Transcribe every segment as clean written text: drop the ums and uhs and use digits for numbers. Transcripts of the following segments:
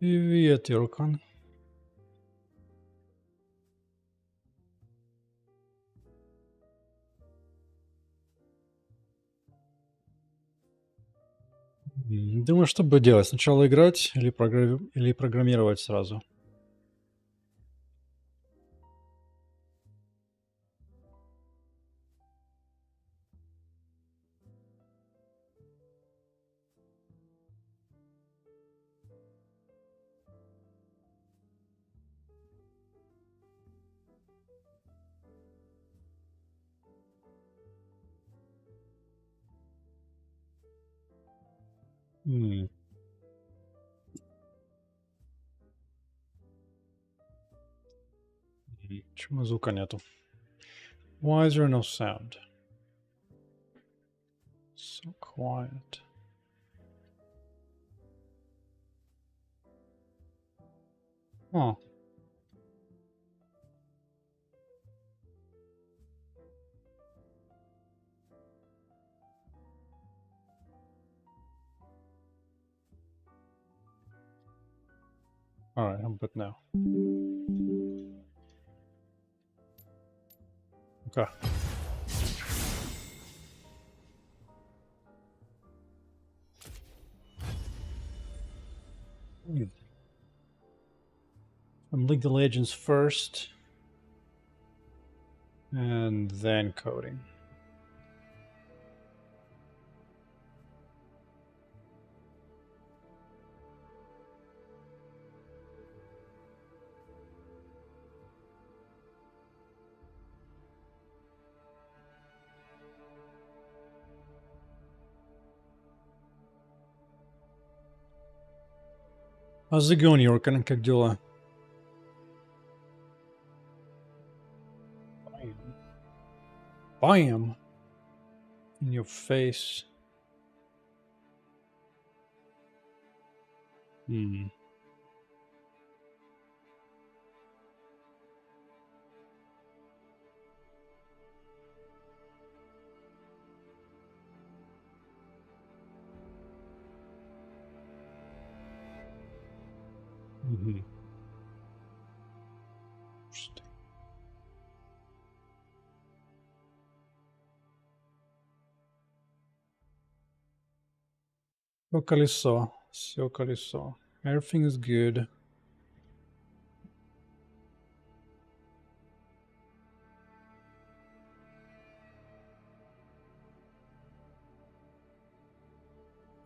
Привет, Юркан. Думаю, что бы делать? Сначала играть или, или программировать сразу? М, Почему звука нету? Why is there no sound? So quiet. Oh, all right. How about now? Okay. I'm League of Legends first, and then coding. How's it going, Юркан? Как дела? Bam. Bam! In your face. Hmm. Mm-hmm. Interesting. Все колесо. Все колесо. Everything is good.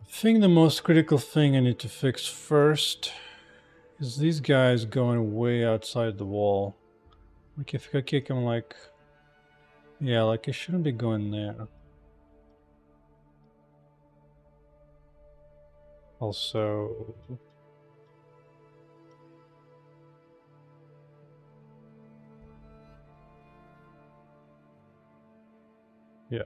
I think the most critical thing I need to fix first is these guys going way outside the wall. Like if I kick him like... Yeah, like it shouldn't be going there. Also... Yeah.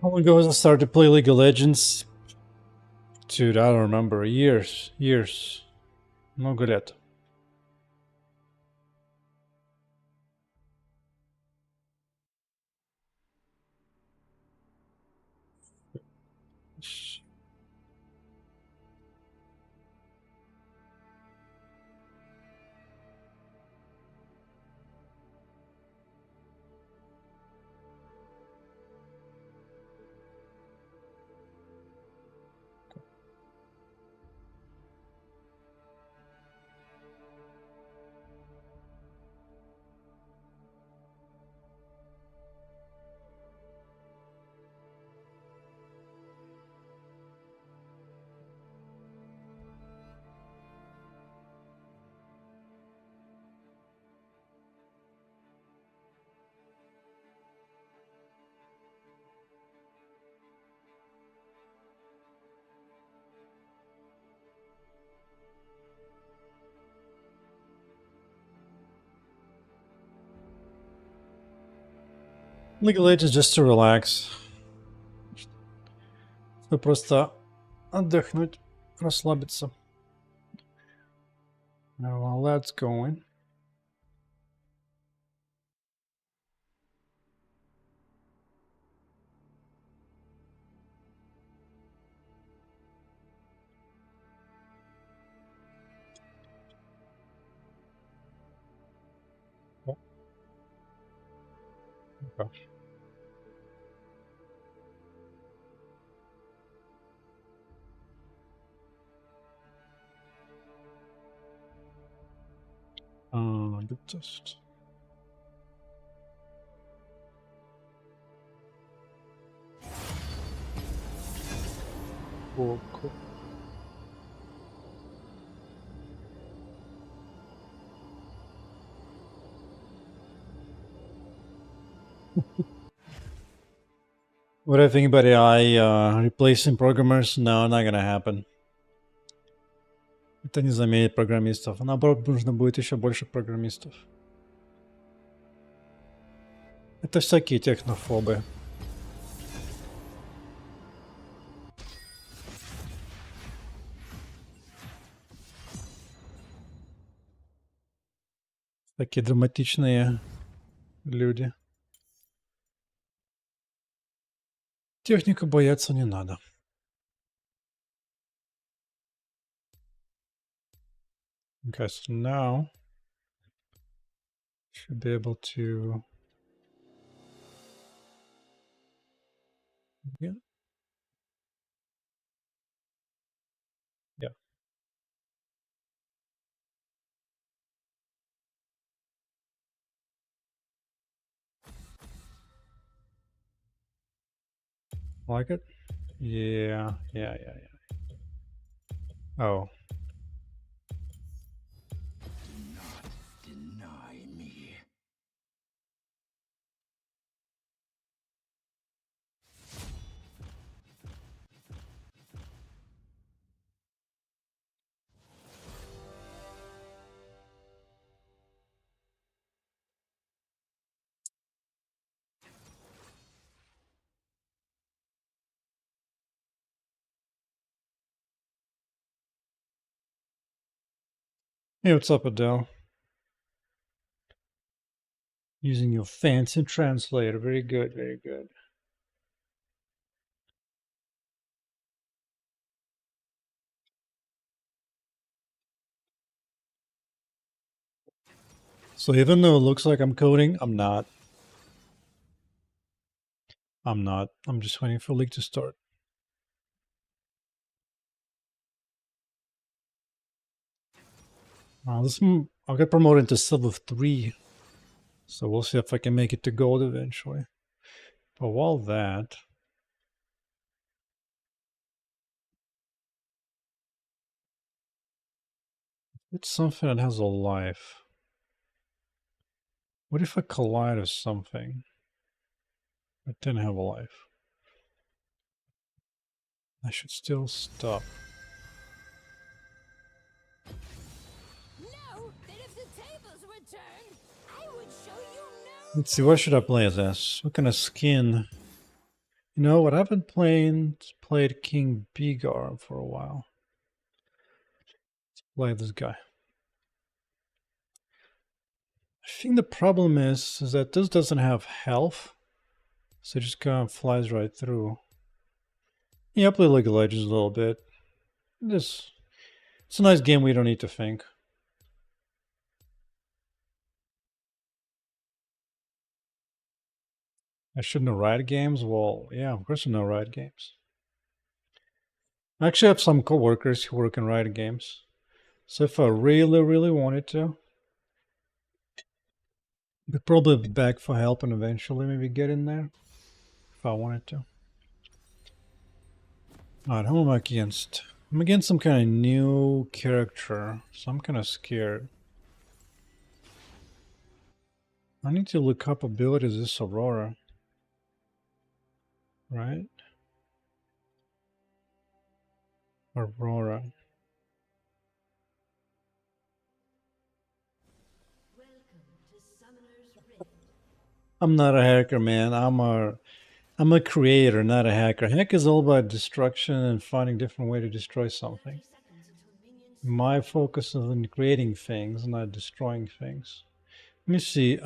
How long ago was I started to play League of Legends? Dude, I don't remember. Years. Много лет. League of Legends just to relax. просто отдохнуть, расслабиться. Now, while that's going, okay. Just cool. What I think about AI replacing programmers? No, not gonna happen. Это не заменит программистов. Наоборот, нужно будет еще больше программистов. Это всякие технофобы. Такие драматичные люди. Технику бояться не надо. Okay, so now should be able to yeah. Yeah. Like it? Yeah. Oh. Deny me. Hey, what's up, Adele? Using your fancy translator. Very good, very good. So even though it looks like I'm coding, I'm not. I'm just waiting for League to start. I'll get promoted to Silver 3. So we'll see if I can make it to Gold eventually. But while that... It's something that has a life. What if I collide with something that didn't have a life? I should still stop. Know that if the tables were turned, I would show you no. Let's see, what should I play as this? What kind of skin? You know what? I haven't played King Begar for a while. Let's play this guy. I think the problem is that this doesn't have health, so it just kind of flies right through. Yeah, I play League of Legends a little bit. It's a nice game. We don't need to think. I should know Riot Games. Well, yeah, of course I know Riot Games. I actually have some coworkers who work in Riot Games. So if I really wanted to, I could probably beg for help and eventually maybe get in there. If I wanted to. Alright, who am I against? I'm against some kind of new character, so I'm kind of scared. I need to look up abilities of this Aurora. Right? Aurora. I'm not a hacker, man. I'm a I'm a creator, not a hacker. Hack is all about destruction and finding different way to destroy something. My focus is on creating things, not destroying things. Let me see.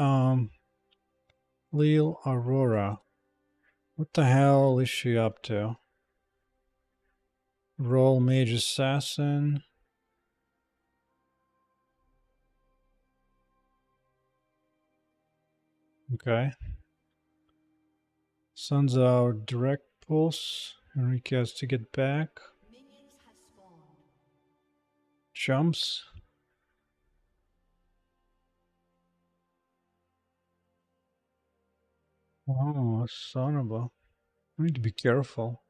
Lil Aurora. What the hell is she up to? Roll Mage Assassin. Okay. Sends out direct pulse. Enrique has to get back. Jumps. Oh, son of a. I need to be careful.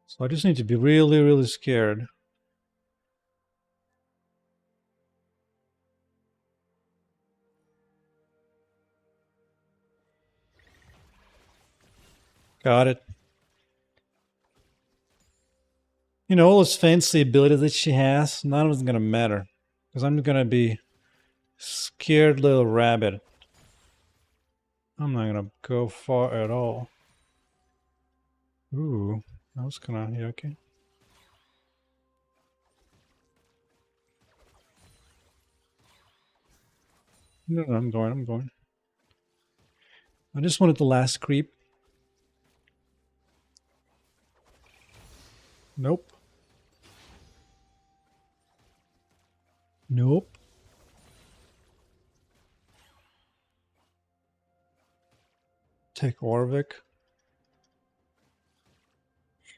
So I just need to be really, really scared. Got it. You know, all those fancy abilities that she has, none of it's gonna matter. Because I'm gonna be scared little rabbit. I'm not gonna go far at all. Ooh, that was kinda, yeah, okay. No, I'm going. I just wanted the last creep. Nope. Nope. Take Orvik.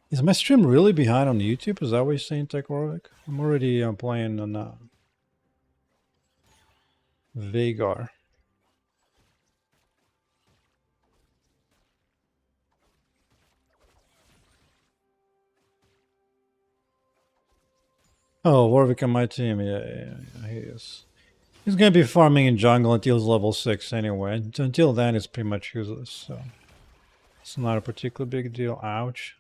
Is my stream really behind on YouTube? Is that what you're saying, Take Orvik? I'm already playing on Vagar. Oh, Warwick on my team. Yeah, he is. He's gonna be farming in jungle until he's level 6 anyway. Until then, it's pretty much useless, so it's not a particular big deal. Ouch.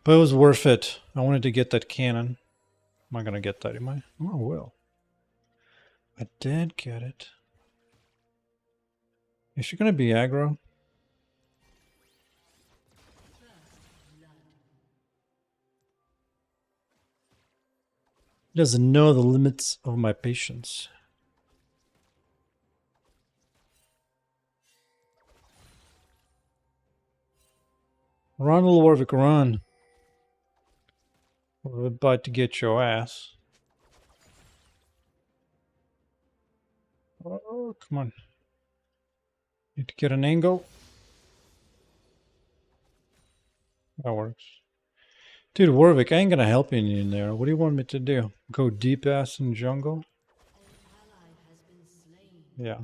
But it was worth it. I wanted to get that cannon. Am I gonna get that? Am I? Oh, well. I did get it. Is she gonna be aggro? He doesn't know the limits of my patience. Run, little Warwick, run. We're about to get your ass. Oh, come on. Need to get an angle. That works. Dude, Warwick, I ain't gonna help you in there. What do you want me to do? Go deep ass in jungle? Yeah.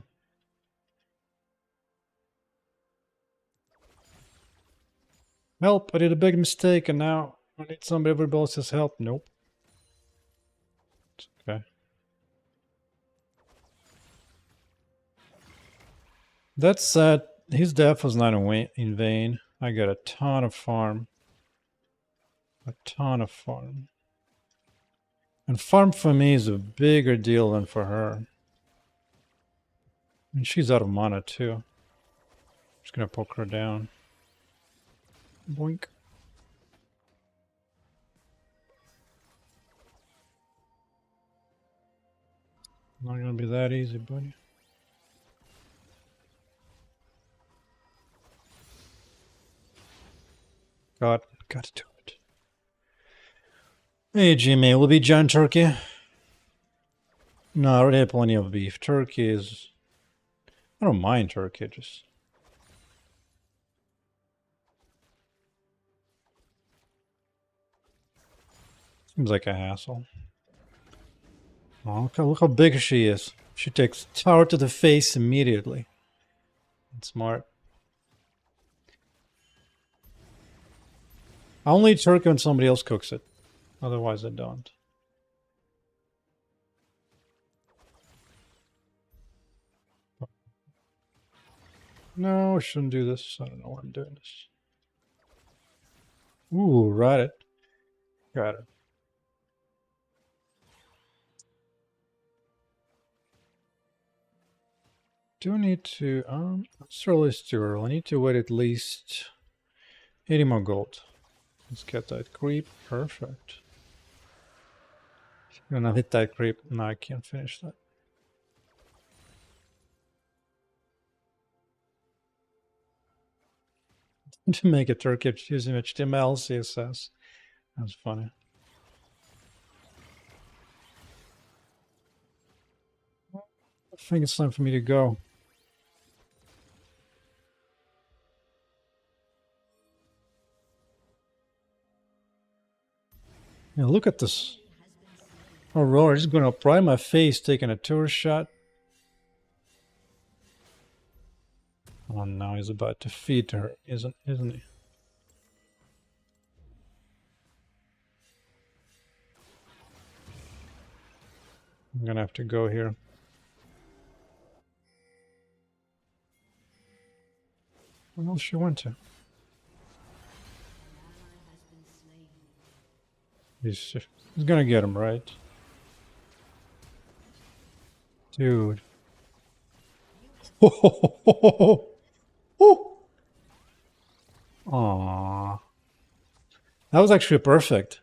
Help, I did a big mistake and now I need everybody else's help. Nope. It's okay. That said, his death was not in vain. I got a ton of farm. A ton of farm. And farm for me is a bigger deal than for her. And she's out of mana too. Just gonna poke her down. Boink. Not gonna be that easy, buddy. Got to do it. Hey, Jimmy, will be John Turkey? No, I already have plenty of beef. Turkey is... I don't mind turkey, just... Seems like a hassle. Oh, look how big she is. She takes tower to the face immediately. That's smart. I only eat turkey when somebody else cooks it. Otherwise, I don't. No, I shouldn't do this. I don't know why I'm doing this. Ooh, right it. Got it. do need to, it's really too early. I need to wait at least 80 more gold. Let's get that creep. Perfect. Gonna hit that creep. No, I can't finish that. To make a turkey using HTML, CSS. That's funny. I think it's time for me to go. Yeah, look at this. Aurora is going up right in my face, taking a tourist shot. Oh, now he's about to feed her, isn't he? I'm gonna have to go here. Where else she went to? He's gonna get him, right? Dude. Oh. Aww. That was actually perfect.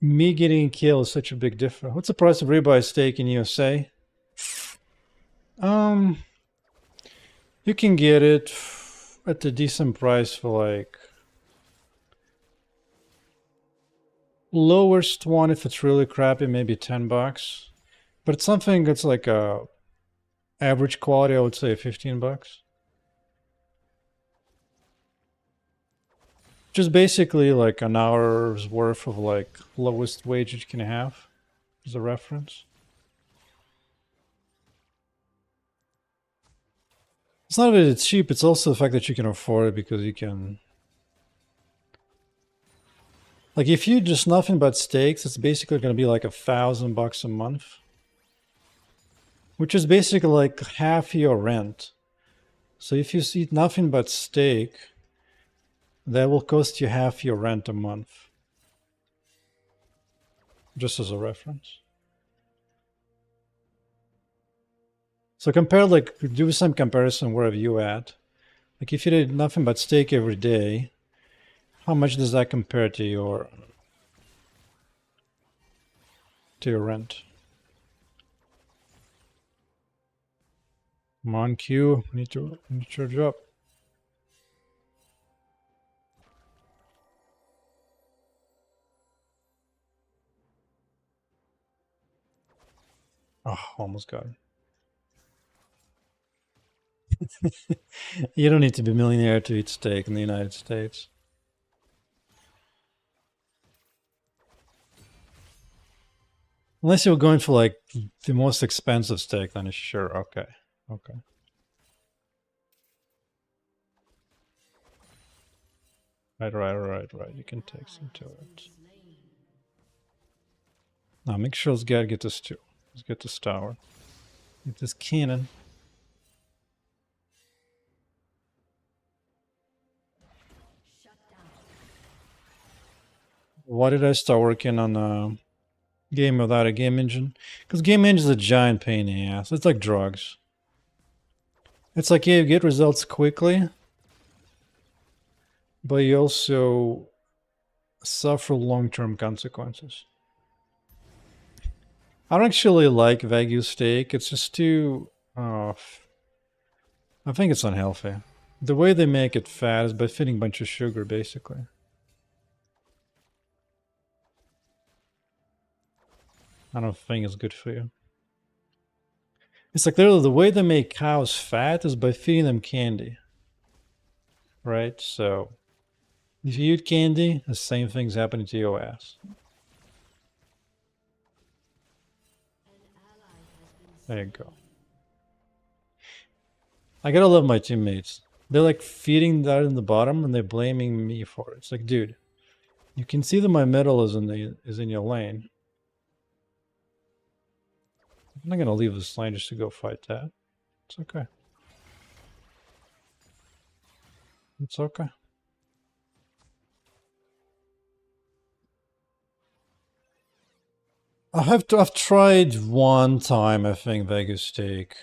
Me getting killed is such a big difference. What's the price of ribeye steak in USA? You can get it at a decent price for like lowest one if it's really crappy, maybe $10. But it's something that's like a average quality, I would say $15. Just basically like an hour's worth of like lowest wage you can have as a reference. It's not that it's cheap, it's also the fact that you can afford it because you can... Like if you just nothing but steaks, it's basically going to be like $1,000 a month. Which is basically like half your rent. So if you eat nothing but steak, that will cost you half your rent a month. Just as a reference. So compare, like, do some comparison wherever you at. Like if you did nothing but steak every day, how much does that compare to your rent? Come on, Q. Need to charge up. Oh, almost got it. You don't need to be a millionaire to eat steak in the United States. Unless you're going for like the most expensive steak, then sure, okay. Okay. Right. You can take some to it. Now make sure let's get this too. Let's get this tower. Get this cannon. Why did I start working on a game without a game engine? Because game engine is a giant pain in the ass. It's like drugs. It's like, yeah, you get results quickly, but you also suffer long-term consequences. I don't actually like Wagyu steak. It's just too... I think it's unhealthy. The way they make it fat is by feeding a bunch of sugar, basically. I don't think it's good for you. It's like literally the way they make cows fat is by feeding them candy. Right? So if you eat candy, the same thing's happening to your ass. There you go. I gotta love my teammates. They're like feeding that in the bottom and they're blaming me for it. It's like, dude, you can see that my middle is in your lane. I'm not gonna leave this lane just to go fight that. It's okay. It's okay. I've tried one time, I think, Vegas steak.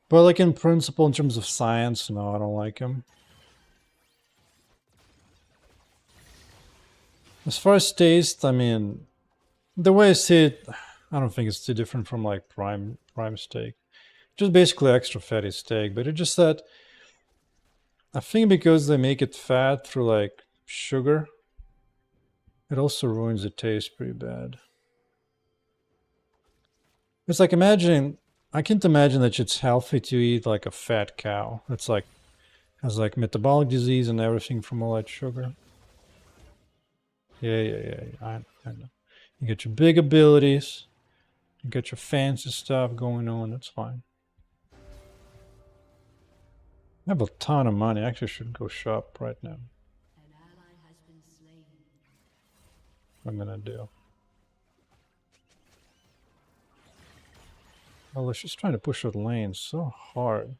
But like in principle, in terms of science, no, I don't like him. As far as taste, I mean, the way I see it, I don't think it's too different from like prime steak. Just basically extra fatty steak, but it's just that I think because they make it fat through like sugar, it also ruins the taste pretty bad. It's like imagine I can't imagine that it's healthy to eat like a fat cow. It's like has like metabolic disease and everything from all that sugar. Yeah. I know. You get your big abilities, you get your fancy stuff going on. That's fine. I have a ton of money. I actually should go shop right now. An ally has been slain. What I'm gonna do. Oh, she's trying to push her lane so hard.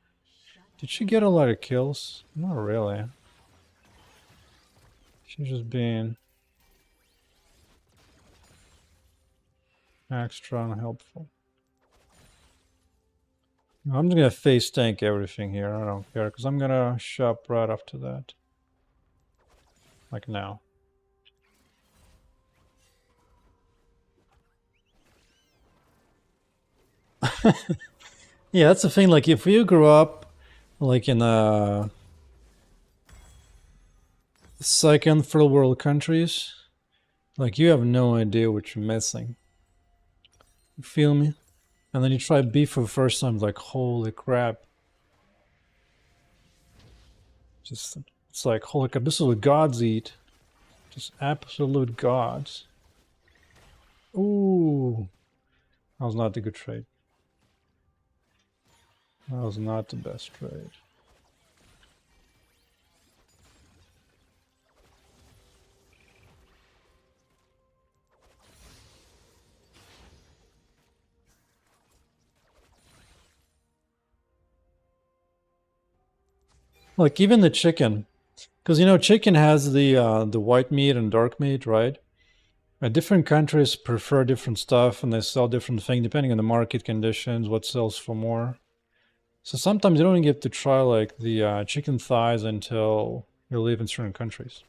Did she get a lot of kills? Not really. She's just being extra unhelpful. I'm just gonna face tank everything here. I don't care because I'm gonna shop right after that. Like now. Yeah, that's the thing. Like if you grew up like in second, third world countries, like you have no idea what you're missing. You feel me? And then you try beef for the first time, like holy crap. Just it's like holy crap, this is what gods eat. Just absolute gods. Ooh. That was not a good trade. That was not the best trade. Like even the chicken, because you know chicken has the white meat and dark meat, right? Different countries prefer different stuff, and they sell different things depending on the market conditions, what sells for more. So sometimes you don't even get to try like the chicken thighs until you live in certain countries.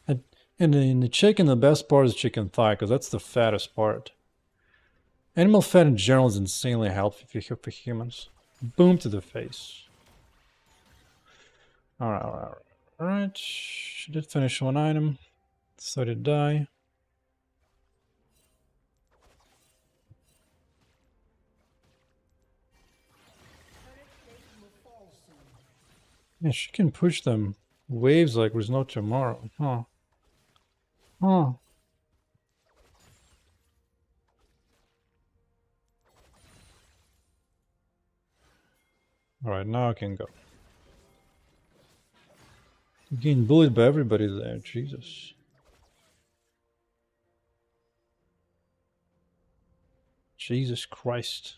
And in the chicken, the best part is chicken thigh because that's the fattest part. Animal fat in general is insanely healthy for humans. Boom to the face. Alright. She did finish one item. So did I. Yeah, she can push them waves like there's no tomorrow. Huh. Alright, now I can go. I'm getting bullied by everybody there. Jesus. Jesus Christ.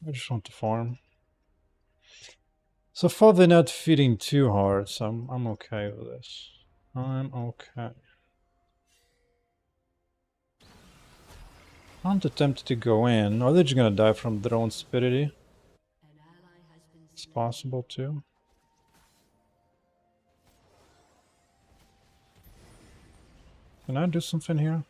I just want to farm. So far they're not feeding too hard, so I'm okay with this. I'm okay. I'm tempted to go in. Or they're just gonna die from their own stupidity. It's possible too. Can I do something here?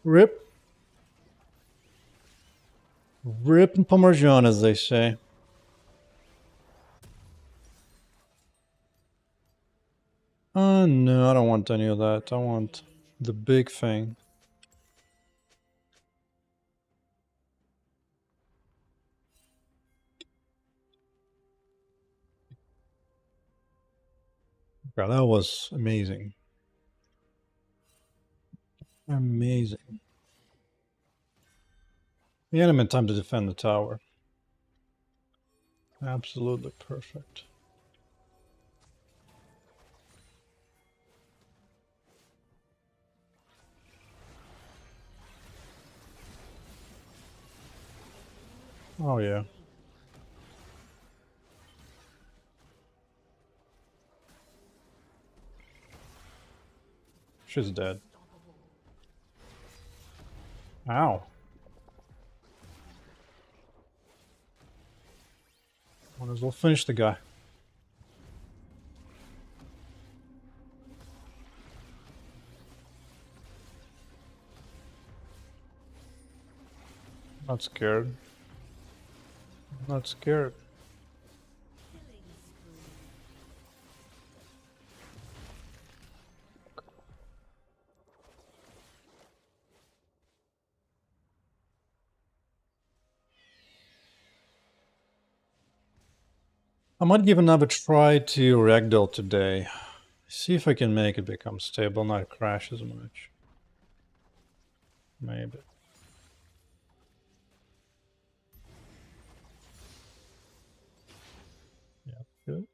Rip. Rip and Parmesan, as they say. No, I don't want any of that. I want the big thing. God, that was amazing. Amazing. The enemy had time to defend the tower. Absolutely perfect. Oh yeah. She's dead. Ow. Might as well finish the guy. Not scared. Not scared. I might give another try to Ragdoll today. See if I can make it become stable, not crash as much. Maybe. Yeah, good.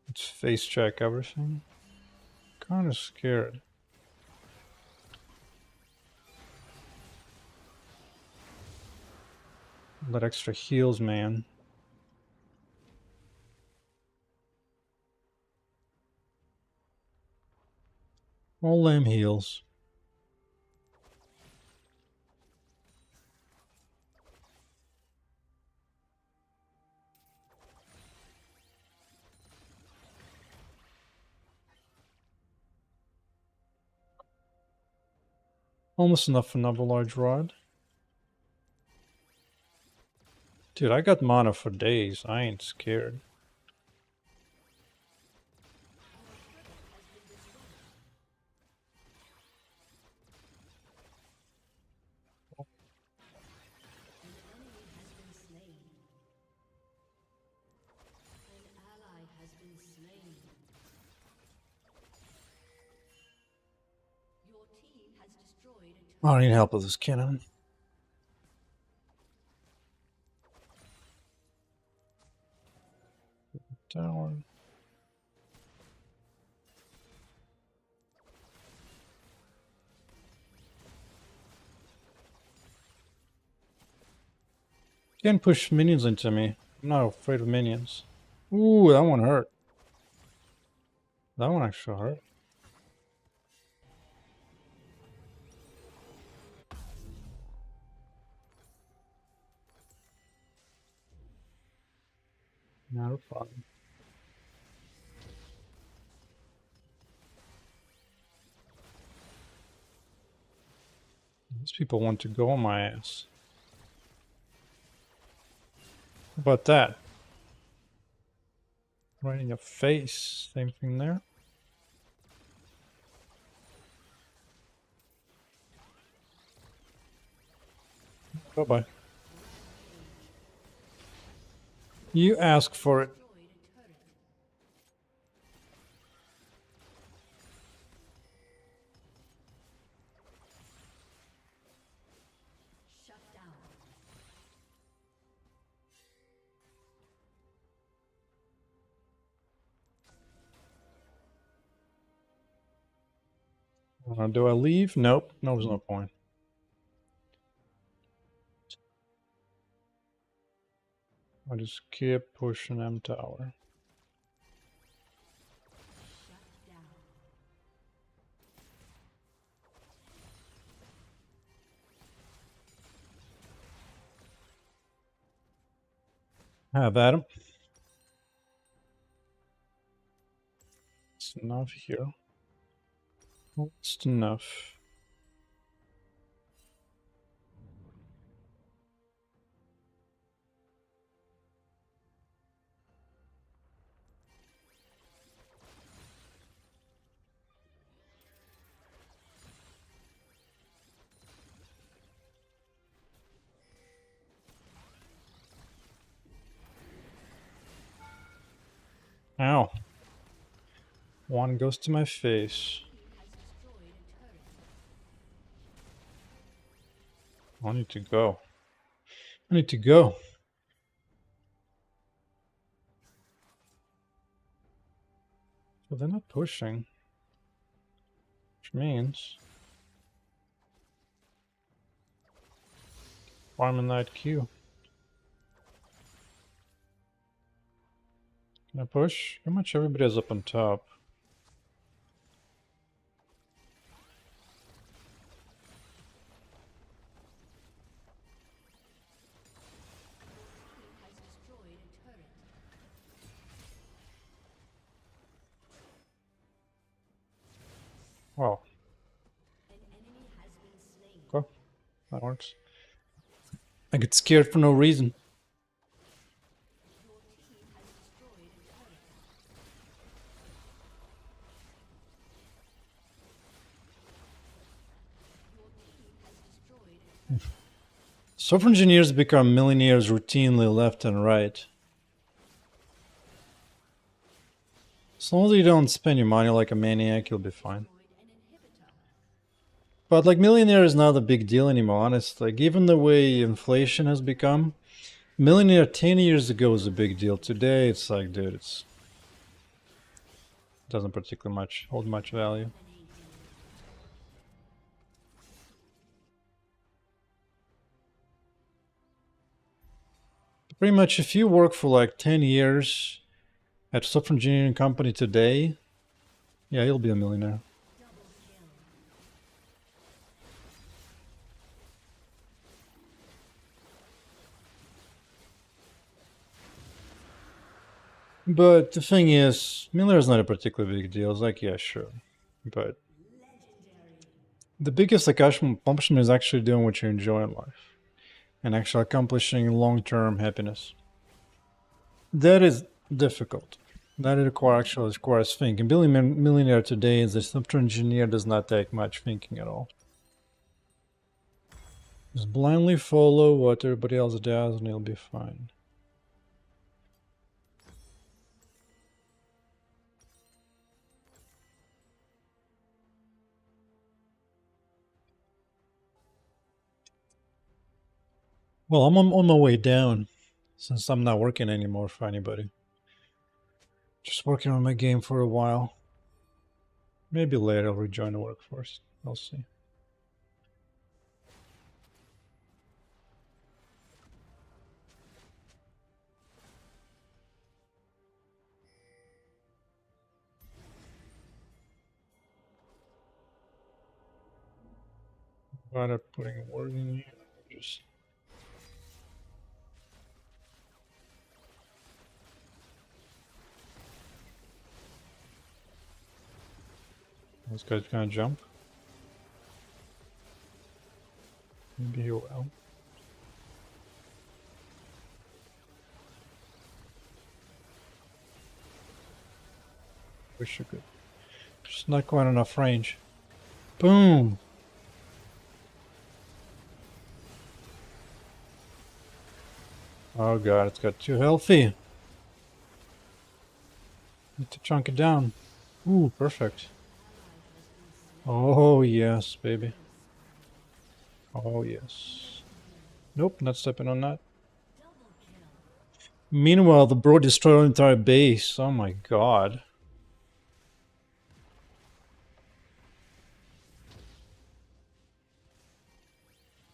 Let's face check everything. Kinda scared. That extra heals, man. All lame heals. Almost enough for another large rod. Dude, I got mana for days. I ain't scared. I don't need help with this cannon. Tower. Can't push minions into me. I'm not afraid of minions. Ooh, that one hurt. That one actually hurt. Not a problem. These people want to go on my ass. How about that? Right in your face. Same thing there. Bye-bye. You ask for it. Do I leave? Nope. No, there's no point. I just keep pushing M tower. Have at him. It's enough here. It's enough. Ow. One goes to my face. I need to go. I need to go. So they're not pushing. Which means farming that queue. Can I push? Pretty much everybody is up on top. Wow. Okay, that works. I get scared for no reason. Software engineers become millionaires routinely left and right. As long as you don't spend your money like a maniac, you'll be fine. But like millionaire is not a big deal anymore, honestly. Given the way inflation has become, millionaire 10 years ago was a big deal. Today it's like, dude, it doesn't particularly hold much value. Pretty much if you work for like 10 years at a software engineering company today, yeah, you'll be a millionaire. But the thing is, millionaire is not a particularly big deal. It's like, yeah, sure. But the biggest accomplishment is actually doing what you enjoy in life and actually accomplishing long-term happiness. That is difficult. That requires thinking. Being a millionaire today as a software engineer does not take much thinking at all. Just blindly follow what everybody else does and you'll be fine. Well, I'm on my way down since I'm not working anymore for anybody. Just working on my game for a while. Maybe later I'll rejoin the workforce. I'll see. Without putting a word in here, just this guy's gonna jump. Maybe he will. Wish you could. Just not quite enough range. Boom! Oh god, it's got too healthy. Need to chunk it down. Ooh, perfect. Oh yes, baby. Oh yes. Nope, not stepping on that. Meanwhile, the bro destroyed the entire base. Oh my god.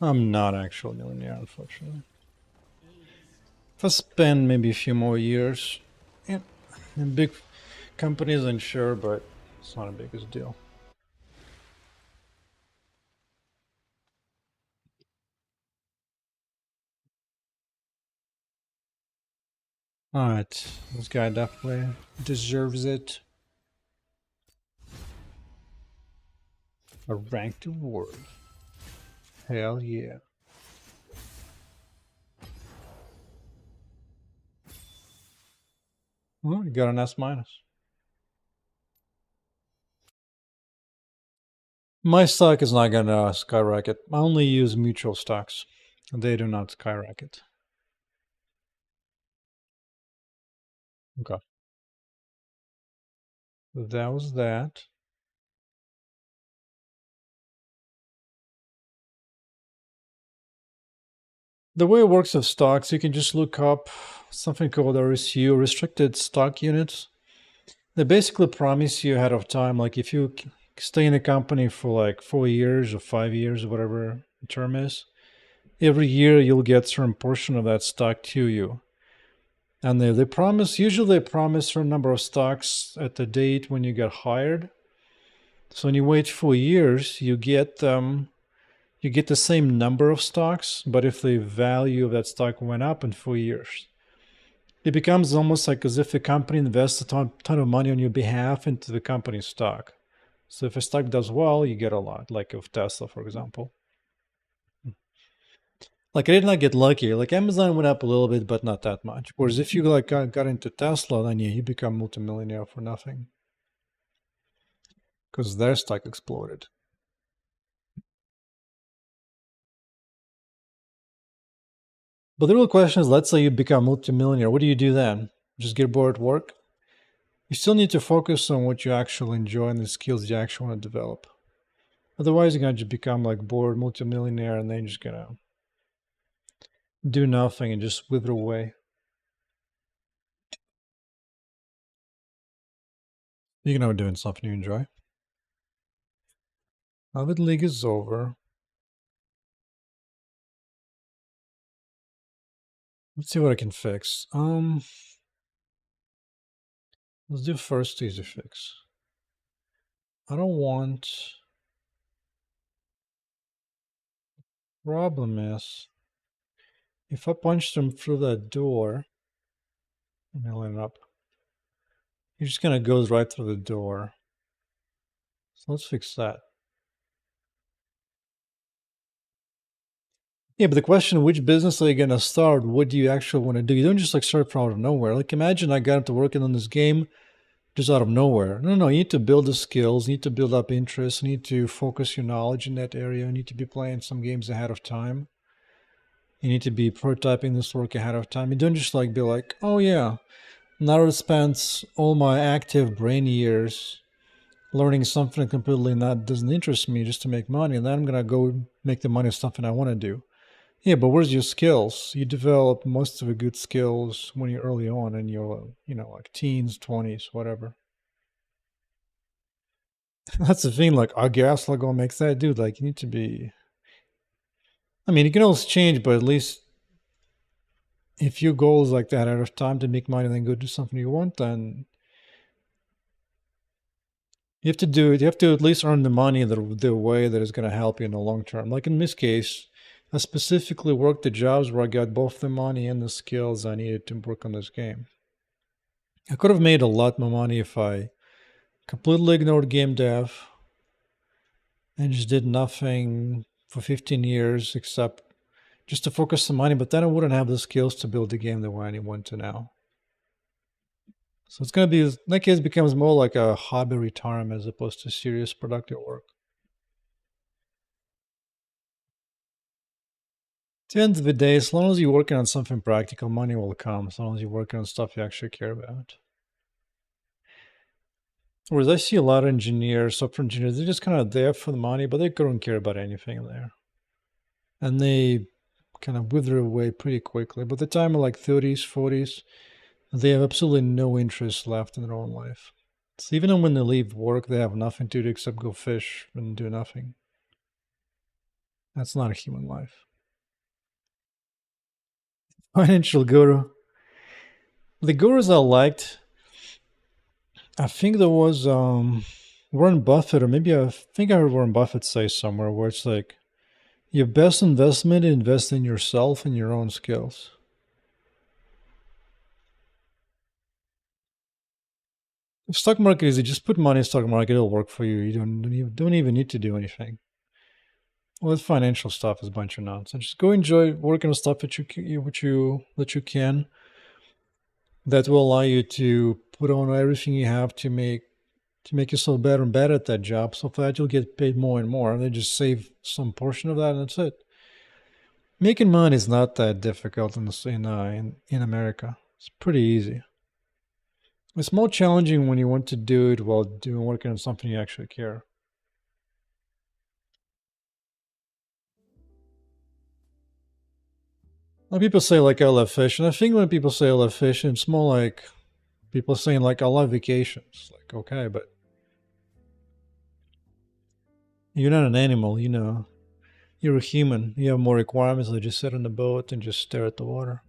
I'm not actually a millionaire, unfortunately. If I spend maybe a few more years in big companies, then sure, but it's not a biggest deal. Alright, this guy definitely deserves it. A ranked award. Hell yeah. Well, you got an S minus. My stock is not gonna skyrocket. I only use mutual stocks. They do not skyrocket. Okay. That was that. The way it works with stocks, you can just look up something called RSU, restricted stock units. They basically promise you ahead of time, like if you stay in a company for like 4 years or 5 years or whatever the term is, every year you'll get a certain portion of that stock to you. And they promise, usually they promise a certain number of stocks at the date when you get hired. So when you wait 4 years, you get the same number of stocks, but if the value of that stock went up in 4 years, it becomes almost like as if the company invests a ton of money on your behalf into the company's stock. So if a stock does well, you get a lot, like of Tesla, for example. Like I did not get lucky. Like Amazon went up a little bit, but not that much. Whereas if you like got into Tesla, then yeah, you become multimillionaire for nothing because their stock exploded. But the real question is, let's say you become multimillionaire. What do you do then? Just get bored at work? You still need to focus on what you actually enjoy and the skills you actually want to develop. Otherwise, you're gonna just become like bored multimillionaire, and then you're just gonna do nothing and just wither away. You know, doing something you enjoy. Now that league is over. Let's see what I can fix. Let's do first easy fix. I don't want. Problem is, if I punch them through that door, and I line up, you're just gonna go right through the door. So let's fix that. Yeah, but the question, which business are you gonna start? What do you actually want to do? You don't just like start from out of nowhere. Like imagine I got into working on this game just out of nowhere. No, you need to build the skills, you need to build up interest, you need to focus your knowledge in that area, you need to be playing some games ahead of time. You need to be prototyping this work ahead of time. You don't just like be like, oh yeah, now I spent all my active brain years learning something completely that doesn't interest me just to make money, and then I'm gonna go make the money something I want to do. Yeah, but where's your skills? You develop most of the good skills when you're early on in your, like teens, 20s, whatever. That's the thing, like, our gas logo makes that, dude. Like, you need to be. I mean, you can always change, but at least if your goal is like that out of time to make money and then go do something you want, then you have to do it. You have to at least earn the money the way that is going to help you in the long term. Like in this case, I specifically worked the jobs where I got both the money and the skills I needed to work on this game. I could have made a lot more money if I completely ignored game dev and just did nothing for 15 years except just to focus on money, but then I wouldn't have the skills to build the game the way I want to now. So it's going to be, that case becomes more like a hobby retirement as opposed to serious productive work. At the end of the day, as long as you're working on something practical, money will come, as long as you're working on stuff you actually care about. Whereas I see a lot of engineers, software engineers, they're just kind of there for the money, but they don't care about anything there. And they kind of wither away pretty quickly. By the time of like 30s, 40s, they have absolutely no interest left in their own life. So even when they leave work, they have nothing to do except go fish and do nothing. That's not a human life. Financial guru. The gurus I liked, I think there was Warren Buffett, or maybe I think I heard Warren Buffett say somewhere where it's like, your best investment is invest in yourself and your own skills. If stock market is, you just put money in stock market, it'll work for you. You don't even need to do anything. Well, with financial stuff is a bunch of nonsense. Just go enjoy working on stuff that you can. That will allow you to put on everything you have to make yourself better and better at that job. So for that, you'll get paid more and more. And then just save some portion of that, and that's it. Making money is not that difficult in America. It's pretty easy. It's more challenging when you want to do it while working on something you actually care. When people say like I love fish, and I think when people say I love fish, it's more like people saying like I love vacations. Like okay, but you're not an animal, You're a human. You have more requirements than just sit on the boat and just stare at the water.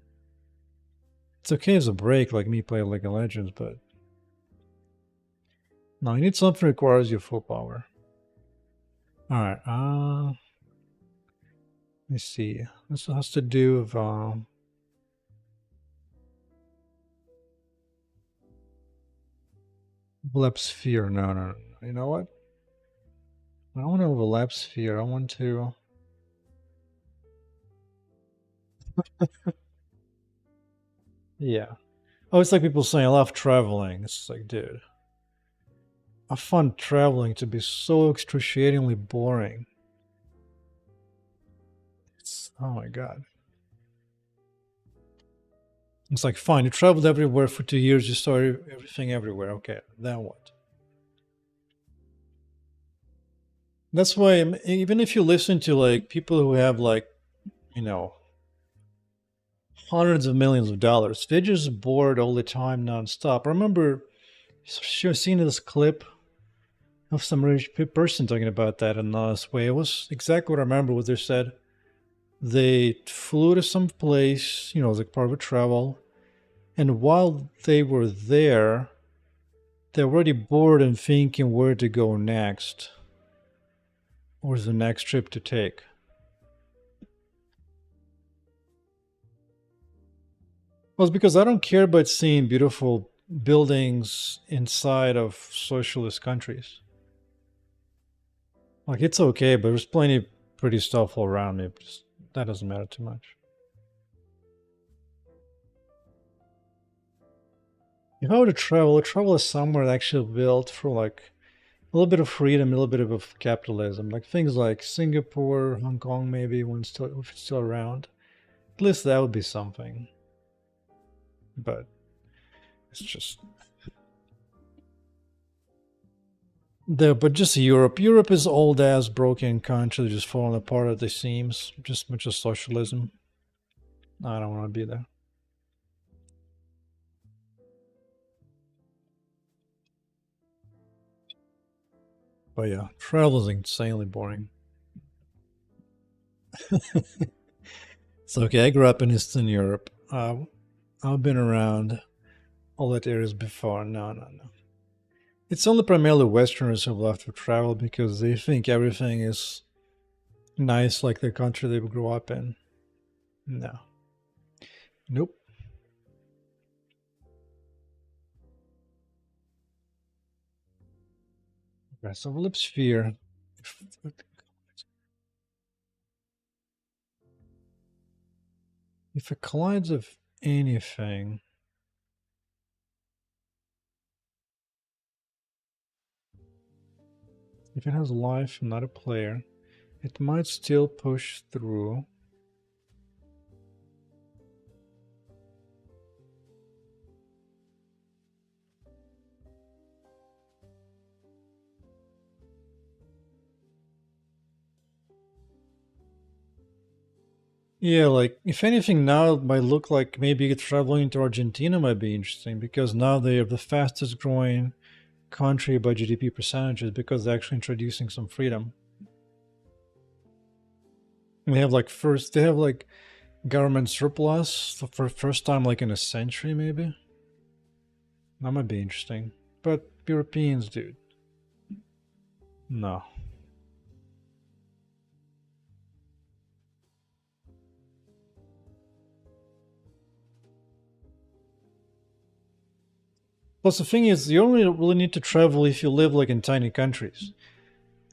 It's okay as a break, like me playing League of Legends, but no, you need something that requires your full power. All right. Let me see. This has to do with overlap sphere. No, no, no. You know what? I don't want to overlap sphere. I want to. Yeah. Oh, it's like people saying I love traveling. It's like, dude, I find traveling to be so excruciatingly boring. It's oh my god. It's like fine, you traveled everywhere for 2 years, you saw everything everywhere. Okay, then what? That's why even if you listen to like people who have like, you know, hundreds of millions of dollars, they're just bored all the time, nonstop. I remember seeing this clip of some rich person talking about that in this way. It was exactly what I remember. What they said, they flew to some place, you know, as like part of a travel, and while they were there, they're already bored and thinking where to go next, or the next trip to take. Well, it's because I don't care about seeing beautiful buildings inside of socialist countries. Like, it's okay, but there's plenty of pretty stuff all around me. Just, that doesn't matter too much. If I were to travel, I'd travel somewhere that actually built for like a little bit of freedom, a little bit of capitalism, like things like Singapore, Hong Kong, maybe when still if it's still around. At least that would be something. But it's just there. But just Europe. Europe is old ass broken country, just falling apart at the seams. Just much of socialism. I don't want to be there. But yeah, travel is insanely boring. It's okay. I grew up in Eastern Europe. I've been around all that areas before. No, no, no. It's only primarily Westerners who love to travel because they think everything is nice like the country they grew up in. No. Nope. Okay, so lip sphere. If it collides with anything, if it has life and not a player, it might still push through. Yeah, like if anything, now it might look like maybe traveling to Argentina might be interesting because now they are the fastest growing country by GDP percentages because they're actually introducing some freedom. They have like they have like government surplus for first time like in a century maybe. That might be interesting. But Europeans, dude, no. Plus, the thing is, you only really need to travel if you live like in tiny countries.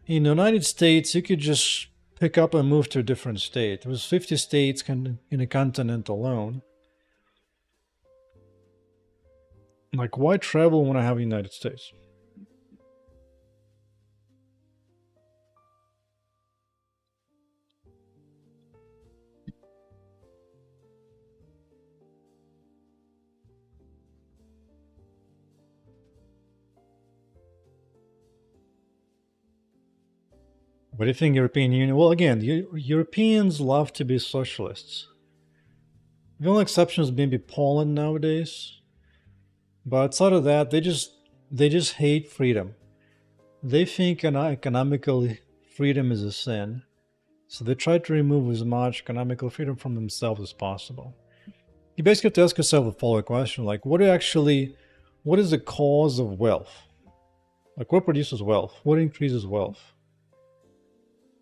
In the United States, you could just pick up and move to a different state. There was 50 states in a continent alone. Like, why travel when I have the United States? What do you think, European Union? Well, again, Europeans love to be socialists. The only exception is maybe Poland nowadays. But outside of that, they just hate freedom. They think economically freedom is a sin. So they try to remove as much economical freedom from themselves as possible. You basically have to ask yourself the following question, like what is the cause of wealth? Like what produces wealth? What increases wealth?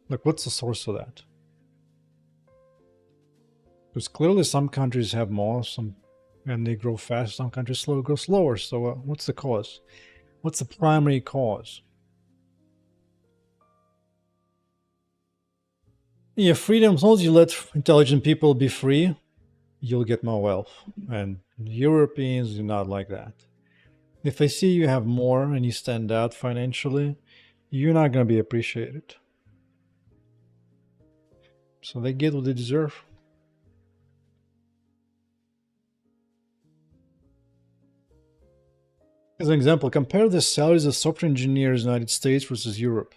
Like what's the source of that? Because clearly some countries have more, some and they grow fast, some countries grow slower. So what's the cause? What's the primary cause? Yeah, freedom, as long as you let intelligent people be free, you'll get more wealth. And Europeans do not like that. If they see you have more and you stand out financially, you're not going to be appreciated. So they get what they deserve. As an example, compare the salaries of software engineers in the United States versus Europe.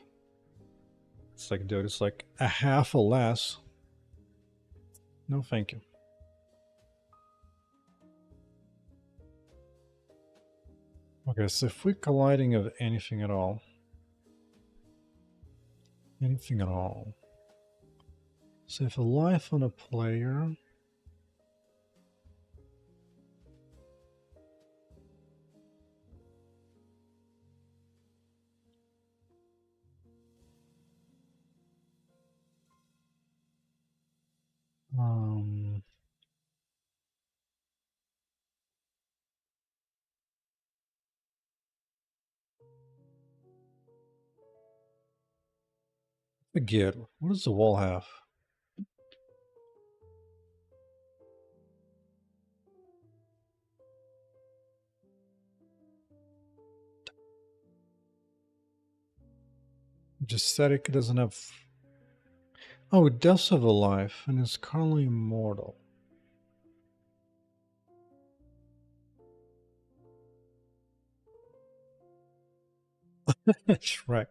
It's like, dude, it's like a half or less. No, thank you. Okay, so if we're colliding of anything at all, so if a life on a player, um, forget, what does the wall have? Just static, it doesn't have. Oh, it does have a life, and it's currently immortal. That's right.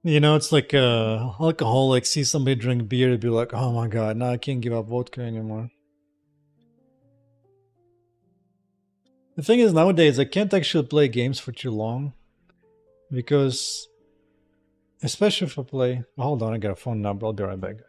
You know, it's like a alcoholic see somebody drink beer to be like, oh my god, now I can't give up vodka anymore. The thing is, nowadays I can't actually play games for too long because, especially if I play. Hold on, I got a phone number. I'll be right back, guys.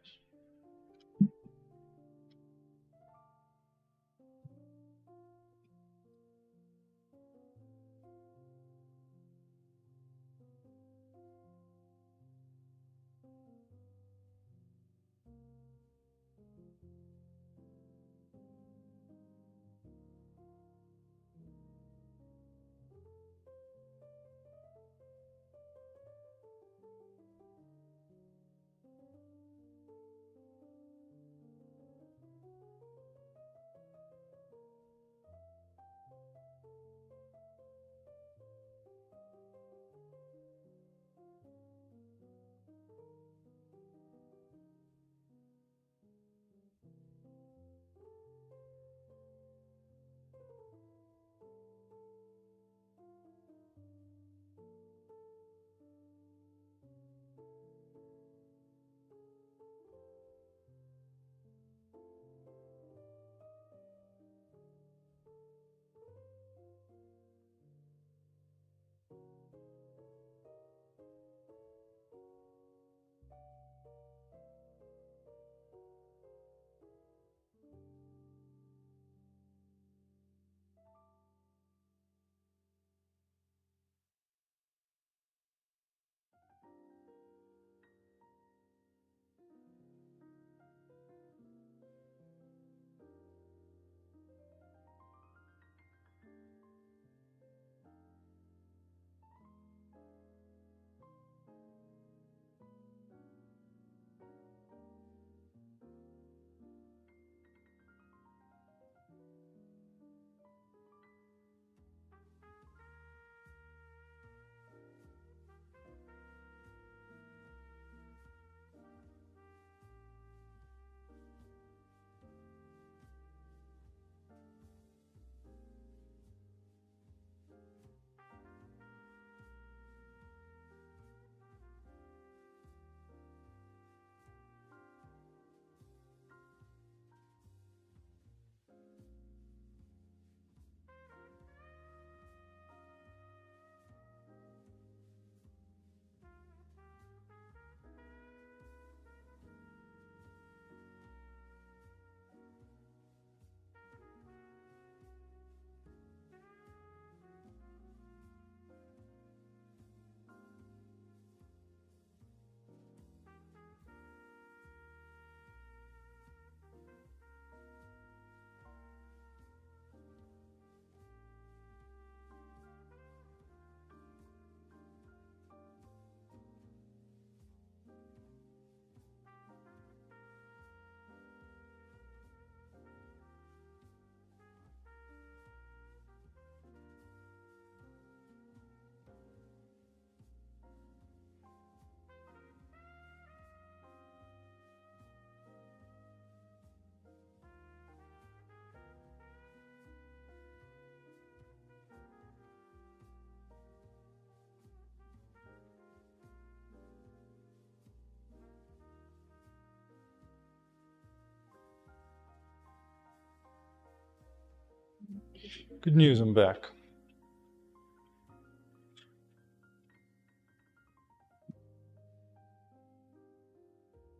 Good news, I'm back.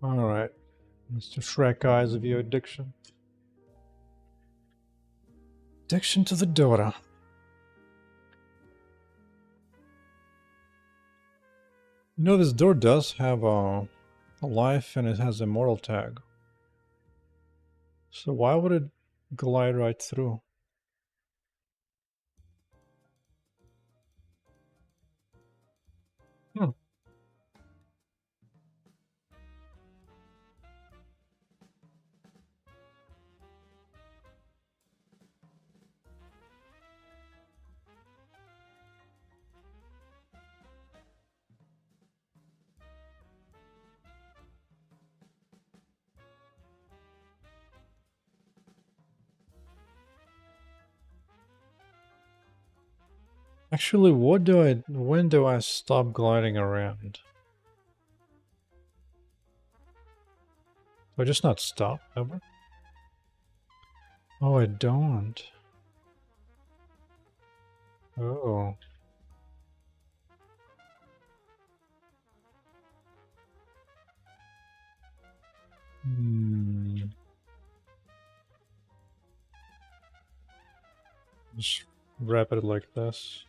Alright. Mr. Shrek Eyes of your addiction. Addiction to the daughter. You know, this door does have a life and it has a mortal tag. So why would it glide right through? Hmm. Actually, when do I stop gliding around? Do I just not stop ever? Oh, I don't. Oh. Hmm. Just wrap it like this.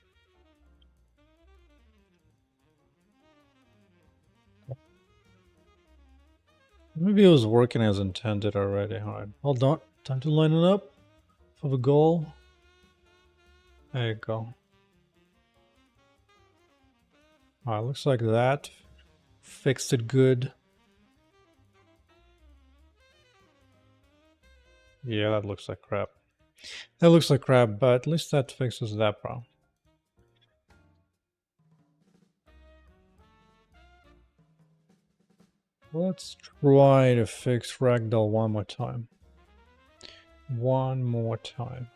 Maybe it was working as intended already. Alright, hold on. Time to line it up for the goal. There you go. Alright, looks like that fixed it good. Yeah, that looks like crap. That looks like crap, but at least that fixes that problem. Let's try to fix Ragdoll one more time. One more time.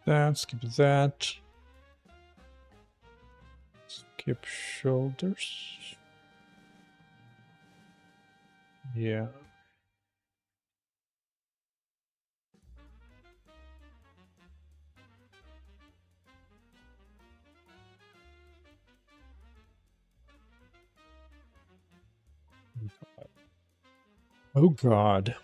That, skip that. Skip shoulders. Yeah. Oh god.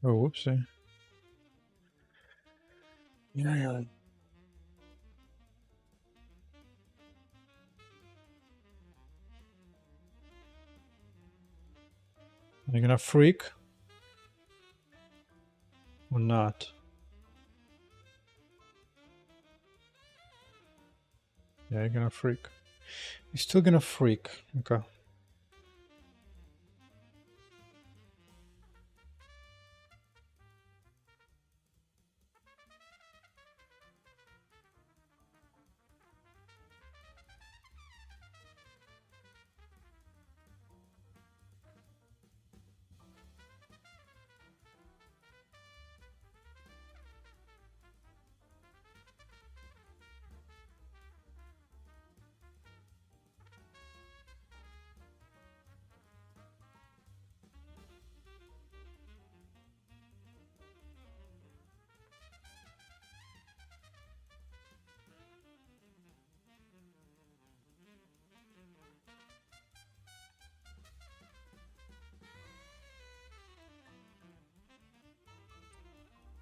Oh, whoopsie. Yeah. Are you gonna freak? Or not? Yeah, you're gonna freak. You're still gonna freak. Okay.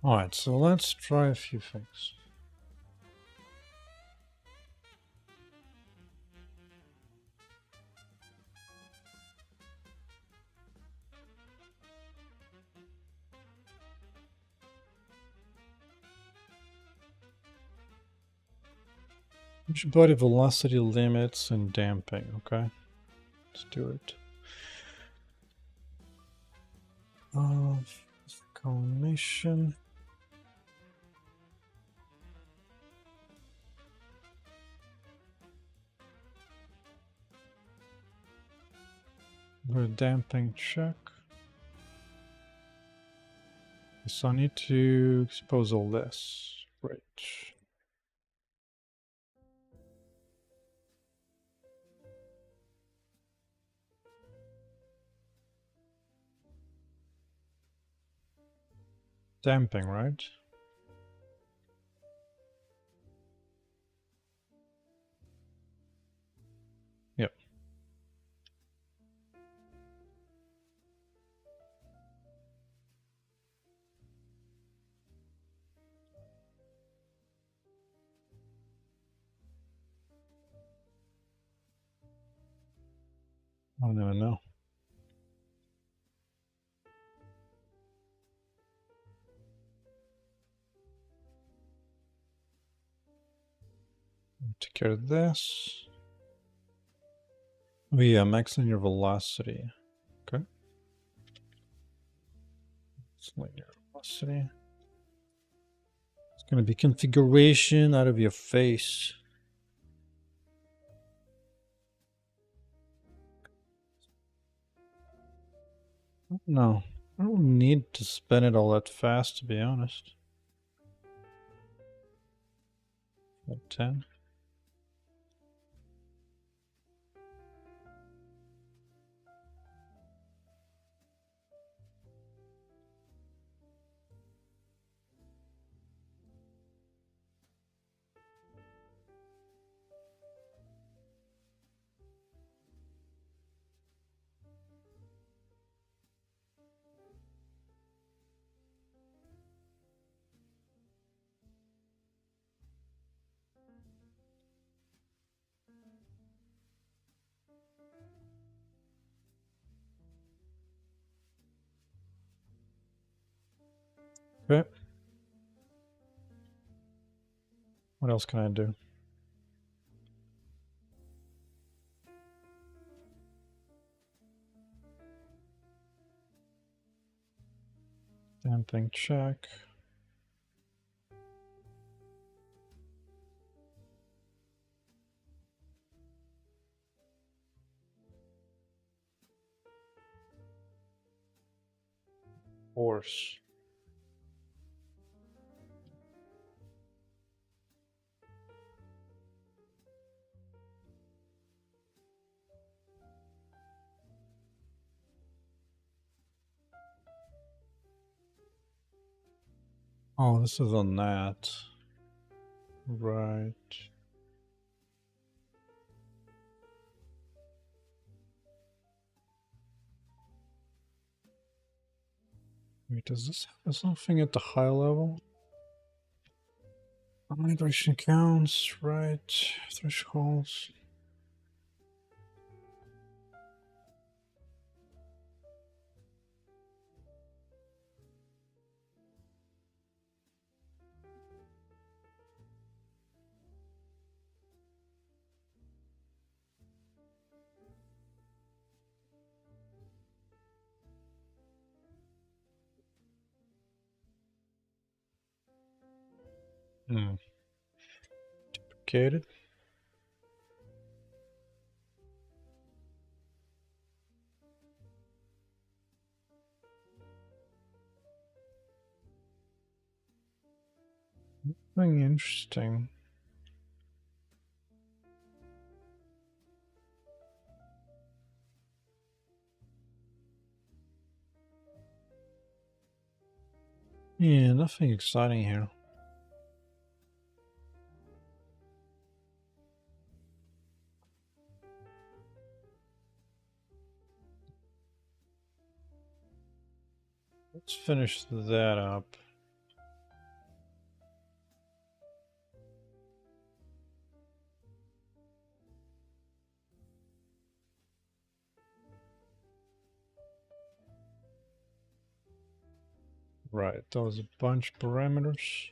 Alright, so let's try a few things. Change body velocity limits and damping, okay? Let's do it. of combination. A damping check. So I need to expose all this. Right. Damping, right? Yep. I don't even know. Take care of this. Oh yeah, maxing your velocity. Okay. It's linear velocity. It's gonna be configuration out of your face. No, I don't need to spin it all that fast, to be honest. At 10. Okay. What else can I do? Damping check. Force. Oh, this is on that. Right. Wait, does this have something at the high level? Hydration counts, right? Thresholds. Hmm. Duplicated. Something interesting. Yeah, nothing exciting here. Let's finish that up. Right, that was a bunch of parameters.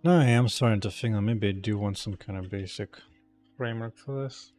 No, I am starting to think that maybe I do want some kind of basic framework for this.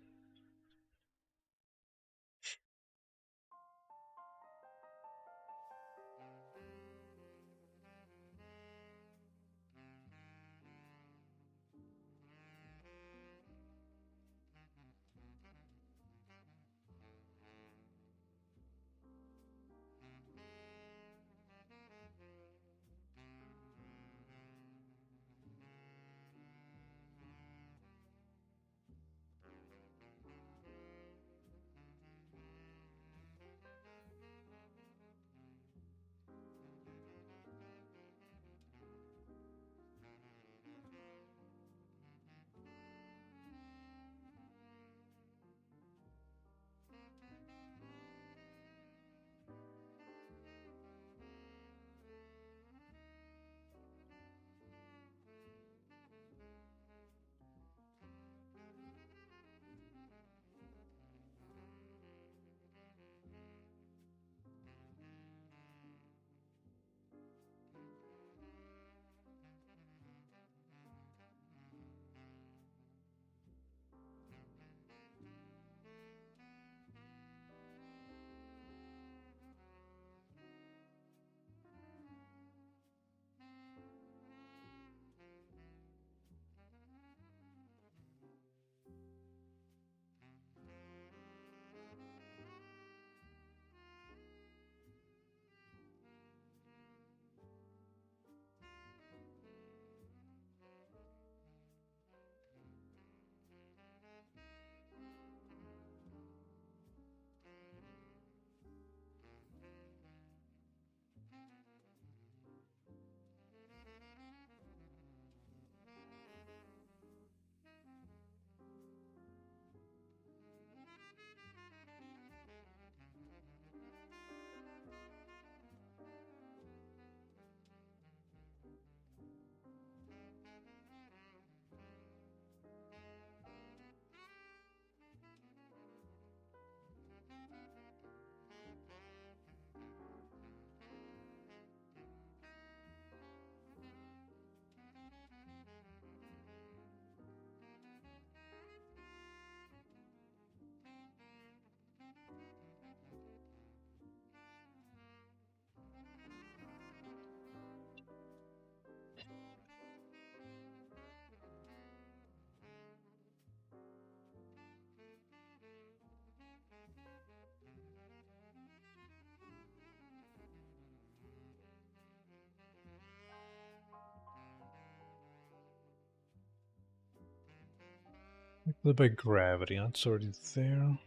A little bit of gravity, that's already there.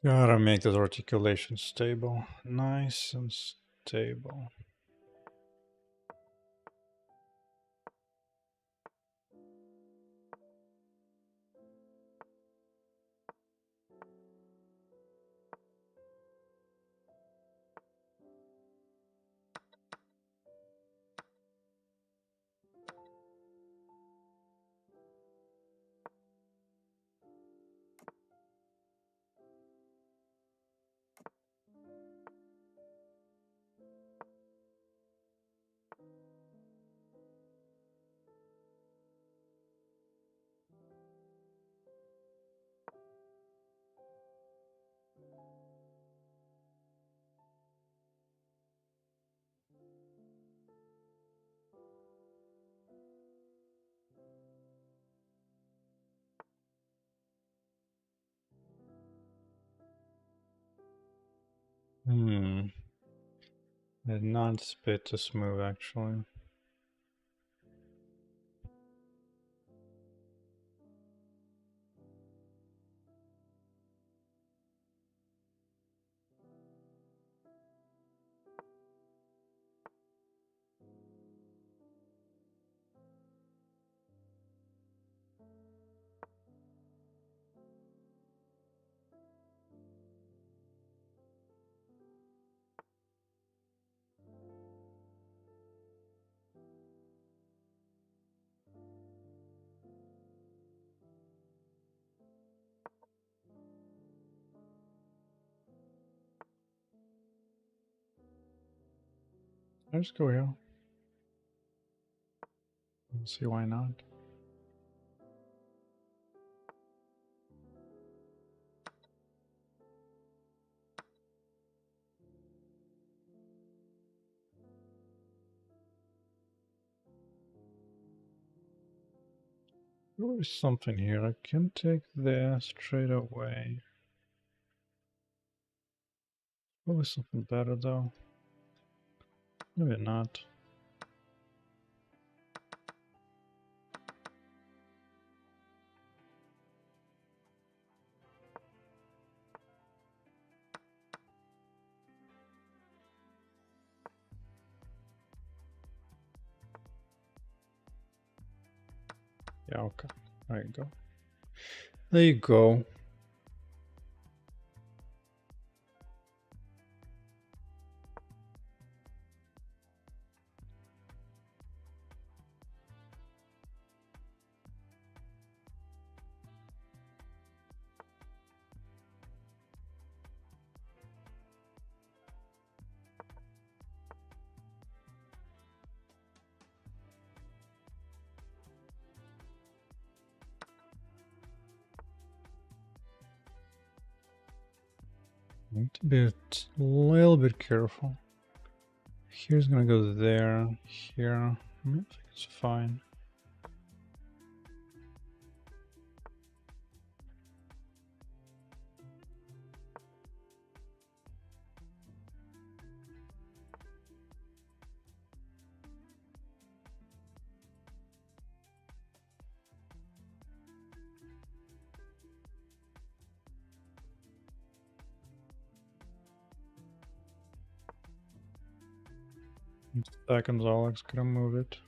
Gotta make this articulation stable. Nice and stable. I did not anticipate this move actually. I'll just go here. Let's see why not. There is something here. I can take this straight away. Probably something better though. Maybe not. Yeah, okay. There you go. There you go. Need to be a little bit careful. Here's gonna go there, here. I think it's fine. Seconds, Alex. Gotta move it.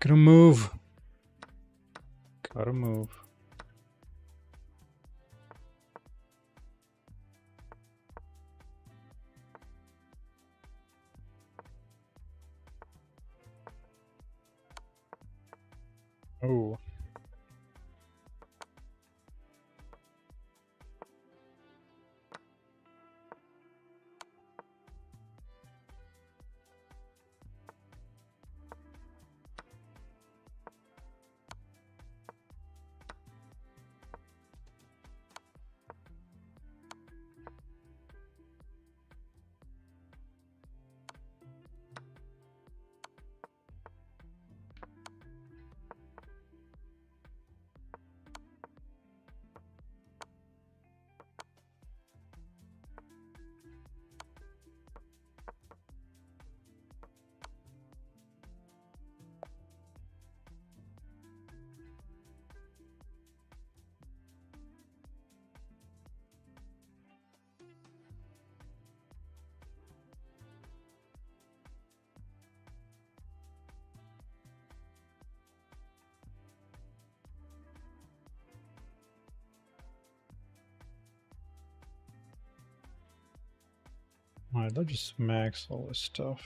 Gotta move. Gotta move. Oh. Alright, that just smacks all this stuff.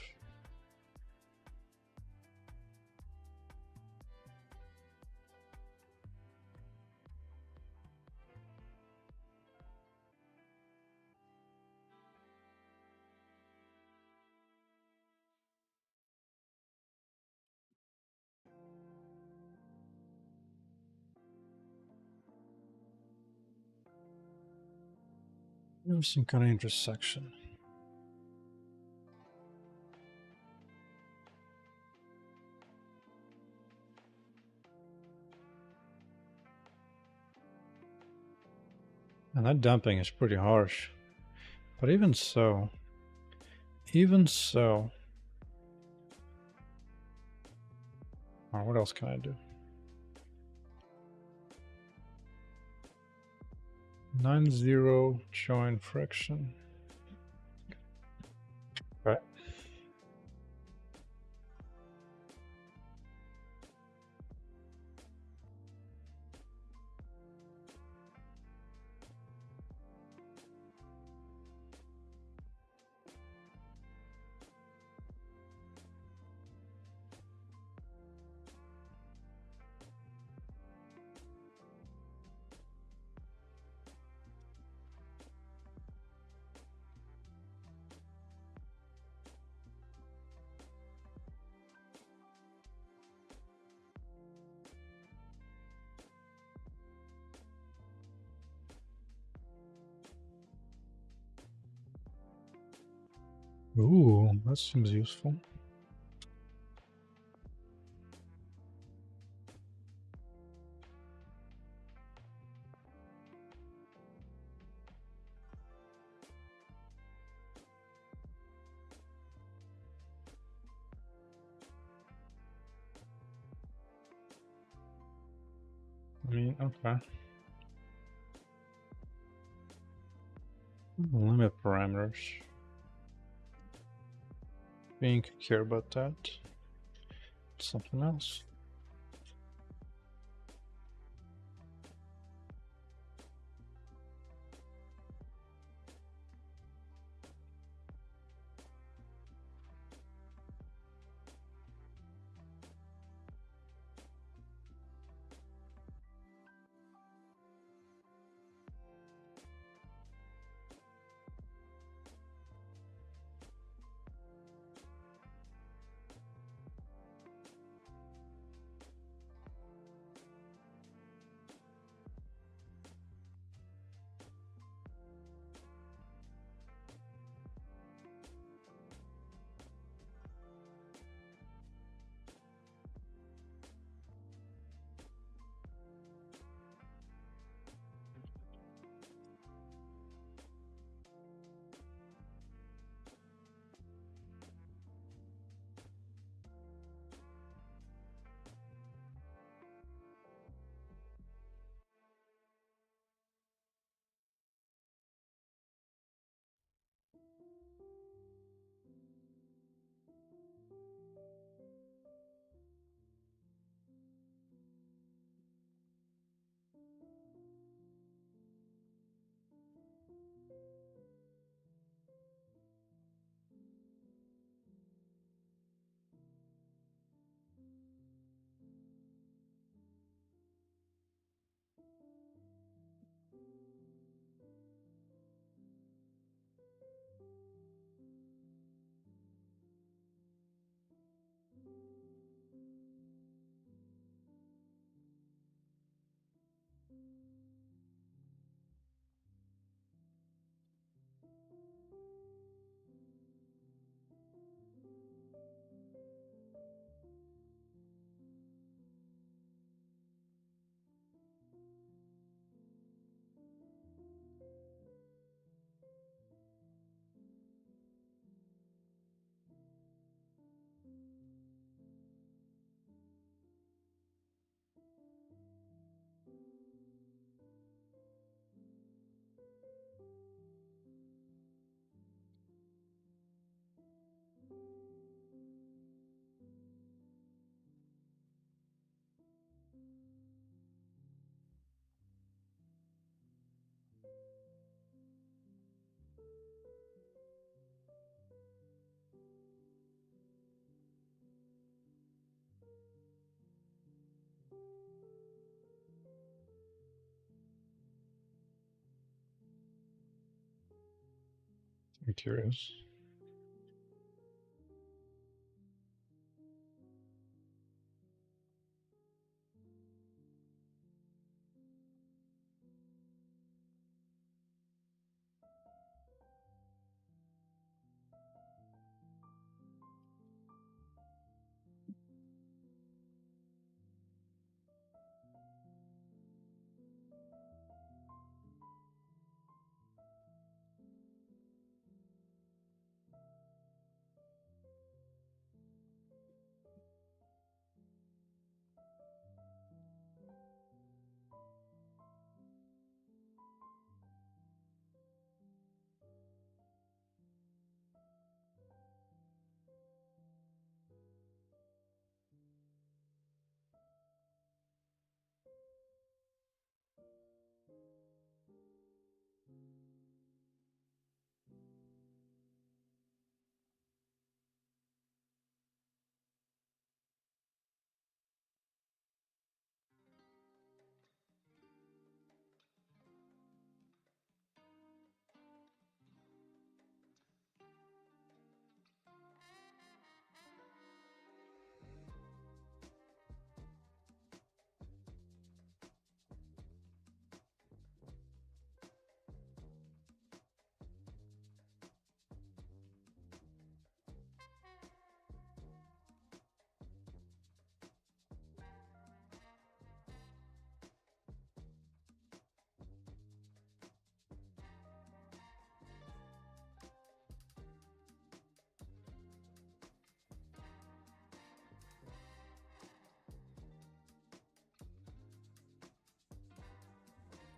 There's some kind of intersection. And that dumping is pretty harsh. But even so, Even so. Oh, what else can I do? 9-0 join fraction. Right. Ooh, that seems useful. I mean, okay. Limit parameters. Being care about that. Something else. I'm curious.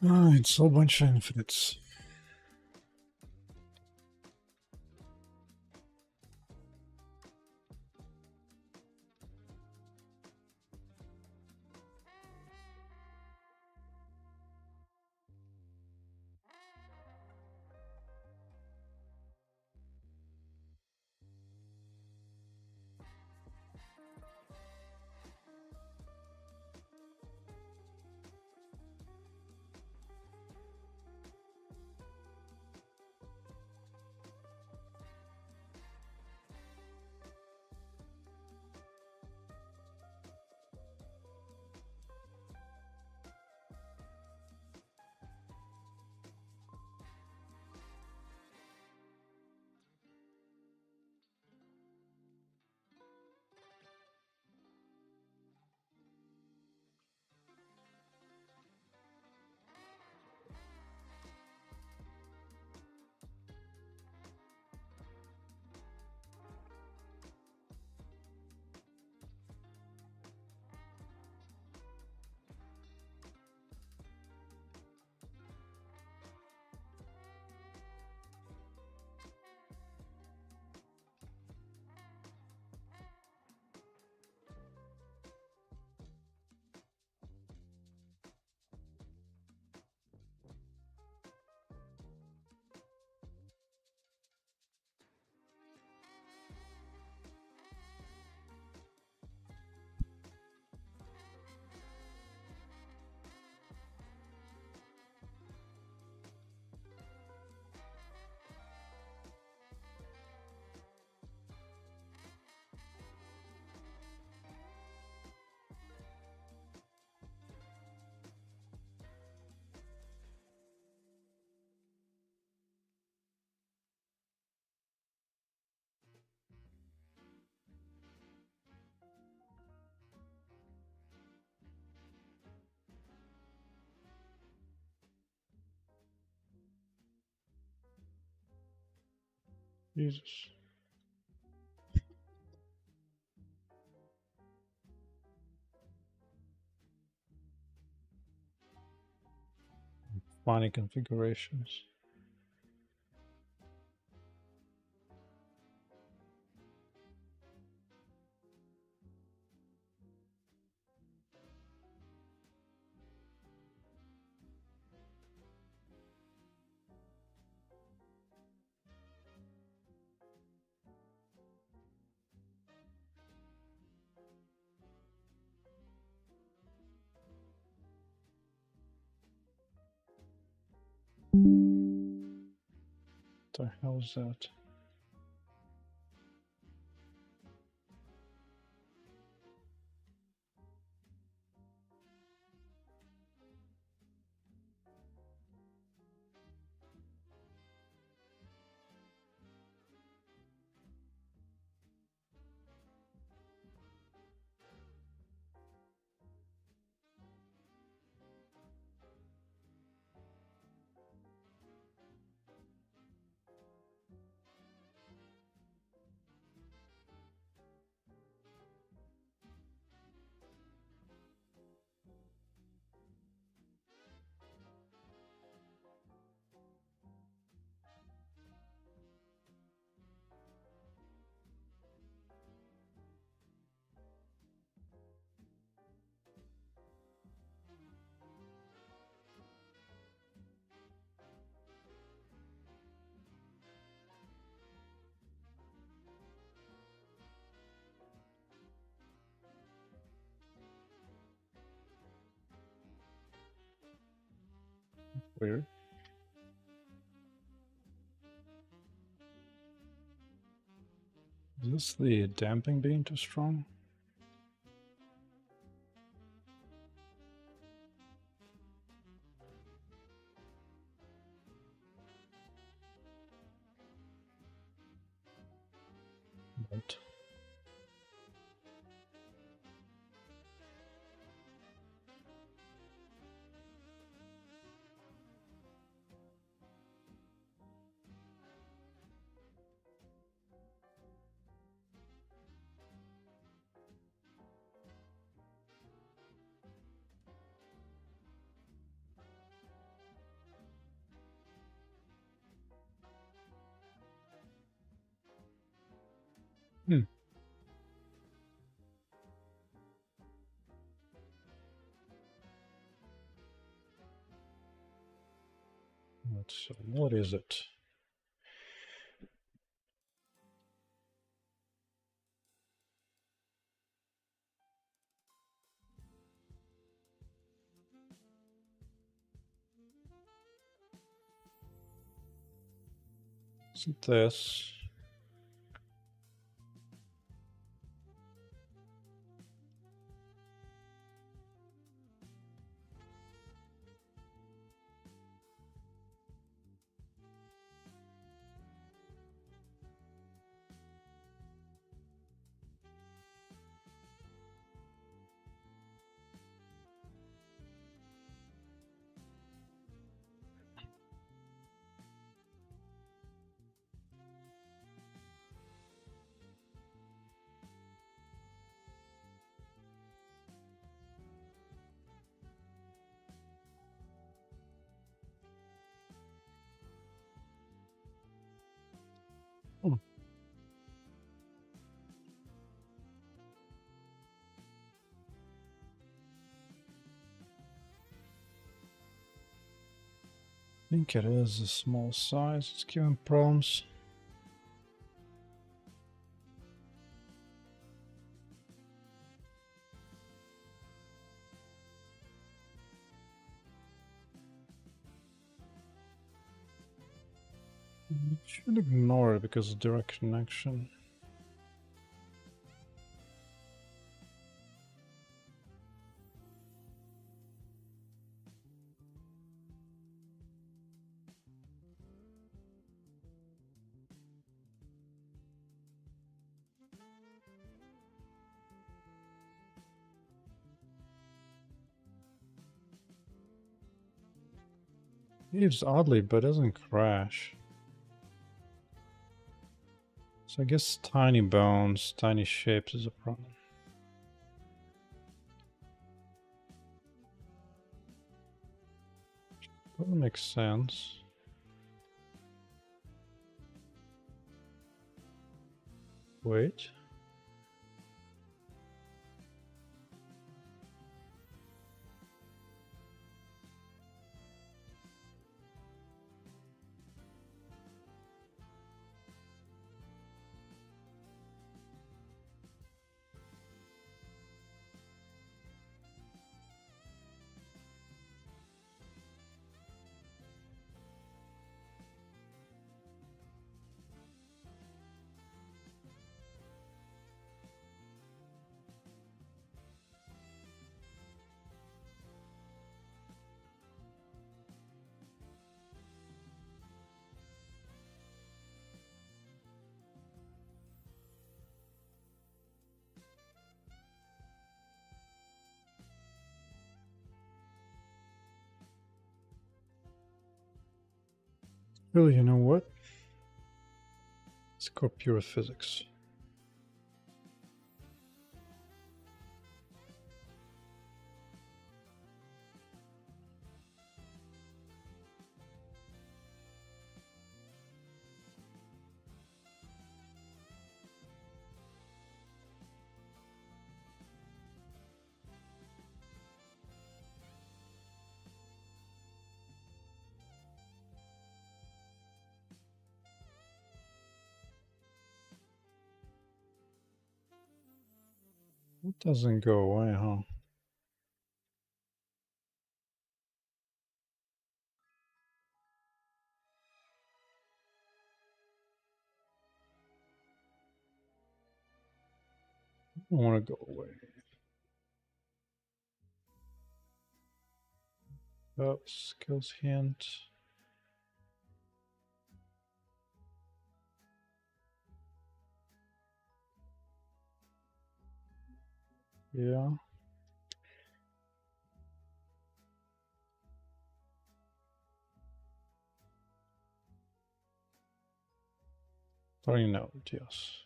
Ah, it's a whole bunch of infinites. Jesus. Funny configurations. What the hell is that? Weird. Is this the damping being too strong? But Let's see, what is it? Is it this? Hmm. I think it is a small size. It's giving problems. You should ignore it because of direct connection. It behaves oddly, but doesn't crash. So I guess tiny bones, tiny shapes is a problem. That makes sense. Wait. Well, you know what? Let's go pure physics. It doesn't go away, huh? I don't want to go away. Oh, skills hint. Yeah. Tiny note, yes.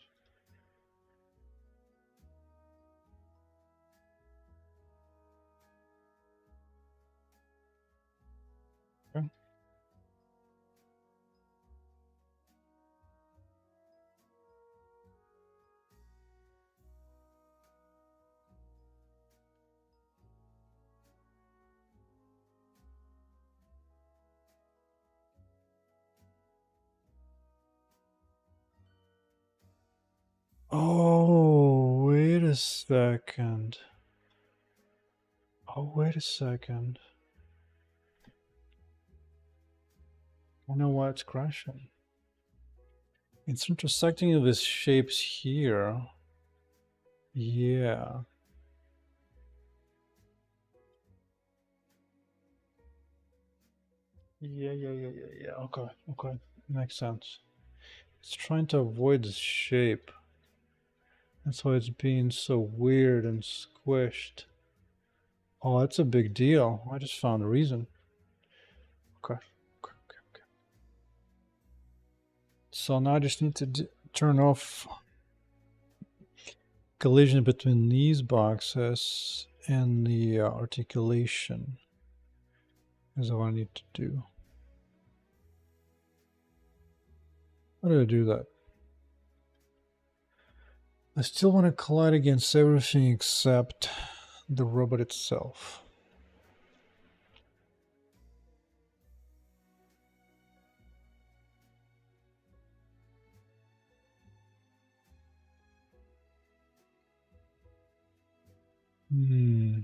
Okay. Oh, wait a second. Oh, wait a second. I know why it's crashing. It's intersecting with shapes here. Yeah. Yeah. Okay. Makes sense. It's trying to avoid the shape. That's why it's being so weird and squished. Oh, that's a big deal. I just found a reason. Okay. So now I just need to turn off collision between these boxes and the articulation. Is what I need to do. How do I do that? I still want to collide against everything except the robot itself. Hmm.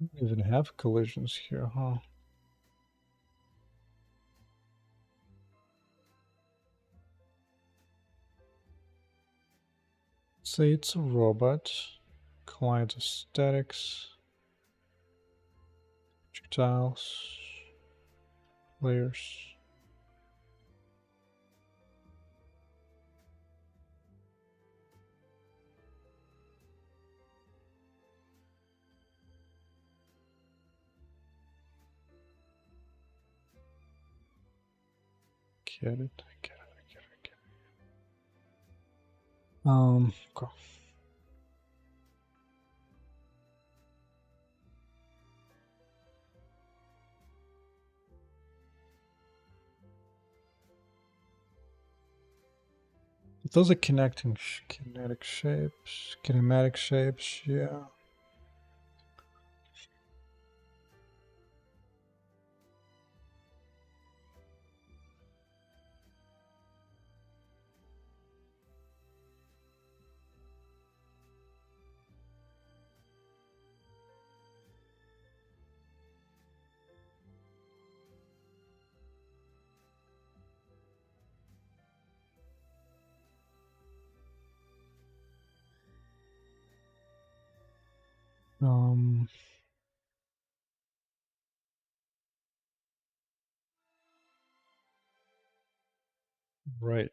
I don't even have collisions here, huh? Say it's a robot. Client aesthetics. Projectiles. Layers. Get it. Okay. Those are connecting kinetic shapes, kinematic shapes, yeah. Um, right.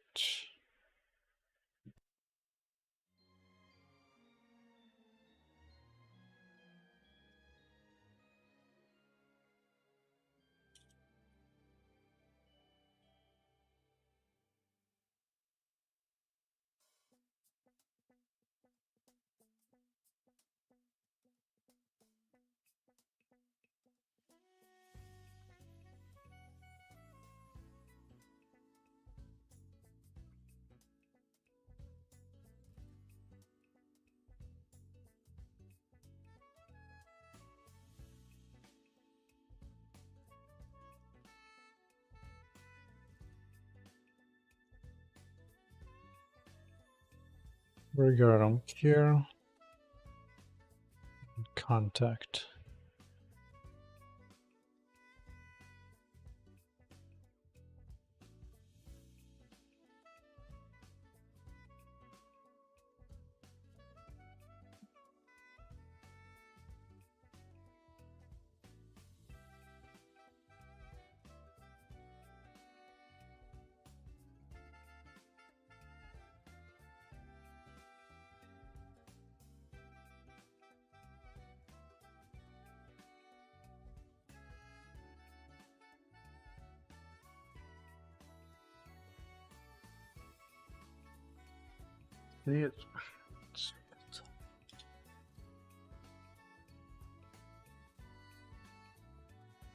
We got them here. Contact. See it.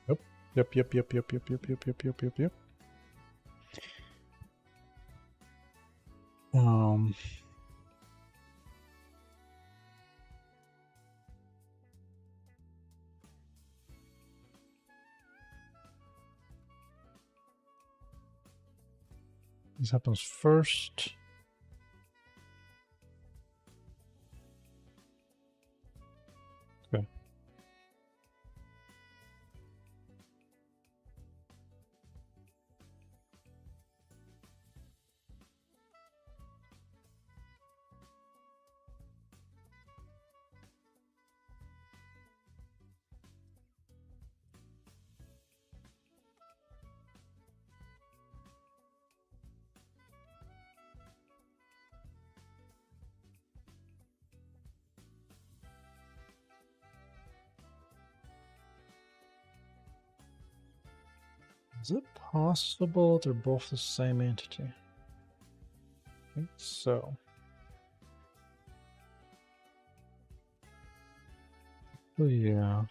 Yep. This happens first. Okay. Is it possible they're both the same entity? I think so. Oh, yeah.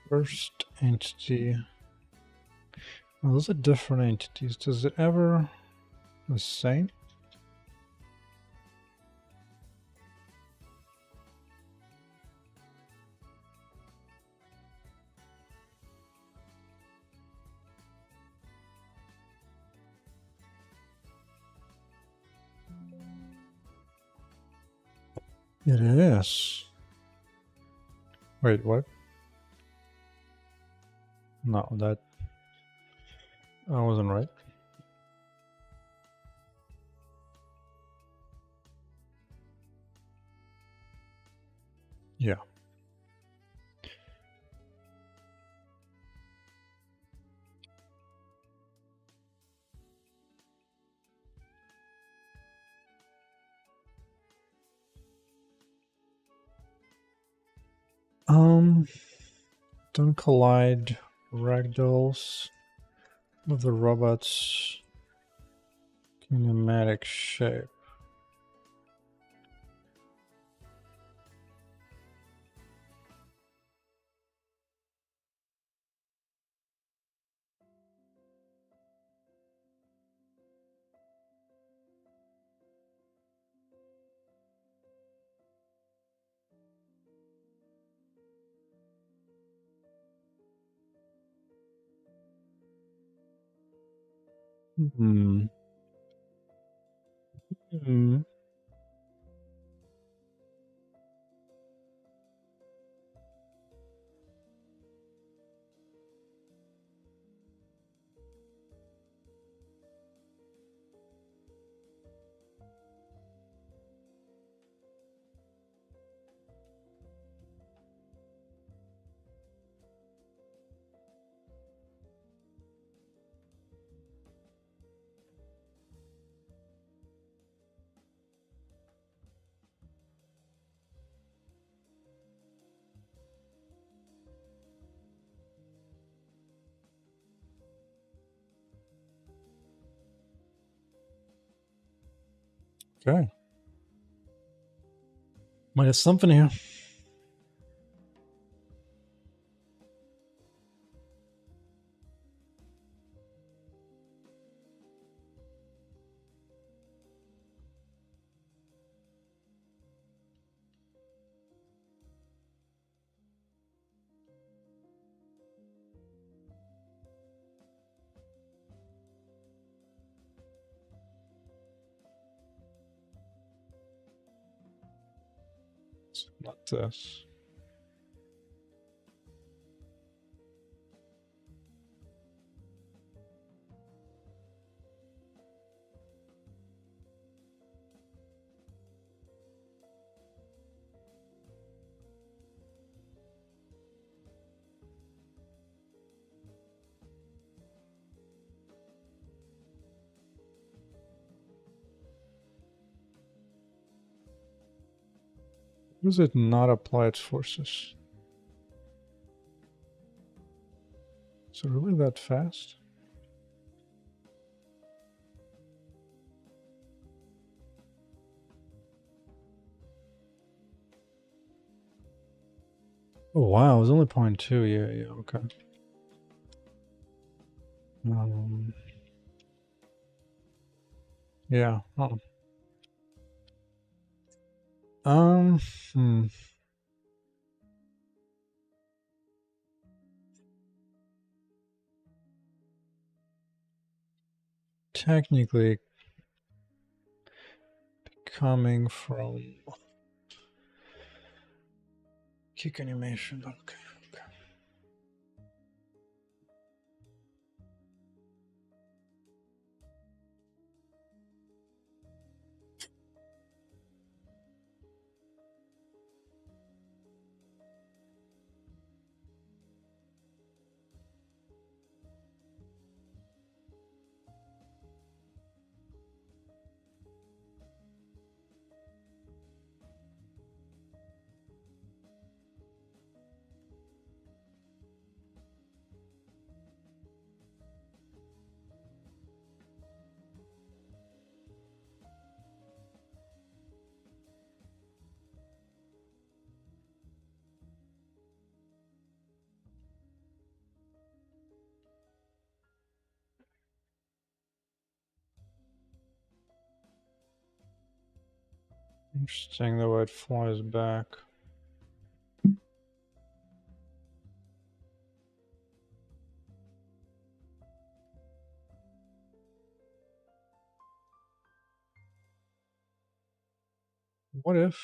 First entity. Oh, those are different entities. Does it ever the same? It is. Wait, what? No, that I wasn't right. Yeah. Don't collide ragdolls with the robot's kinematic shape. Hmm. Hmm. Okay. Might have something here. It's not this. Does it not apply its forces? Is it really that fast? Oh wow, it was only 0.2. Yeah, yeah, okay. Yeah. Oh. Um. Hmm. Technically, coming from kick animation. Okay. Okay. Interesting the way it flies back. What if?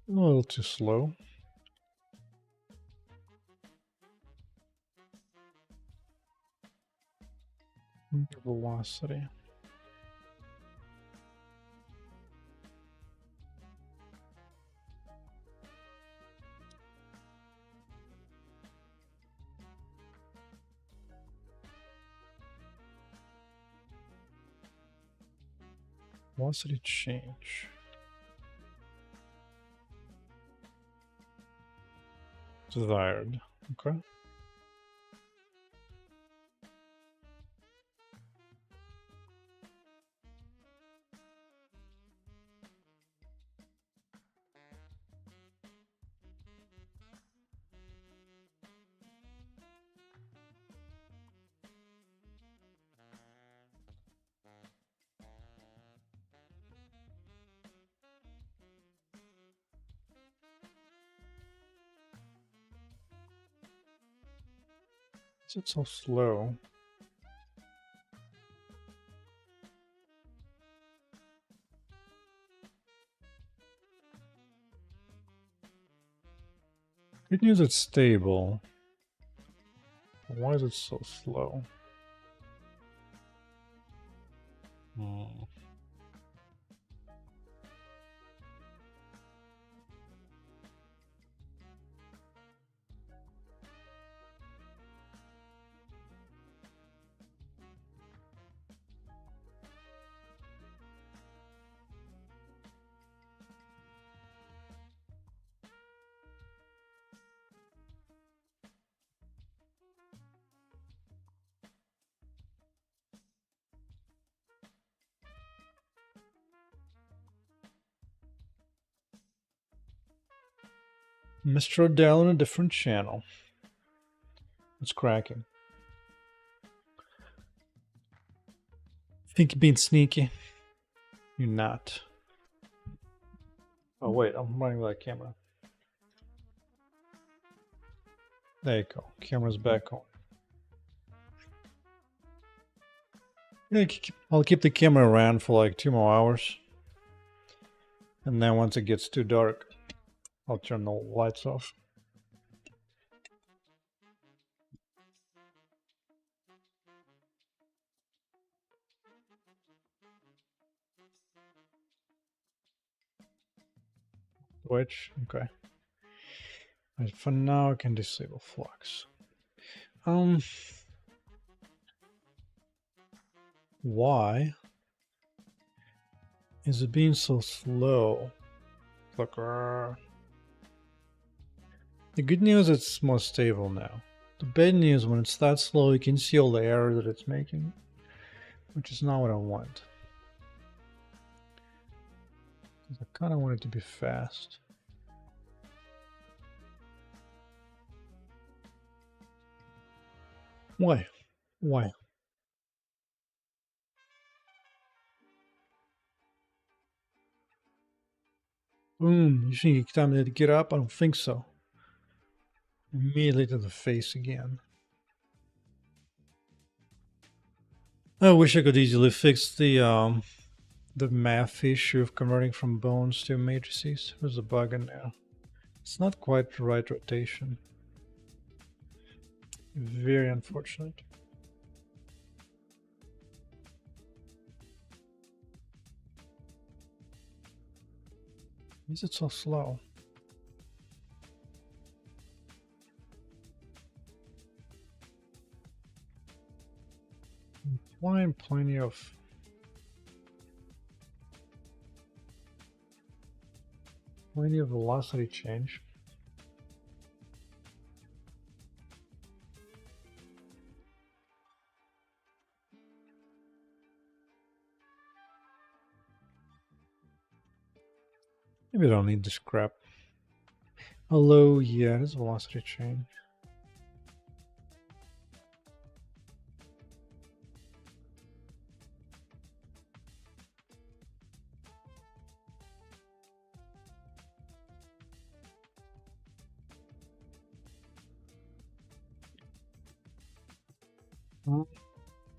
A little too slow. Velocity. Velocity change. Desired. Okay. Is it so slow? Good news, it's stable. Why is it so slow? Hmm. Mr. Odell on a different channel. It's cracking. Think you're being sneaky? You're not. Oh wait, I'm running that camera. There you go. Camera's back on. Yeah, I'll keep the camera around for like 2 more hours. And then once it gets too dark, I'll turn the lights off. switch. Okay. Right, for now, I can disable flux. Why is it being so slow? Look, the good news is it's more stable now. The bad news, when it's that slow, you can see all the error that it's making, which is not what I want. I kind of want it to be fast. Why? Why? Boom. You think time to get up? I don't think so. Immediately to the face again. I wish I could easily fix the math issue of converting from bones to matrices. There's a bug in there. It's not quite the right rotation. Very unfortunate. Why is it so slow? I'm applying plenty of velocity change. Maybe I don't need this crap. Although, yeah, there's velocity change.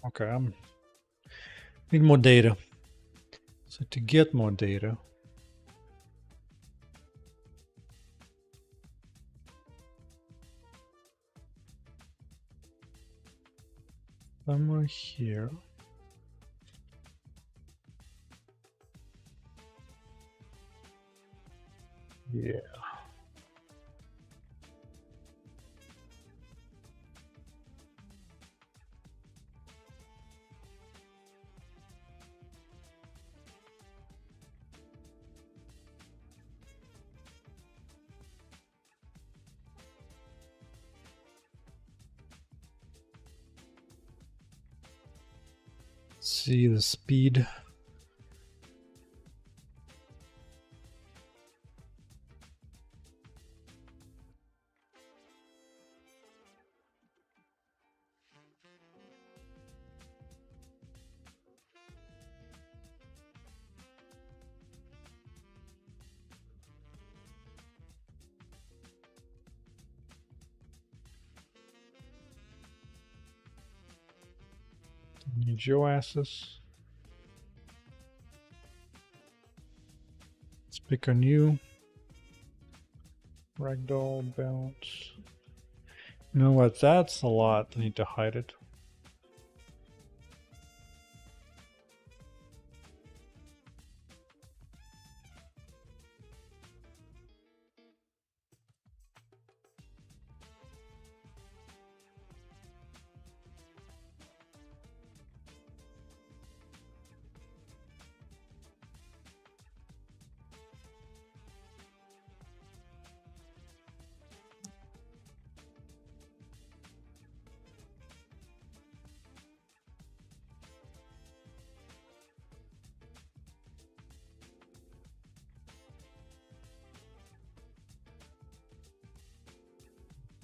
Okay, I'm need more data. So to get more data, somewhere here. Yeah. See the speed. Need your asses. Let's pick a new ragdoll bounce. You know what? That's a lot. I need to hide it.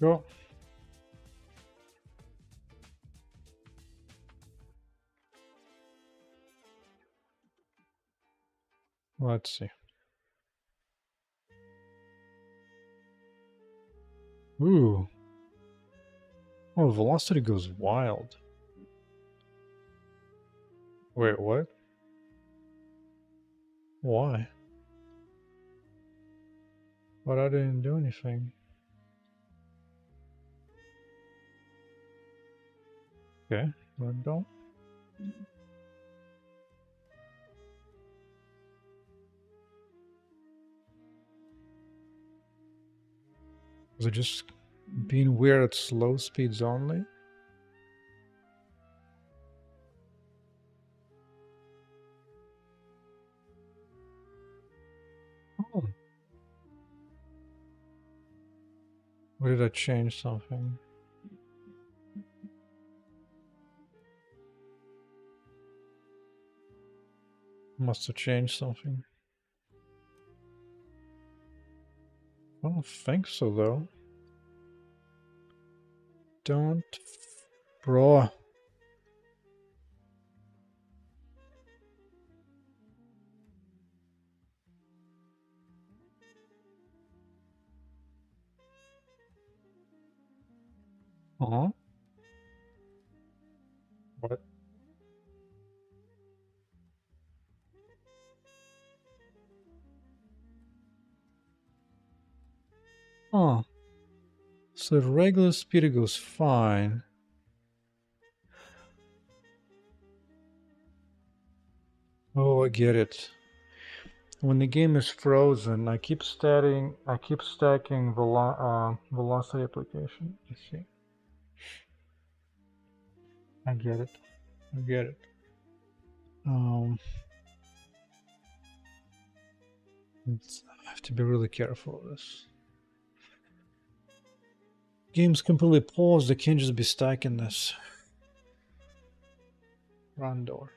Go. Let's see. Ooh. Oh, velocity goes wild. Wait, what? Why? But I didn't do anything. Okay, ragdoll. Is it just being weird at slow speeds only? Oh. Or did I change something? Must have changed something. I don't think so, though. Don't... Bro. Uh-huh. What? Oh. So at regular speed it goes fine. Oh, I get it. When the game is frozen, I keep stacking velocity application. I see. I get it. I get it. I have to be really careful of this. Game's completely paused. I can't just be stacking this. Run door.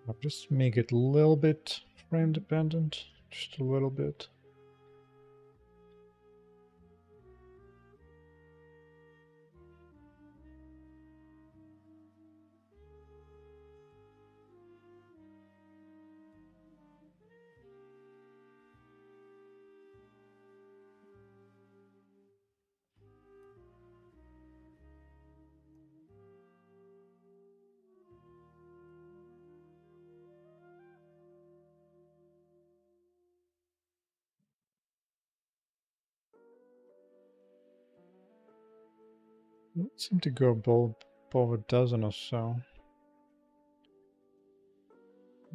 I'll just make it a little bit frame dependent. Just a little bit. It seemed to go above a dozen or so.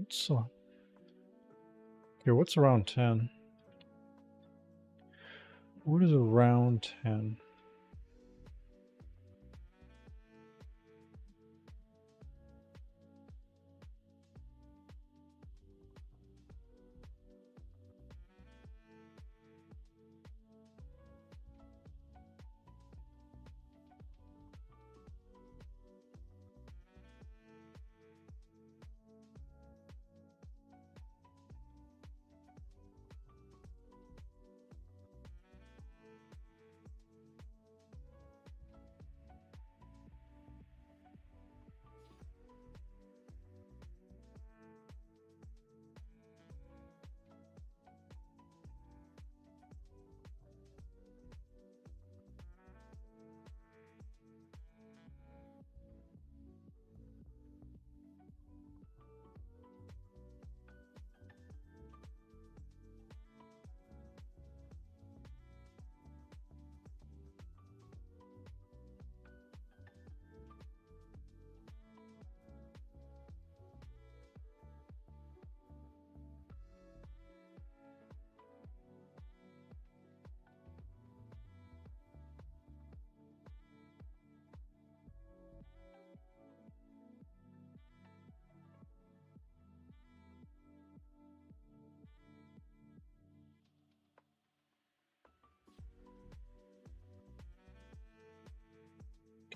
Okay, what's around 10? What is around 10?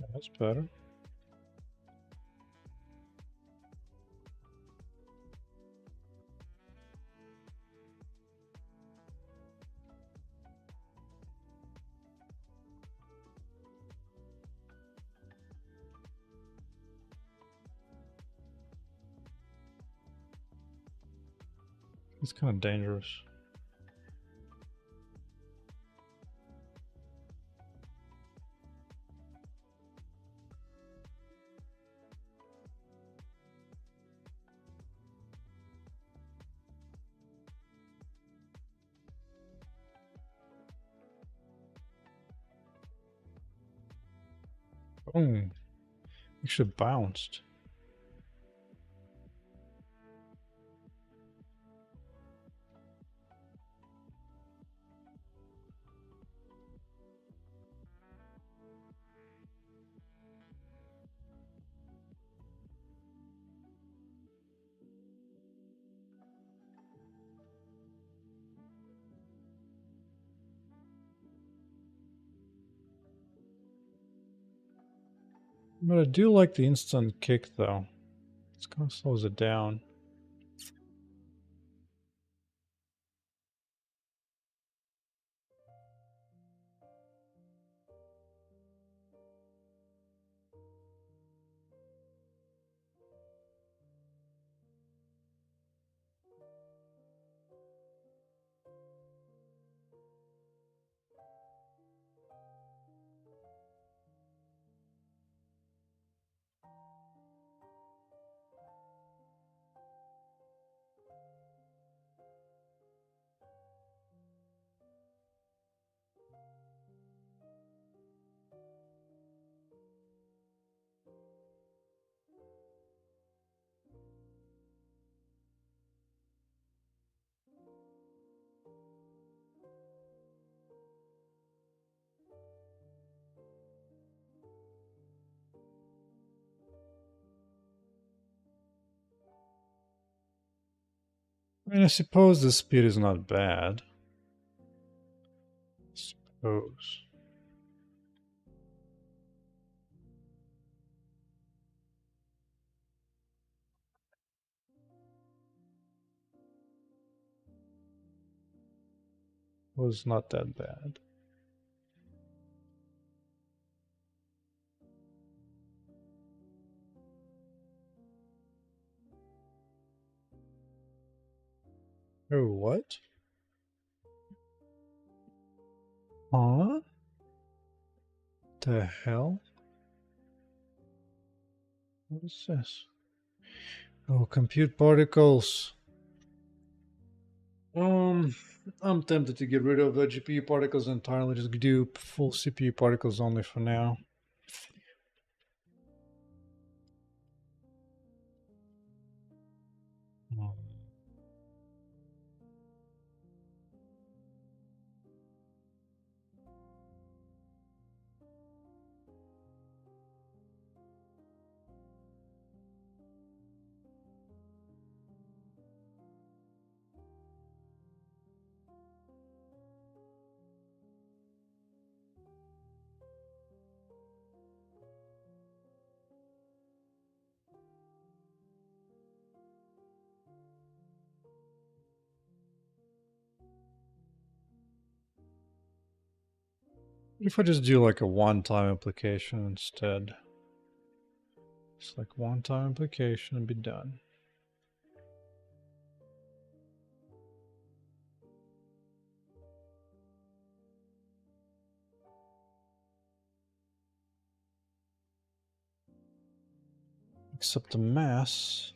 Okay, that's better. It's kind of dangerous. Boom. Actually bounced. But I do like the instant kick though. It kind of slows it down. I mean, I suppose the speed is not bad. Suppose. Was not that bad. Oh, what? Huh? The hell? What is this? Oh, compute particles. Um, I'm tempted to get rid of the GPU particles entirely. Just do full CPU particles only for now. What if I just do like a one-time application instead? It's like one-time application and be done. Except the mass.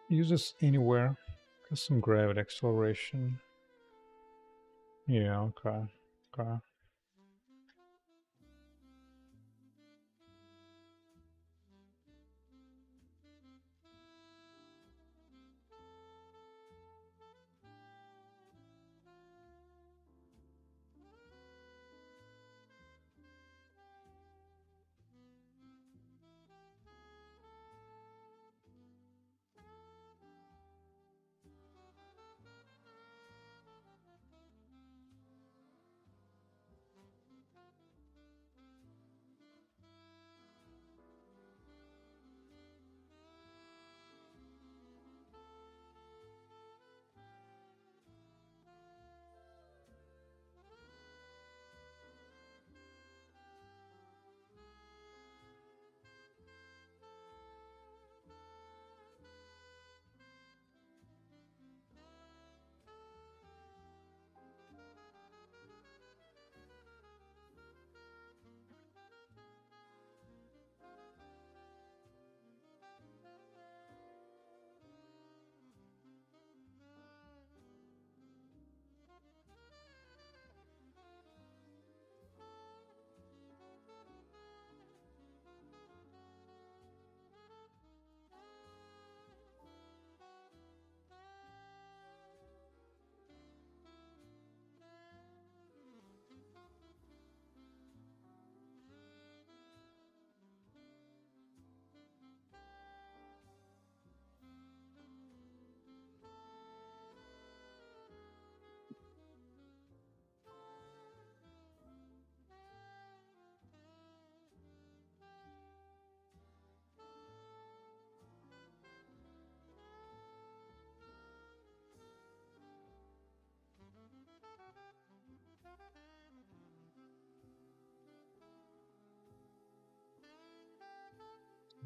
Use this anywhere. Got some gravity acceleration. Yeah, okay. Okay.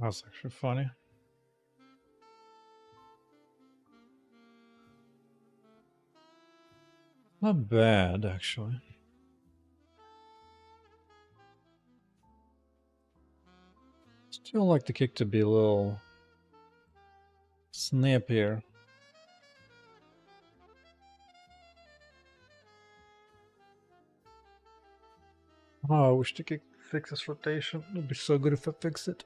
That's actually funny. Not bad, actually. Still like the kick to be a little snappier. Oh, I wish the kick fixes rotation. It would be so good if I fix it.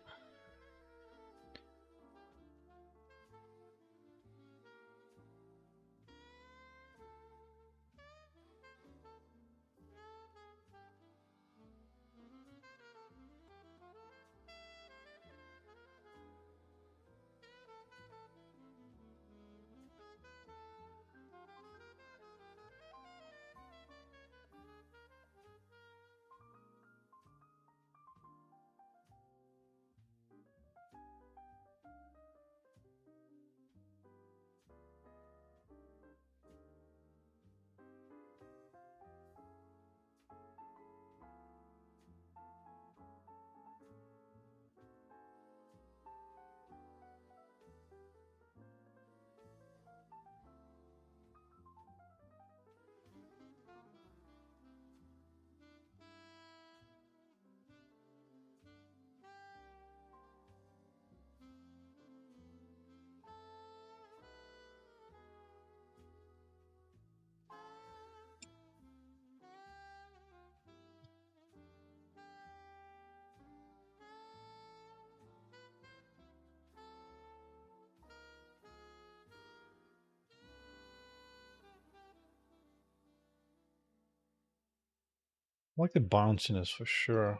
I like the bounciness for sure.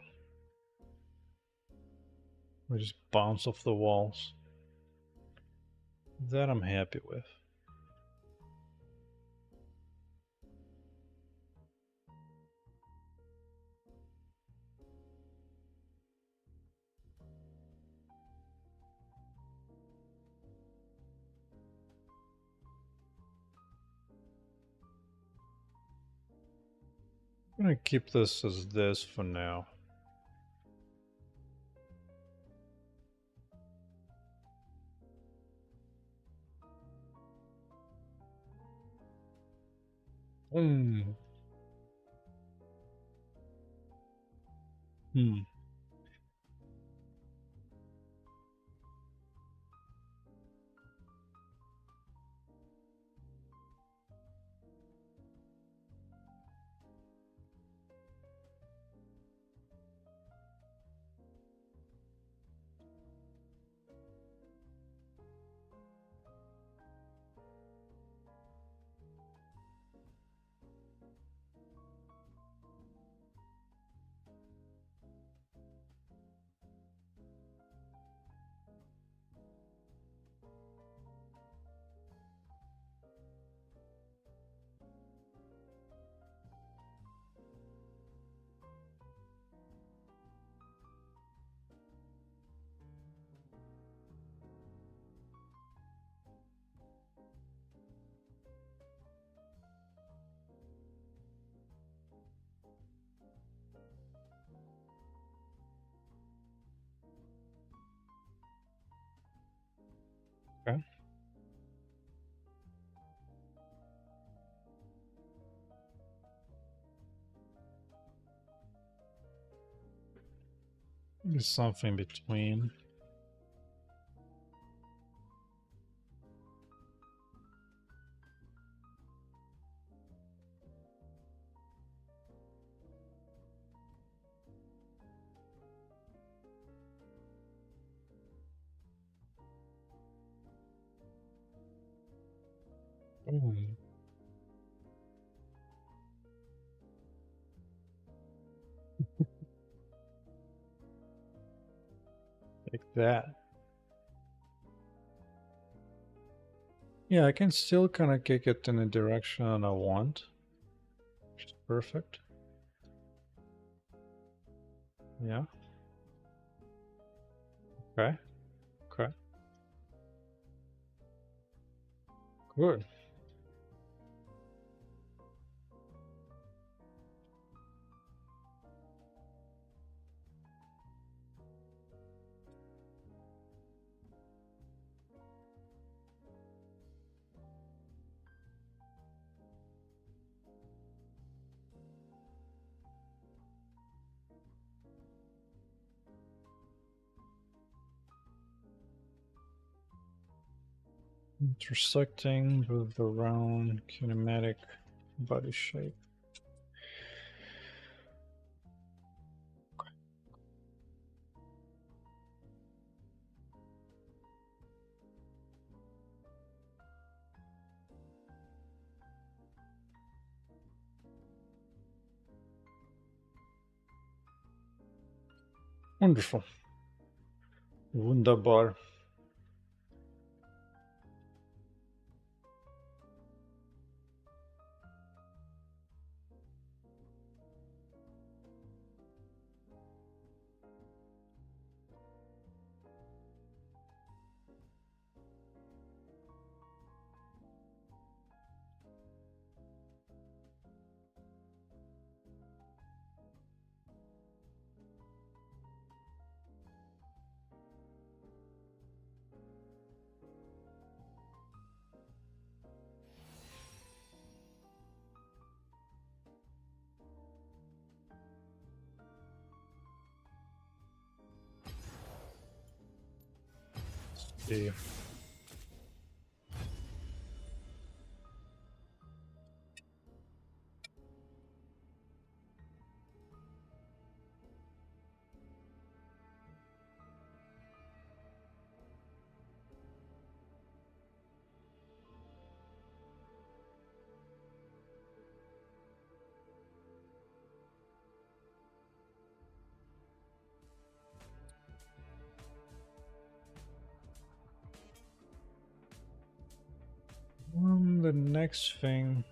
We just bounce off the walls. That I'm happy with. I'm gonna keep this as this for now. Hmm. Hmm. Okay. There's something between. Hmm. Like that. Yeah, I can still kind of kick it in the direction I want, which is perfect. Yeah. Okay. Okay. Good. Intersecting with the round kinematic body shape. Wonderful. Wunderbar. See. The next thing.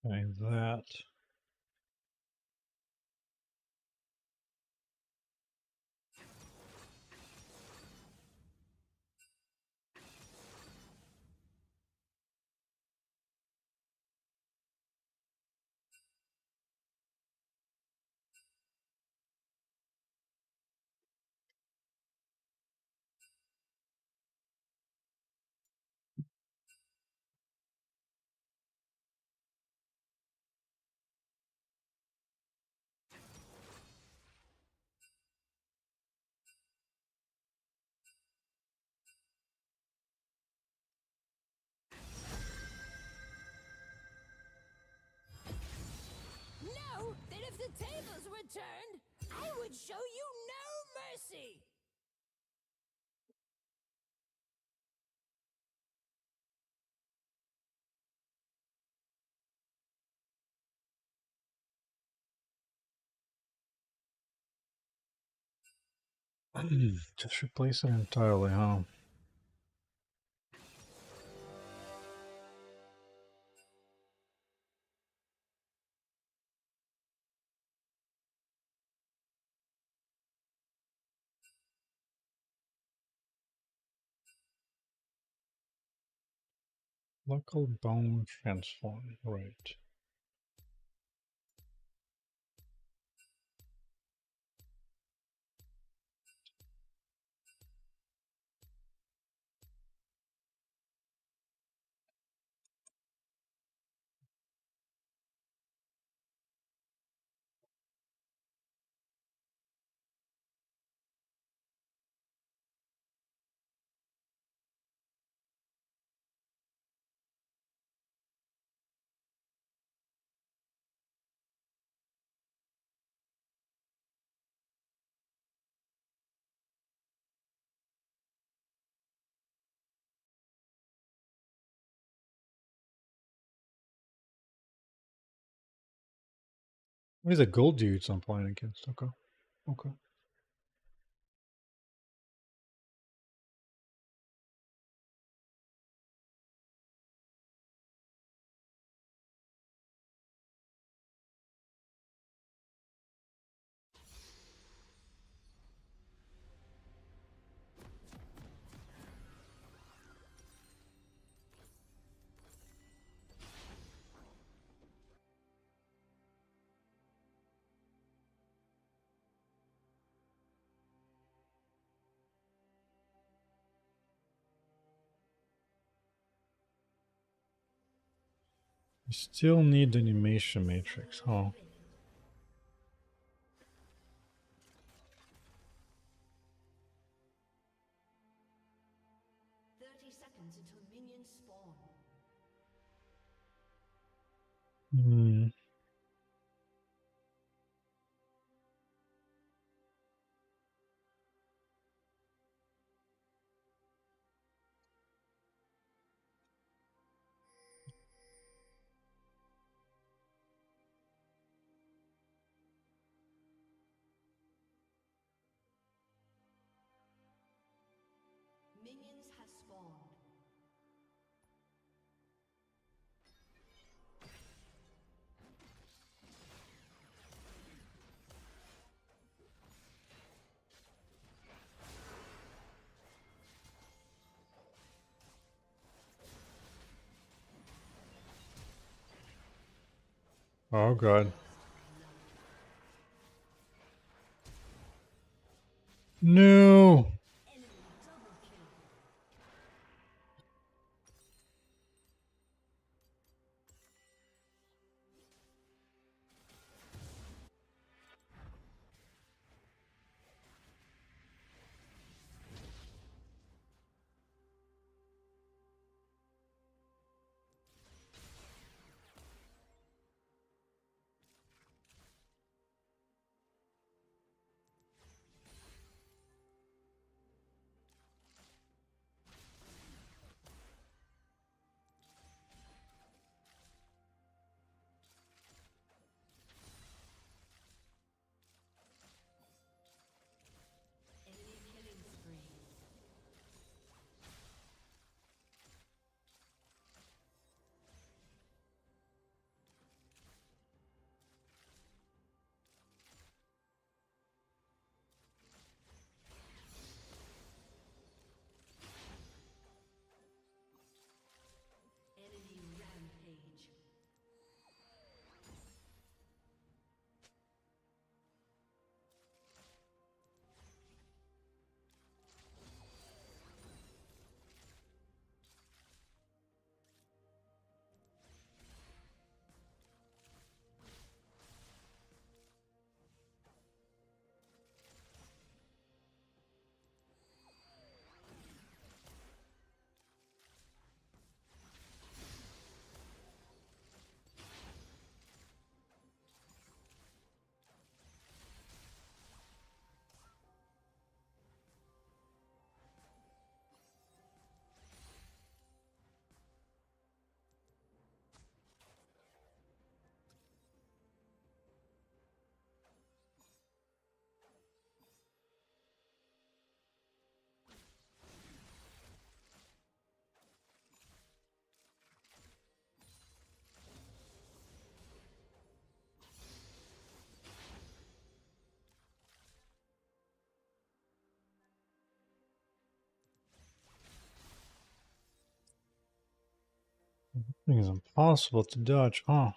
Okay, that. Know that if the tables were turned, I would show you no mercy! Just replace it entirely, huh? Local bone transform, right. What is a gold dudes I'm playing against? Okay. Okay. You still need the animation matrix, huh? 30 seconds until minions spawn. Hmm. Minions have spawned. Oh god. No. Thing is impossible to dodge, huh?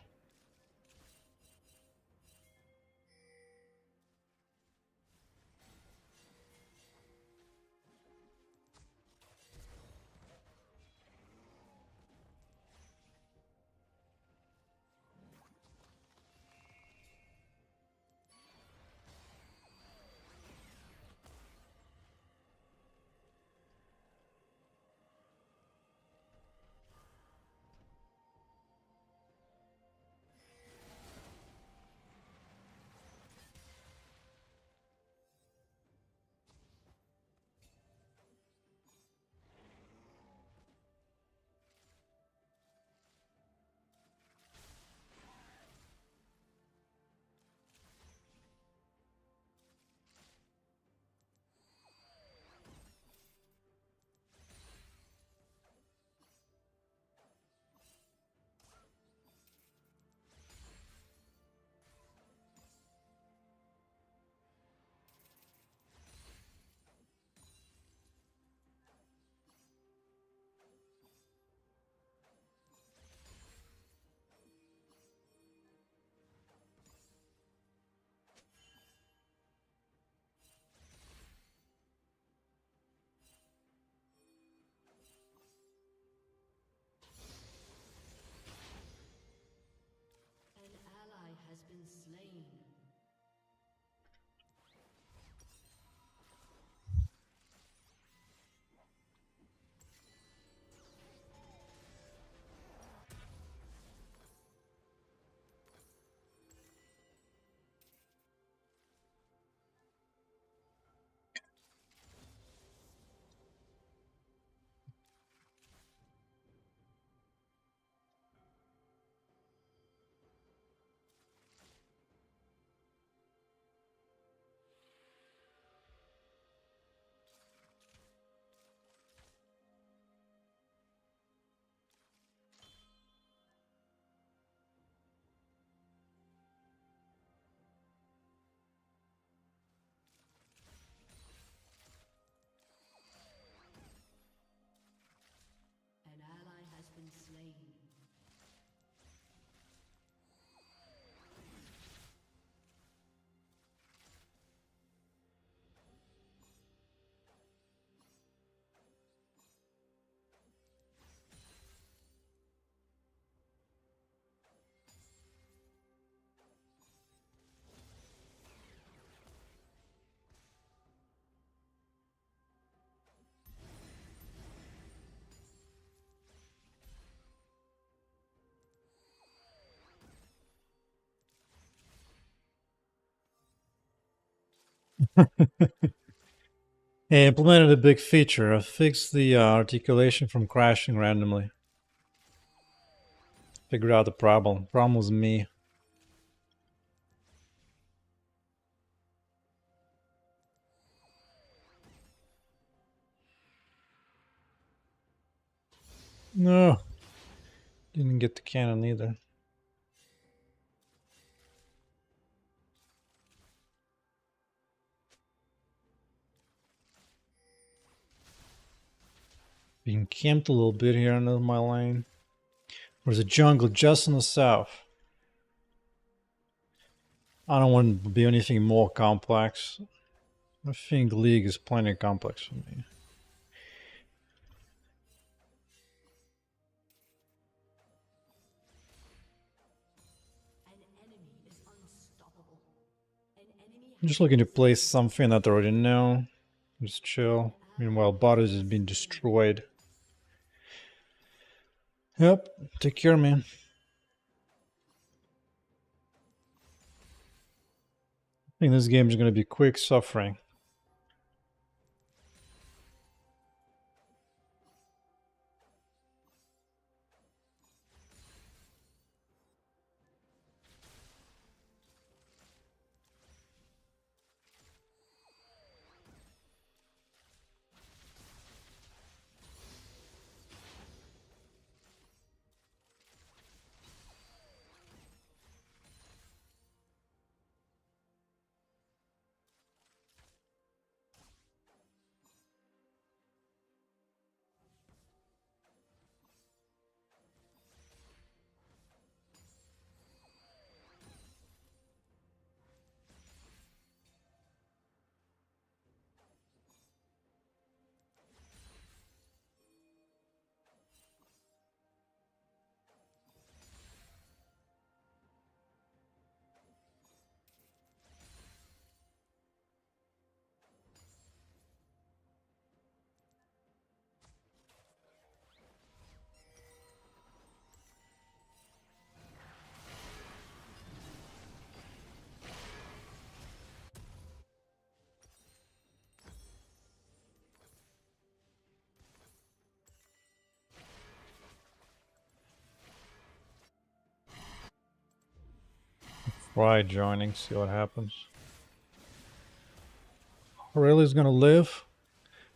An ally has been slain. An ally has been slain. Hey, implemented a big feature. I fixed the articulation from crashing randomly. Figured out the problem. Problem was me. No. Didn't get the cannon either. Being camped a little bit here under my lane. There's a jungle just in the south. I don't want to be anything more complex. I think League is plenty complex for me. An enemy is unstoppable. An enemy I'm has just looking to been play slain. something that I already know. Just chill. Meanwhile, Butters is being destroyed. Yep, take care, man. I think this game is going to be quick suffering. Try joining, see what happens. Aurelia's gonna live?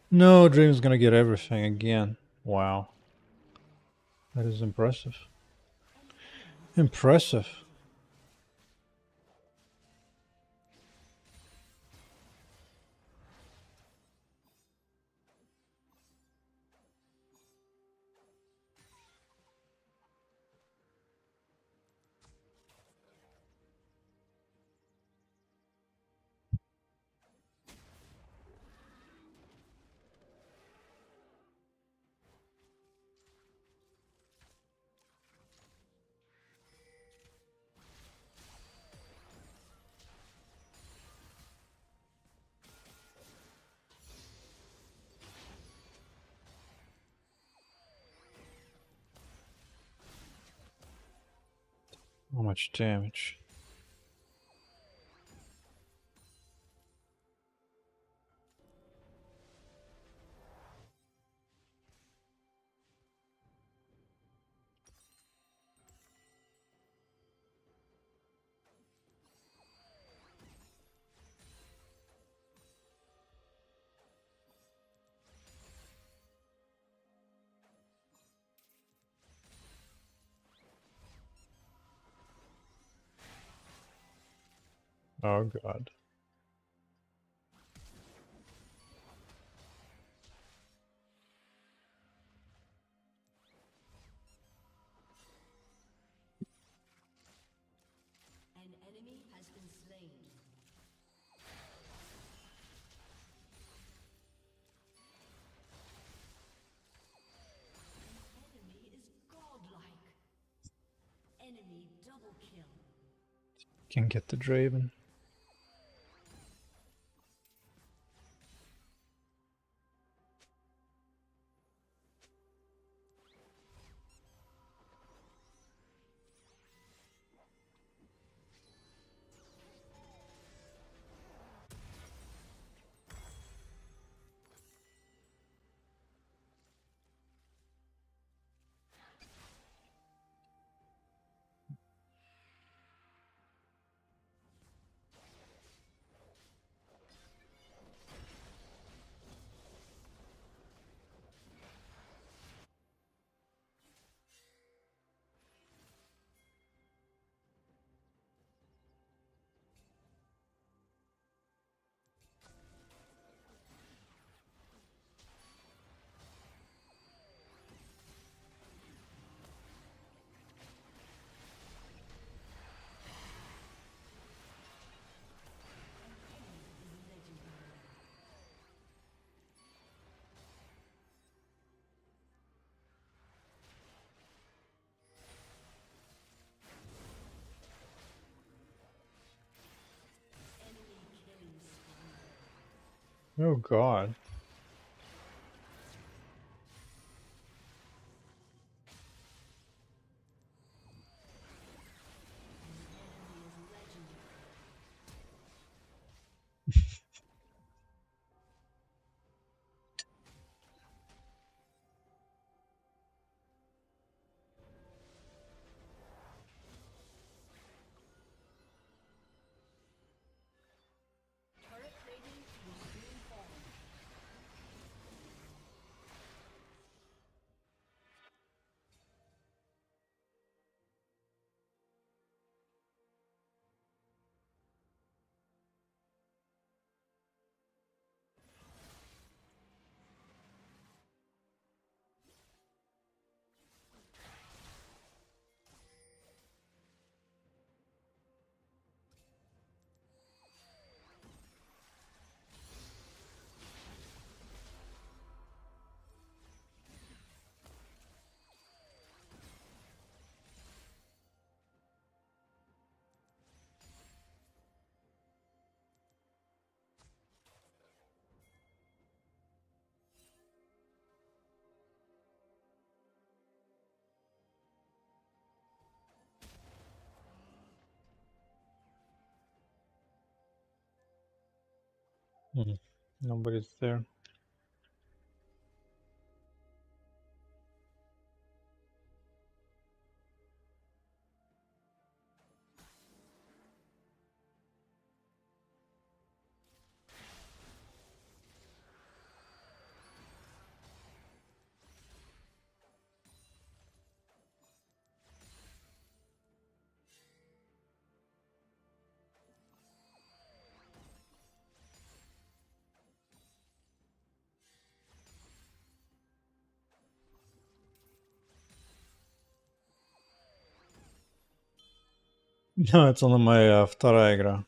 No, Dream's gonna get everything again. Wow. That is impressive. Impressive. How much damage? Oh god. An enemy has been slain. Enemy is godlike. Enemy double kill. Can get the Draven. Oh god. Turret plating will soon fall. Hmm. Nobody's there. Да, это на моя вторая игра.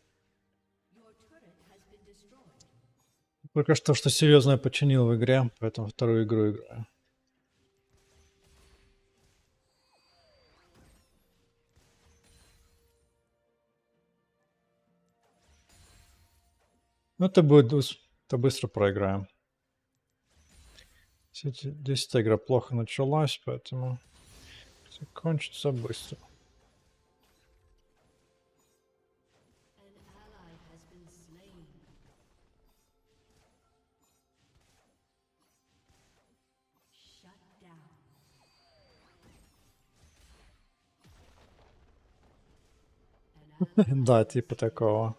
Только что серьезное починил в игре, поэтому вторую игру играю. Ну, это будет... Это быстро проиграем. Здесь эта игра плохо началась, поэтому закончится быстро. Да, типа такого.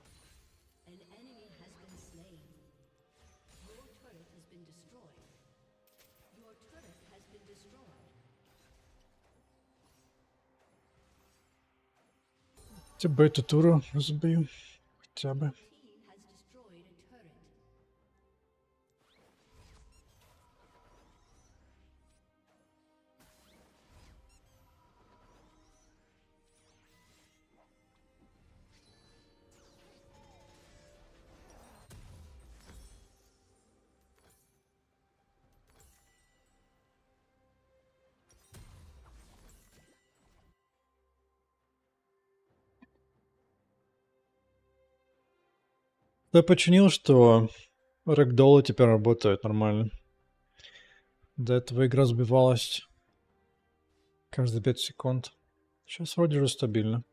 Хотя бы эту туру разбью. Хотя бы. Я починил, что рэгдоллы теперь работают нормально. До этого игра сбивалась каждые 5 секунд. Сейчас вроде же стабильно.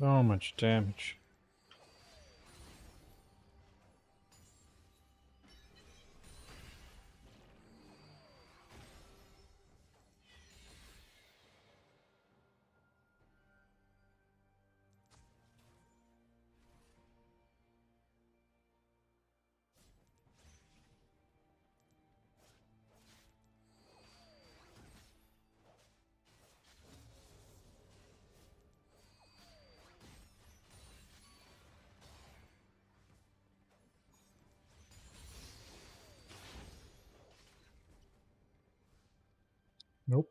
So much damage. Nope.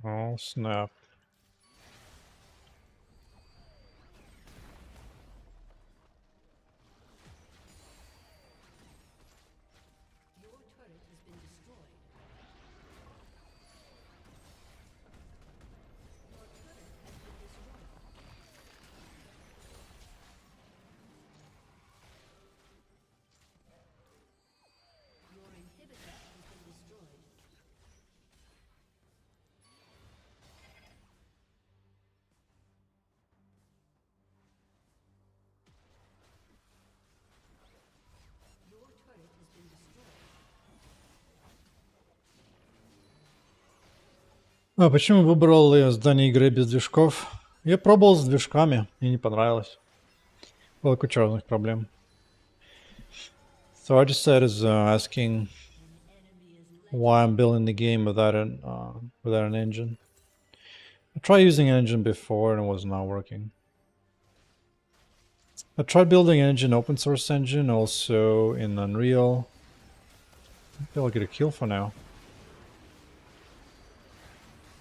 Oh, snap. А почему выбрал издание игры без движков? Я пробовал с движками, и не понравилось. Было куча разных проблем. So I just started asking why I'm building the game without an engine. I tried using an engine before and it was not working. I tried building an engine, open source engine, also in Unreal. Maybe I'll get a kill for now.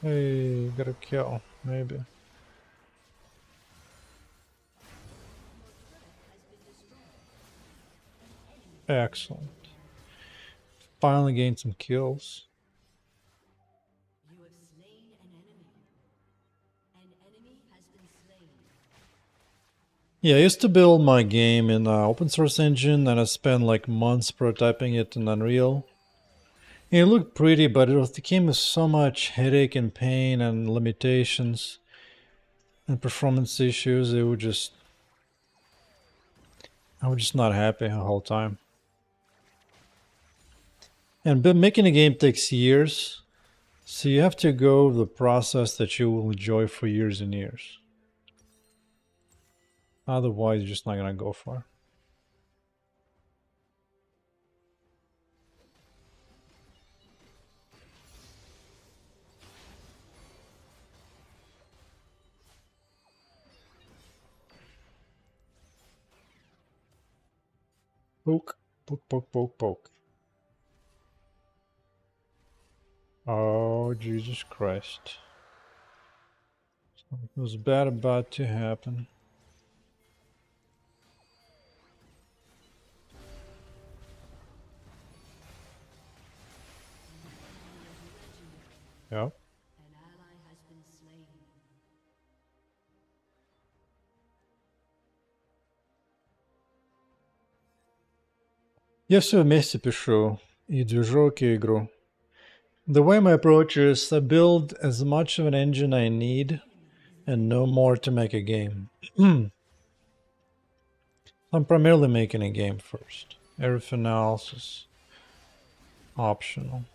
Hey, got a kill, maybe. Excellent. Finally gained some kills. Yeah, I used to build my game in open source engine, and I spent like months prototyping it in Unreal. It looked pretty, but it came with so much headache and pain and limitations and performance issues. I was just not happy the whole time. And making a game takes years, so you have to go the process that you will enjoy for years and years. Otherwise, you're just not gonna go far. Poke, poke, poke, poke, poke. Oh, Jesus Christ. Something was bad about to happen. Yep. An ally has been slain. Я все вместе пишу, и движок, и игру. The way my approach is, I build as much of an engine I need and no more to make a game. I'm primarily making a game first. Everything else is optional.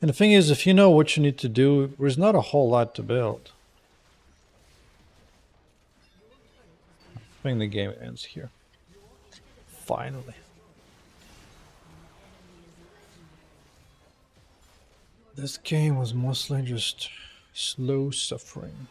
And the thing is, if you know what you need to do, there's not a whole lot to build. I think the game ends here. Finally. This game was mostly just slow suffering.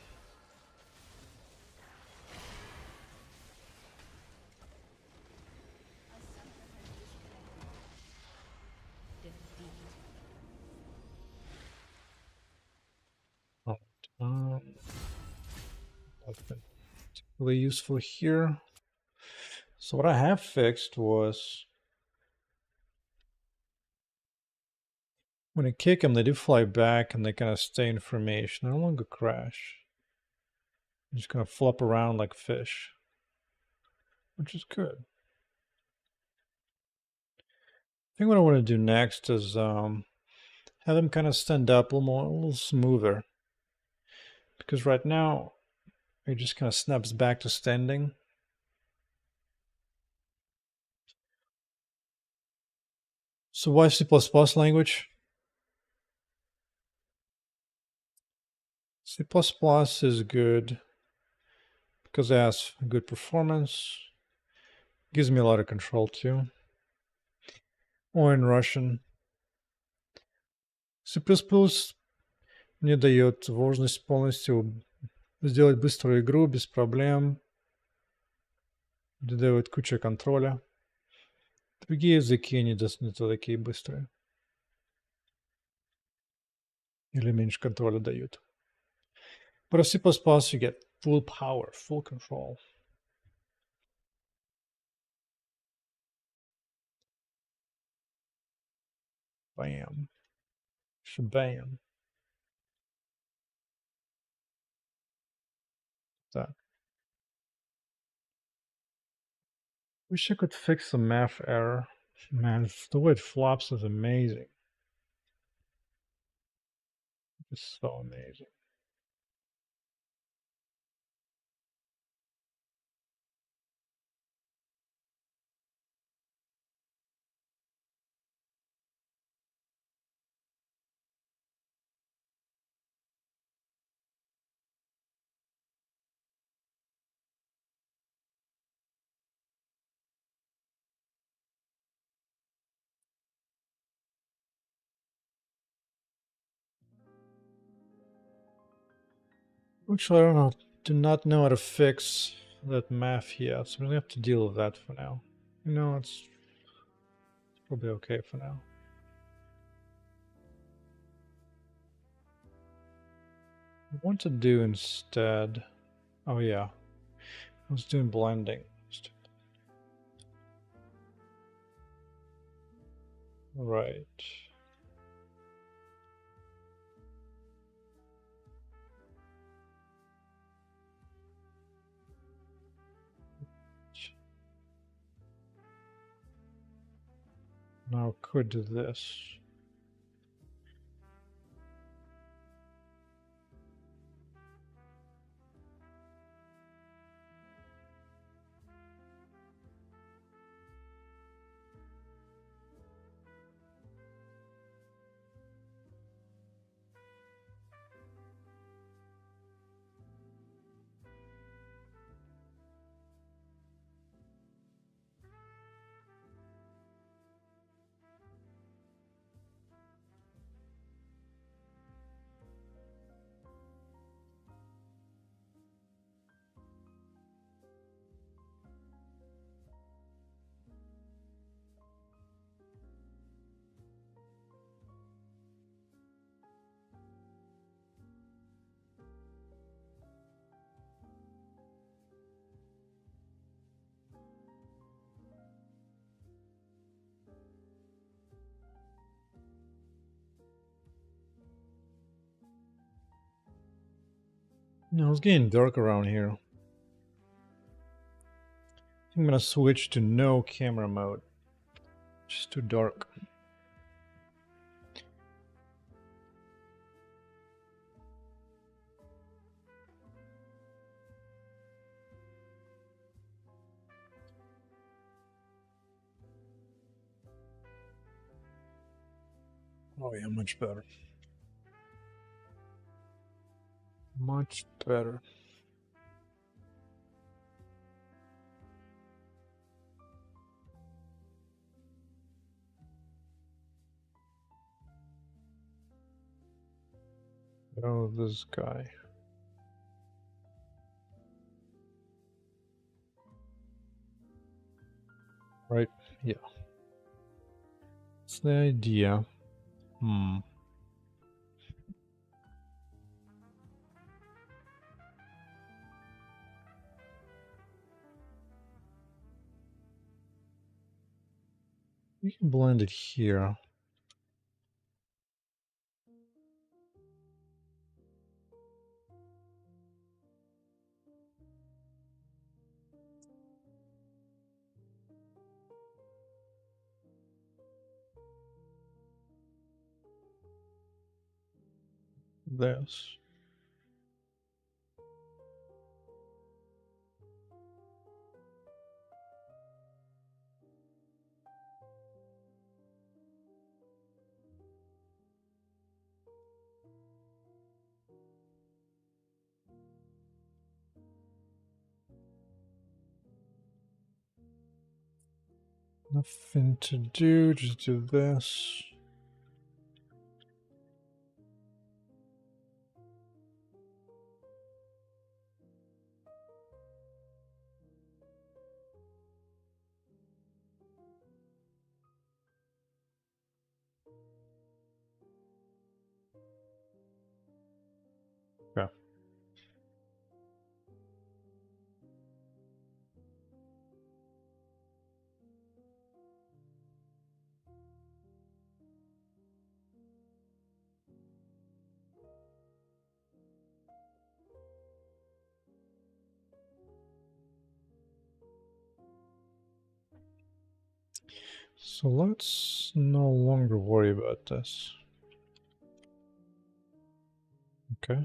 That's been particularly useful here. So what I have fixed was when I kick them, they do fly back and they kind of stay in formation. They no longer crash. They're just kind of flop around like fish, which is good. I think what I want to do next is have them kind of stand up a little smoother. Because right now, it just kind of snaps back to standing. So why C++ language? C++ is good because it has good performance. Gives me a lot of control too. Or in Russian. C++ мне дает возможность полностью сделать быструю игру без проблем. Дает кучу контроля. Другие языки не такие быстрые. Или меньше контроля дают. But with C++, you get full power, full control. Bam. Shabam. That. Wish I could fix the math error. Man, the way it flops is amazing. It's so amazing. Which I don't know, do not know how to fix that math yet, so we have to deal with that for now. You know, it's probably okay for now. I want to do instead. Oh yeah, I was doing blending. Right. Now could do this. No, it's getting dark around here. I'm gonna switch to no camera mode. Just too dark. Oh yeah, much better. Much better. Oh, this guy. Right? Yeah. That's the idea. Hmm. We can blend it here. This. Nothing to do, just do this. Okay. So let's no longer worry about this. Okay.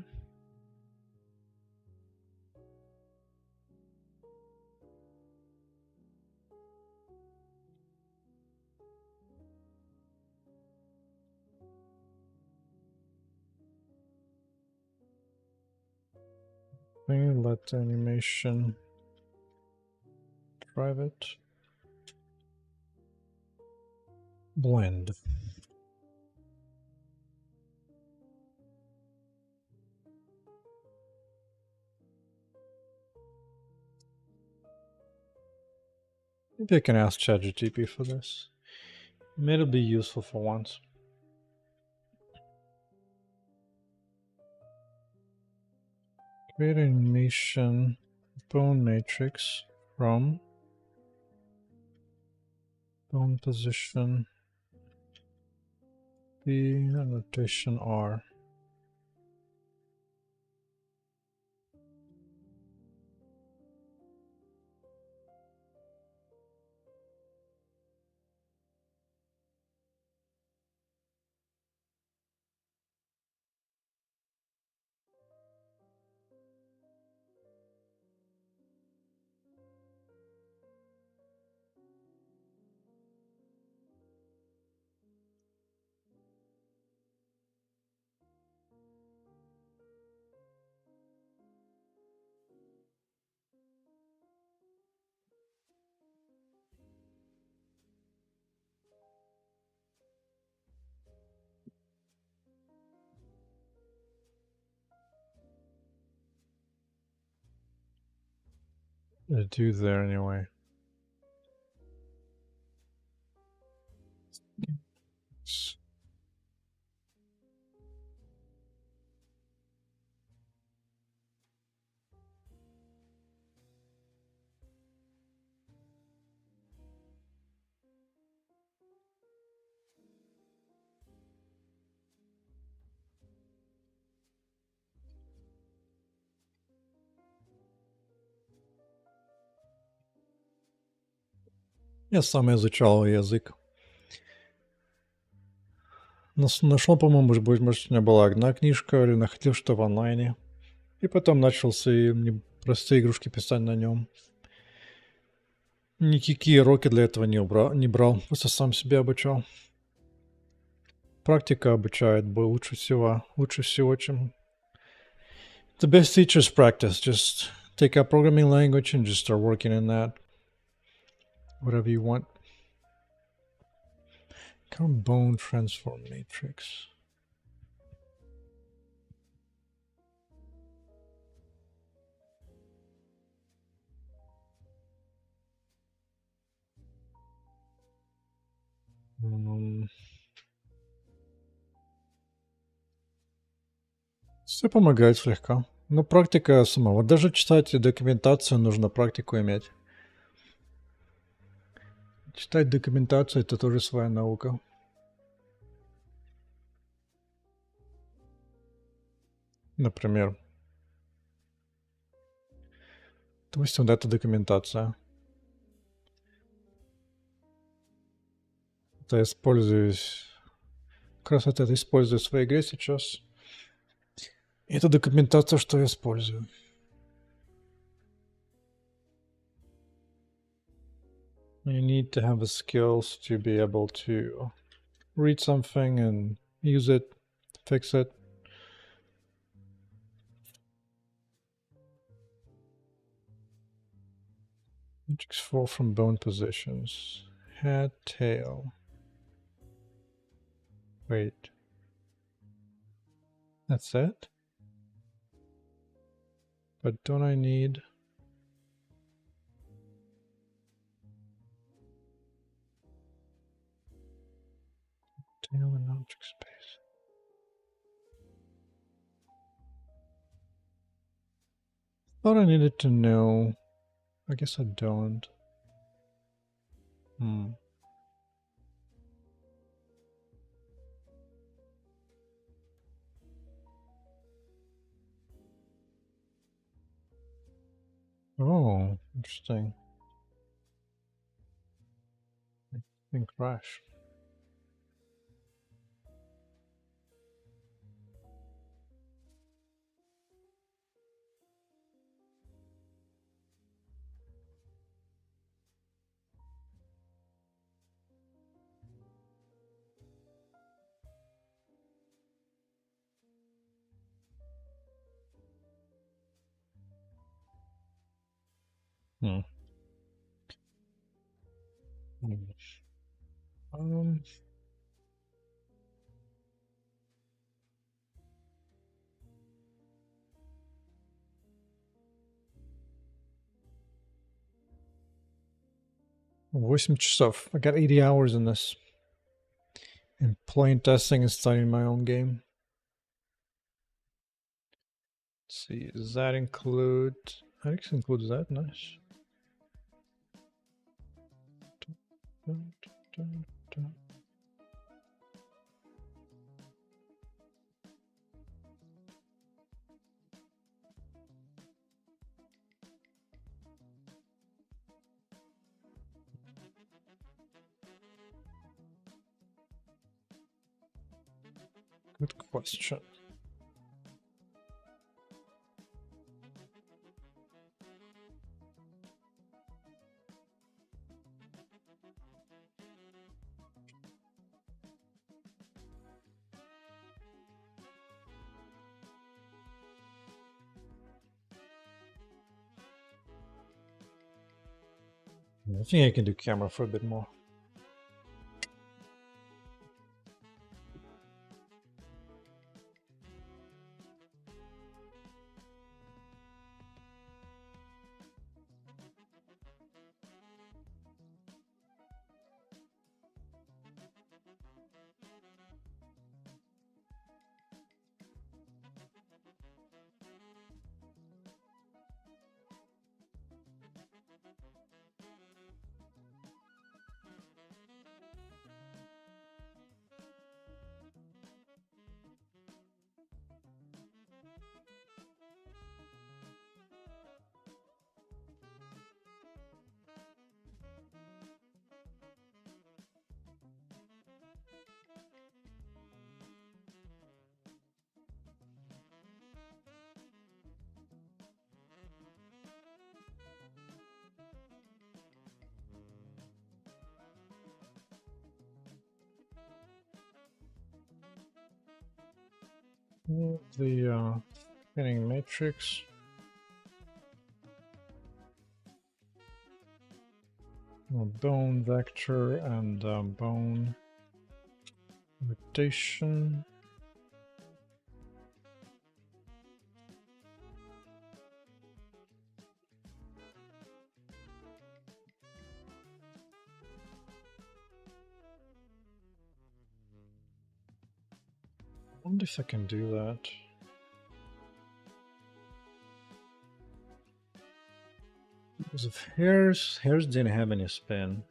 Let animation private blend. Maybe I can ask ChatGPT for this. Maybe it'll be useful for once. Create animation bone matrix from bone position B and rotation R. to do there anyway? Я сам изучал язык. Нашел, по-моему, может, у меня была одна книжка, или находил что в онлайне. И потом начал свои простые игрушки писать на нем. Никакие уроки для этого не брал, просто сам себя обучал. Практика обучает лучше всего, чем... The best teacher's practice. Just take a programming language and just start working in that. Whatever you want. Bone transform matrix. Все помогает слегка. Но практика самого. Даже читать документацию нужно практику иметь. Читать документацию — это тоже своя наука. Например. Допустим, вот эта документация. Это я используюсь... Как раз это использую в своей игре сейчас. И это документация, что я использую. You need to have the skills to be able to read something and use it, fix it. Matrix fall from bone positions. Head, tail. Wait. That's it? But don't I need... tail and object space? Thought I needed to know. I guess I don't. Oh, interesting. And crash. Um, 8 часов. I got 80 hours in this. And playing, testing, and studying my own game. Let's see, does that include... Alex includes that, nice. Good question. I think I can do camera for a bit more. The spinning matrix. Bone vector and bone rotation. I wonder if I can do that. Because if hairs didn't have any spin,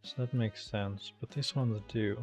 so that makes sense. But these ones do.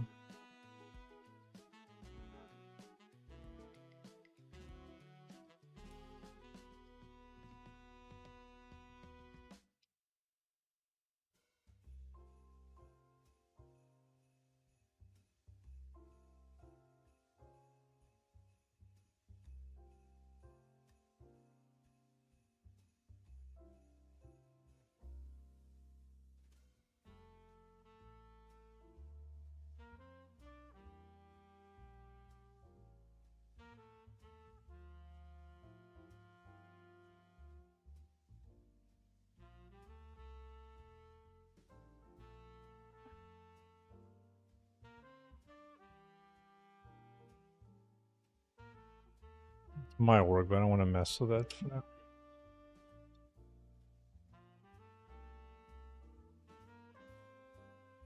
Might work, but I don't want to mess with that for now.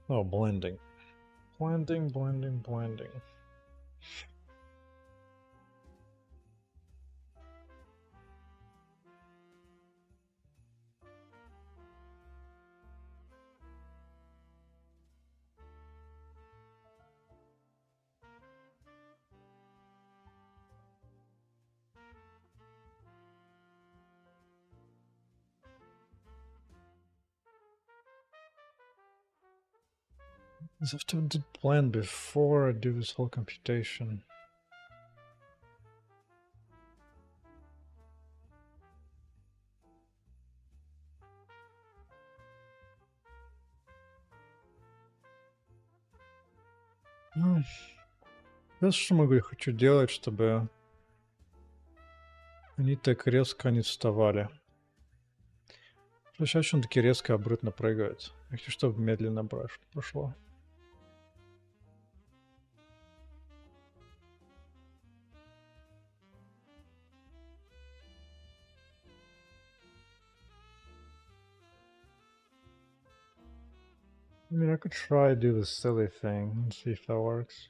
Oh, blending. Blending. I have to blend before I do this whole computation. Ну, знаешь, что могу, я хочу делать, чтобы они так резко не вставали. Сейчас он таки резко обратно прыгает. Я хочу, чтобы медленно прошло. I mean, I could try to do this silly thing and see if that works.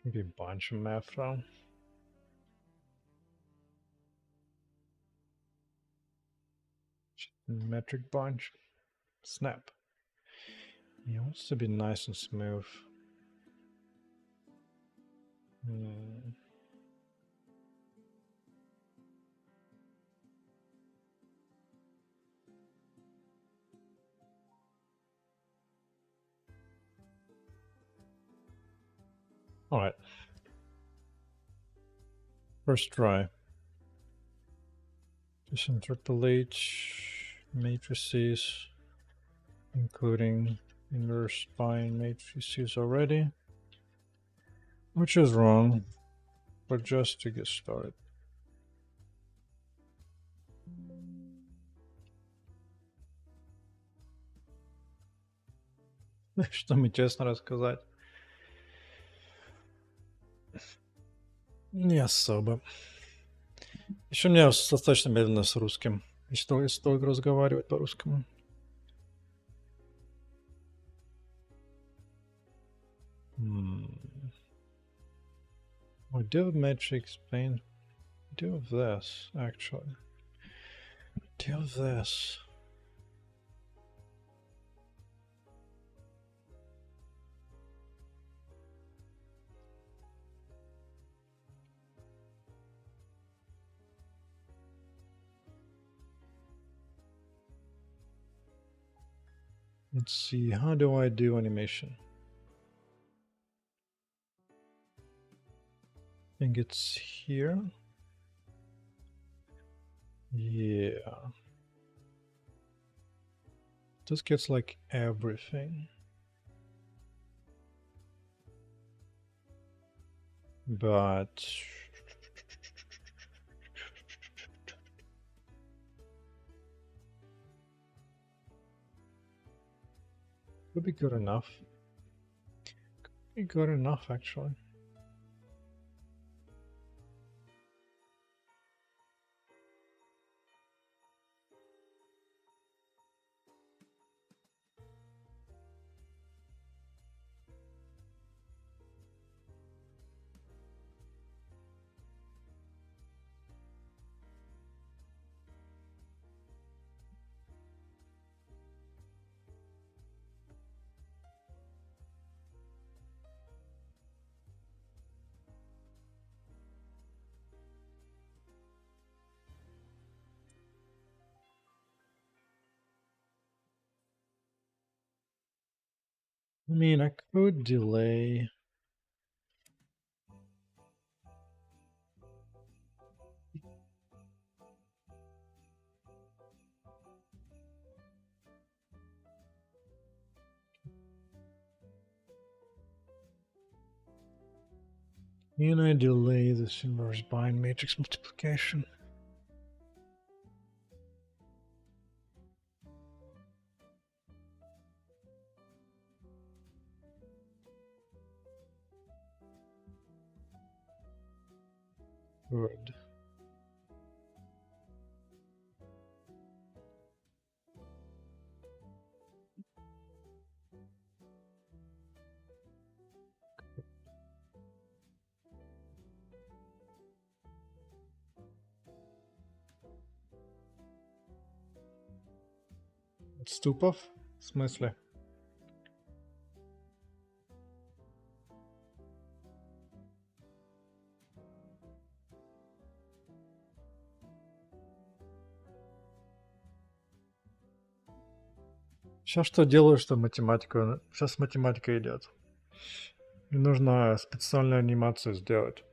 Maybe a bunch of math though. Metric bunch. Snap. Yeah, it wants to be nice and smooth. Alright. First try. Just interpolate matrices, including inner spine matrices already. Which is wrong, but just to get started. Что мне честно рассказать? Не особо. Еще у меня достаточно медленно с русским. Если только разговаривать по-русскому. We do have matrix paint. We do have this, actually. We do have this. Let's see, how do I do animation? I think it's here. Yeah. This gets like everything. But would be good enough. Could be good enough, actually. I mean, I could delay. Can I delay this inverse bind matrix multiplication? Good. Ступов? В смысле? Сейчас что делаю, что математика... Сейчас математика идет. Мне нужно специальную анимацию сделать.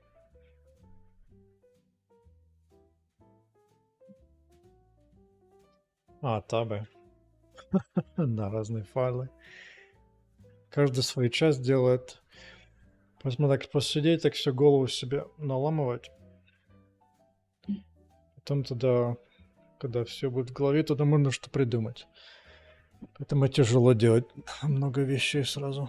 Табы. На разные файлы. Каждый свою часть делает. Поэтому так посидеть, так все голову себе наламывать. Потом тогда, когда все будет в голове, тогда можно что придумать. Поэтому тяжело делать много вещей сразу.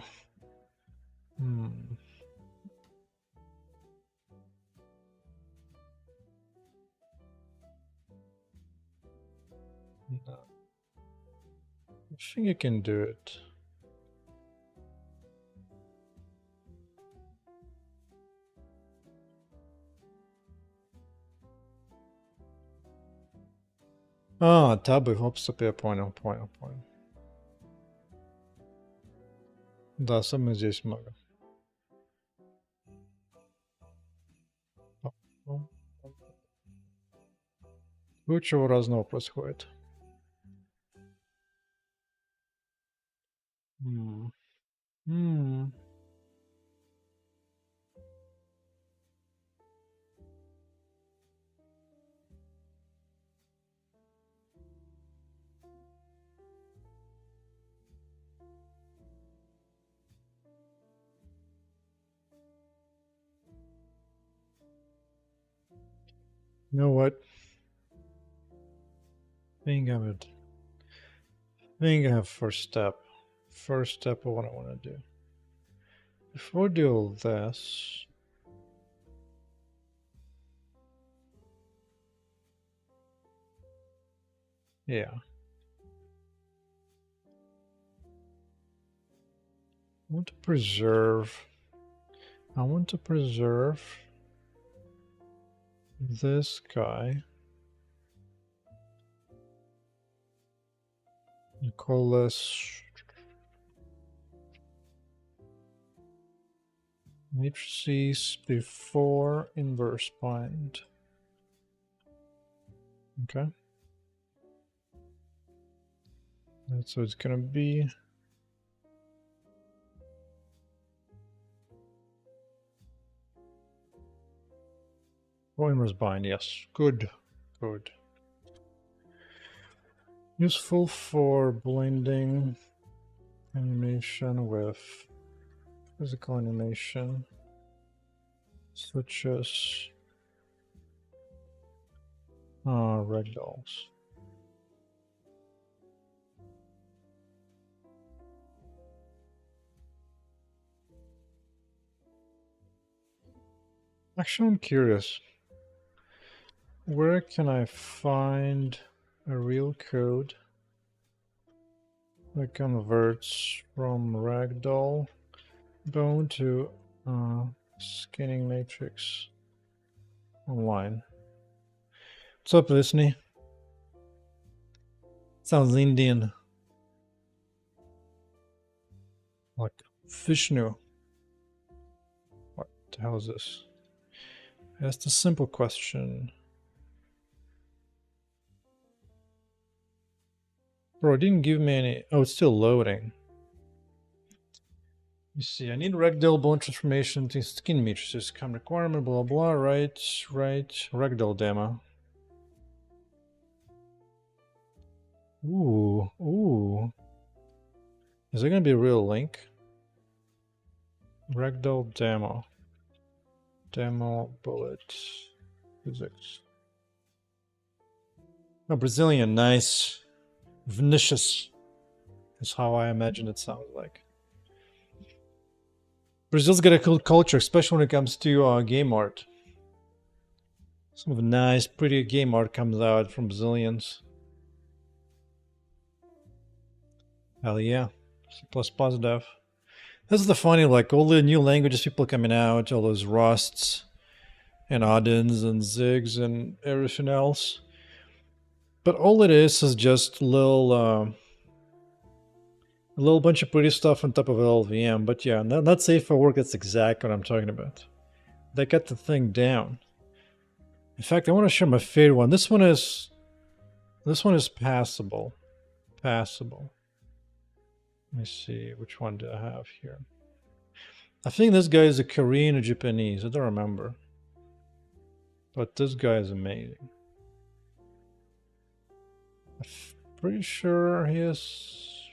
Да. I think I can do it. Табы, опс, я понял. Да, особенно здесь много. Ну, чего разного происходит. You know what? I think I have first step. First step of what I want to do. Before I do all this, Yeah. I want to preserve. I want to preserve this guy. And call this matrices before inverse bind. Okay. That's what it's gonna be. Oh, inverse bind, yes. Good. Good. Useful for blending animation with physical animation, such as ragdolls. Actually, I'm curious. Where can I find a real code that converts from ragdoll bone to skinning matrix online? What's up, Visney? Sounds Indian. Like Vishnu. What the hell is this? That's a simple question. Bro, it didn't give me any. Oh, it's still loading. You see, I need ragdoll bone transformation to skin matrices. Come requirement, blah blah. Right. Ragdoll demo. Ooh. Is there gonna be a real link? Ragdoll demo. Demo bullet physics. Oh, Brazilian, nice. Vinicius is how I imagine it sounds like. Brazil's got a cool culture, especially when it comes to game art. Some of the nice, pretty game art comes out from Brazilians. Hell yeah. C++ dev. This is the funny, like all the new languages people coming out, all those Rusts and Addins and Zigs and everything else. But all it is just a little bunch of pretty stuff on top of LLVM. But yeah, not safe for work. That's exactly what I'm talking about. They got the thing down. In fact, I want to share my favorite one. This one is passable. Passable. Let me see, which one do I have here? I think this guy is a Korean or Japanese. I don't remember. But this guy is amazing. I'm pretty sure he is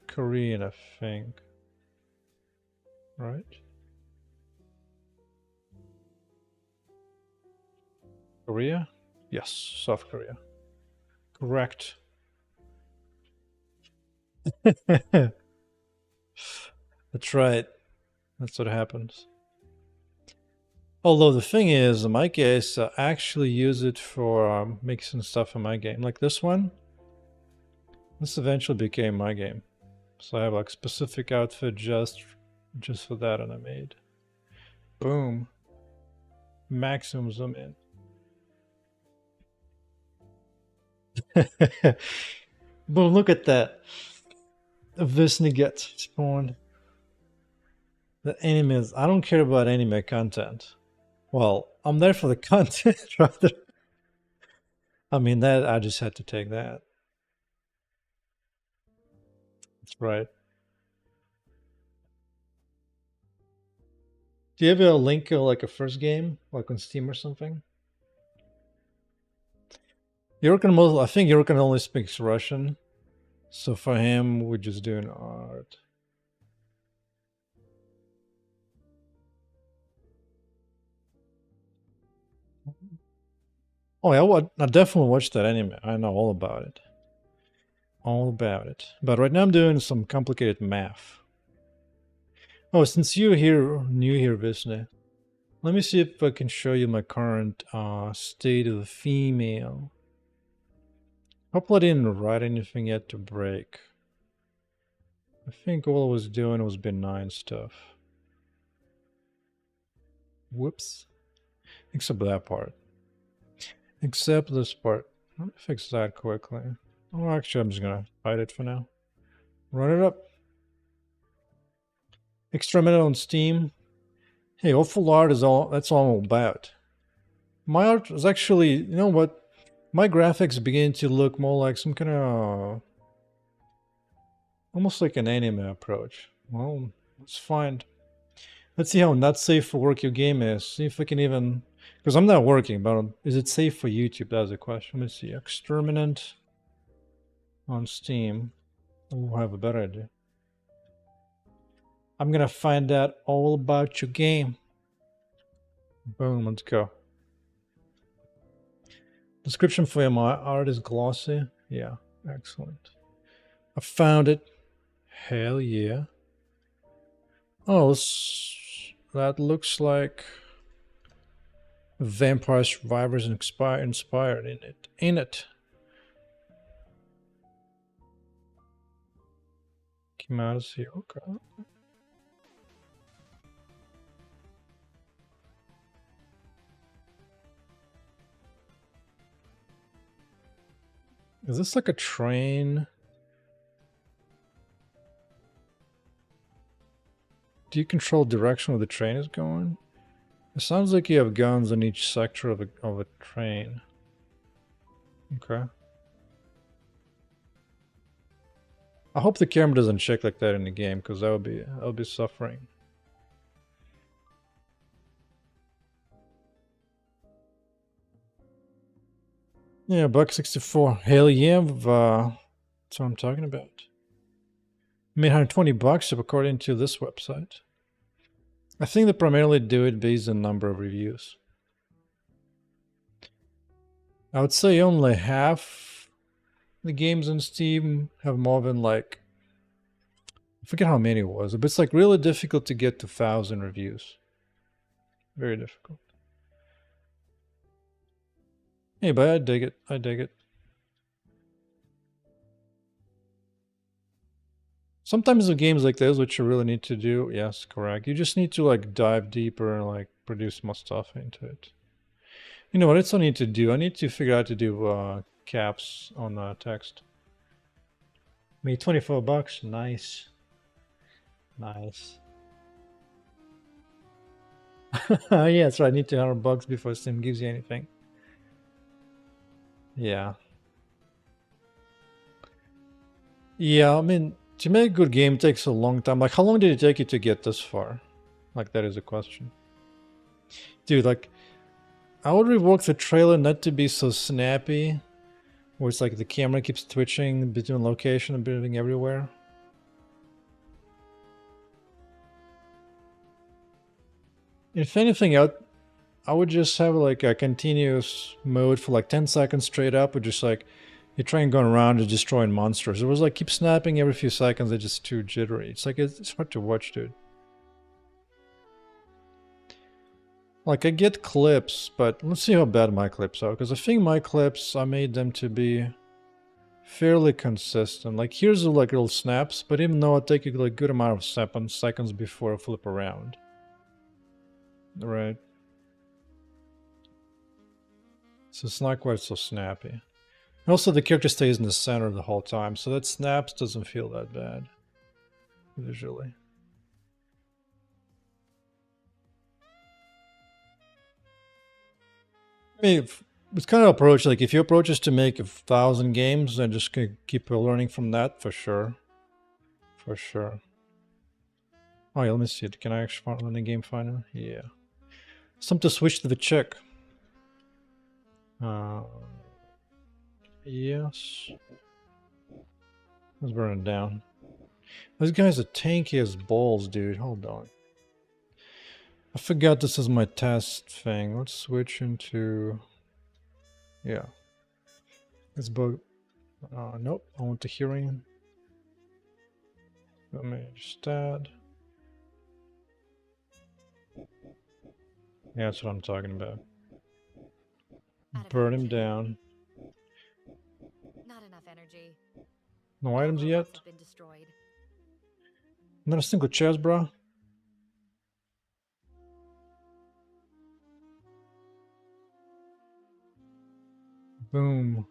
Korean, I think. Right? Korea? Yes, South Korea. Correct. That's right. That's what happens. Although the thing is, in my case, I actually use it for mixing stuff in my game. Like this one. This eventually became my game. So I have like specific outfit just for that, and I made. Boom. Maximum zoom in. Boom, look at that. Visney gets spawned. The animes. I don't care about anime content. Well, I'm there for the content rather. I mean, that I just had to take that. That's right. Do you have a link like a first game, like on Steam or something? I think Yurkan only speaks Russian. So for him, we're just doing art. Oh, yeah, I definitely watched that anime. I know all about it. All about it. But right now I'm doing some complicated math. Oh, since you're here, new here, Visne, let me see if I can show you my current state of the female. Hopefully I didn't write anything yet to break. I think all I was doing was benign stuff. Whoops. Except that part. Except this part. Let me fix that quickly. Oh, actually, I'm just gonna hide it for now. Run it up. Extra minute on Steam. Hey, awful art is all. That's all I'm about. My art is actually, you know what? My graphics begin to look more like some kind of, almost like an anime approach. Well, let's find. Let's see how not safe for work your game is. See if we can even, because I'm not working, but is it safe for YouTube? That's the question. Let's see. Exterminant on Steam. We'll have a better idea. I'm gonna find out all about your game. Boom, let's go. Description for your art is glossy. Yeah, excellent. I found it. Hell yeah. Oh, that looks like Vampire Survivors inspired in it. Ain't it? Came out as here. Okay. Is this like a train? Do you control direction where the train is going? It sounds like you have guns in each sector of a train. Okay. I hope the camera doesn't shake like that in the game, because I would be suffering. Yeah, $1.64. Hell yeah, that's what I'm talking about. I made $120 according to this website. I think they primarily do it based on number of reviews. I would say only half the games on Steam have more than like, I forget how many it was, but it's like really difficult to get to 1,000 reviews. Very difficult. Hey, but I dig it. I dig it. Sometimes the games like this, what you really need to do, yes, correct. You just need to like dive deeper and like produce more stuff into it. You know what? It's I need to do. I need to figure out to do caps on text. Made $24. Nice, nice. Yeah, that's right. I need $200 before Steam gives you anything. Yeah. Yeah, I mean, to make a good game takes a long time. Like, how long did it take you to get this far? Like, that is a question. Dude, like, I would rework the trailer not to be so snappy, where it's like the camera keeps twitching between location and moving everywhere. If anything, I would just have like a continuous mode for like 10 seconds straight up, with just like you try and going around and destroying monsters. It was like keep snapping every few seconds. It's just too jittery. It's like it's hard to watch, dude. Like I get clips, but let's see how bad my clips are. Because I think my clips, I made them to be fairly consistent. Like here's like little snaps, but even though I take a like good amount of seconds before I flip around. Right. So it's not quite so snappy. Also, the character stays in the center the whole time, so that snaps doesn't feel that bad visually. I mean, it's kind of approach. Like if your approach is to make 1,000 games, then just keep learning from that for sure. For sure. Oh yeah, let me see it. Can I actually find the game finder? Yeah. Something to switch to the check. Yes. Let's burn it down. This guy's a tanky as balls, dude. Hold on. I forgot this is my test thing. Let's switch into... Yeah. Let's bug... nope. I want the hearing. Let me just add. Yeah, that's what I'm talking about. Burn him down. No All items robots yet? have been destroyed. Not a single chest, bro. Boom.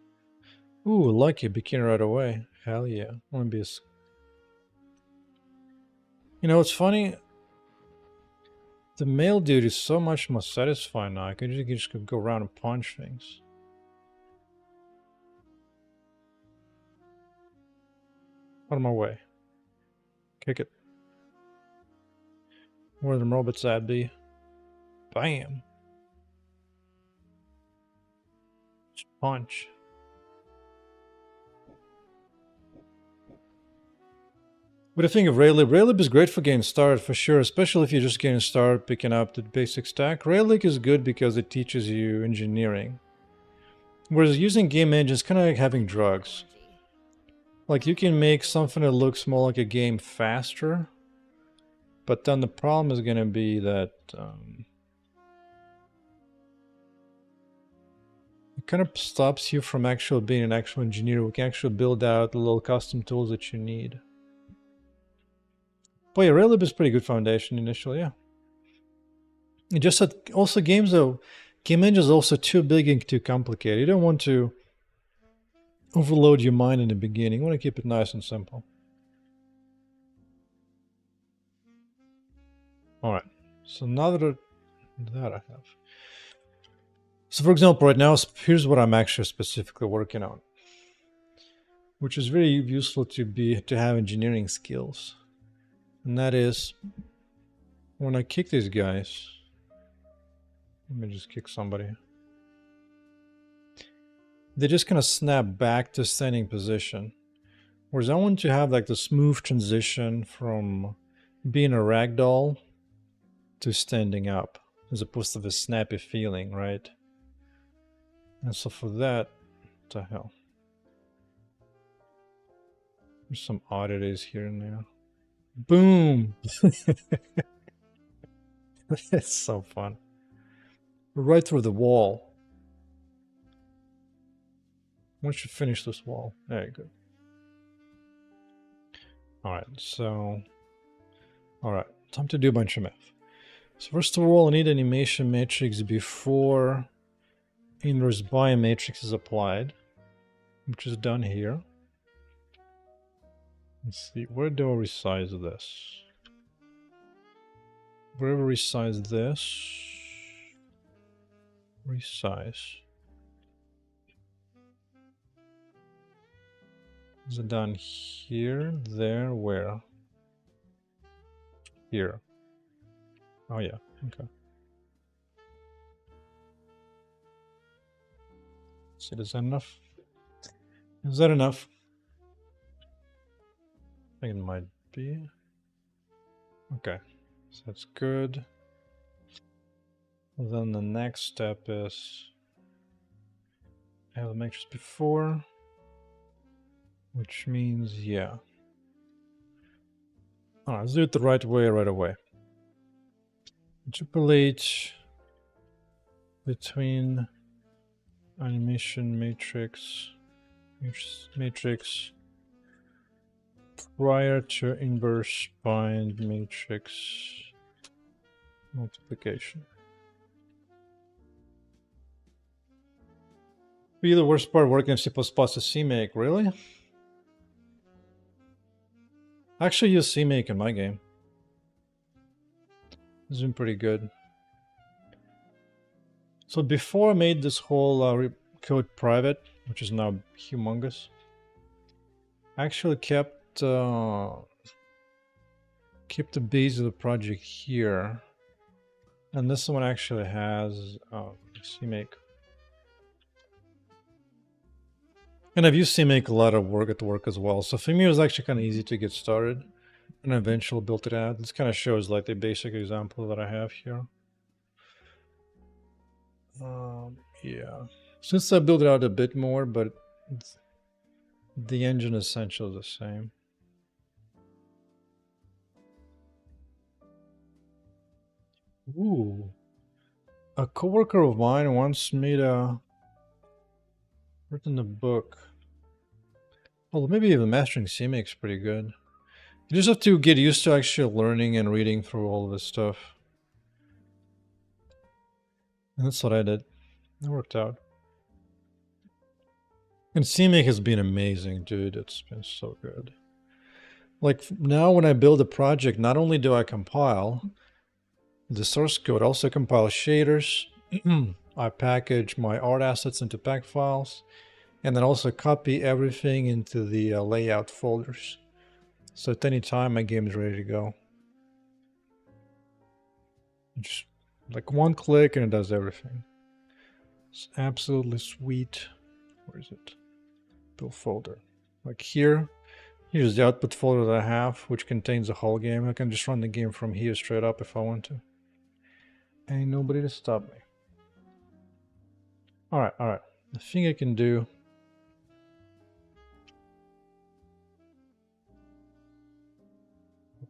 Ooh, lucky bikini right away. Hell yeah. I want to be a... You know, it's funny. The male dude is so much more satisfying now. I can just go around and punch things. Out of my way. Kick it. Where the robots at, B? Bam. Just punch. What do you think of Raylib? Raylib is great for getting started, for sure, especially if you're just getting started picking up the basic stack. Raylib is good because it teaches you engineering. Whereas using game engines is kind of like having drugs. Like, you can make something that looks more like a game faster, but then the problem is going to be that it kind of stops you from actually being an actual engineer who can actually build out the little custom tools that you need. But yeah, Raylib is pretty good foundation initially, yeah. It just that also games though, game engine is also too big and too complicated. You don't want to overload your mind in the beginning. You want to keep it nice and simple. Alright, so now that I have. So for example, right now, here's what I'm actually specifically working on, which is very useful to have engineering skills. And that is, when I kick these guys, let me just kick somebody. They just kind of snap back to standing position. Whereas I want to have like the smooth transition from being a ragdoll to standing up, as opposed to the snappy feeling, right? And so for that, what the hell? There's some oddities here and there. Boom! It's so fun. Right through the wall. Once you finish this wall. There you go. Alright, so... Alright, time to do a bunch of math. So first of all, I need animation matrix before inverse biome matrix is applied, which is done here. Let's see, where do I resize this? Wherever resize this, resize. Is it done here, there, where? Here. Oh yeah, okay. So is that enough? Is that enough? I think it might be. Okay, so that's good. Then the next step is I have the matrix before, which means, yeah. Alright, let's do it the right way right away. Interpolate between animation matrix prior to inverse bind matrix multiplication. Be the worst part working in C++ is CMake, really? I actually use CMake in my game. It's been pretty good. So before I made this whole code private, which is now humongous, I actually kept the base of the project here, and this one actually has CMake. And I've used CMake a lot of work at work as well, so for me it was actually kind of easy to get started, and I eventually built it out. This kind of shows like the basic example that I have here. Yeah, since I built it out a bit more, but the engine is essentially the same. Ooh. A coworker of mine once made written a book. Well, maybe even mastering CMake is pretty good. You just have to get used to actually learning and reading through all this stuff. And that's what I did. It worked out. And CMake has been amazing, dude. It's been so good. Like now when I build a project, not only do I compile the source code, I also compile shaders. I package my art assets into pack files, and then also copy everything into the layout folders. So at any time, my game is ready to go. Just like one click and it does everything. It's absolutely sweet. Where is it? Build folder. Like here, here's the output folder that I have, which contains the whole game. I can just run the game from here straight up if I want to. Ain't nobody to stop me. Alright, alright. The thing I can do.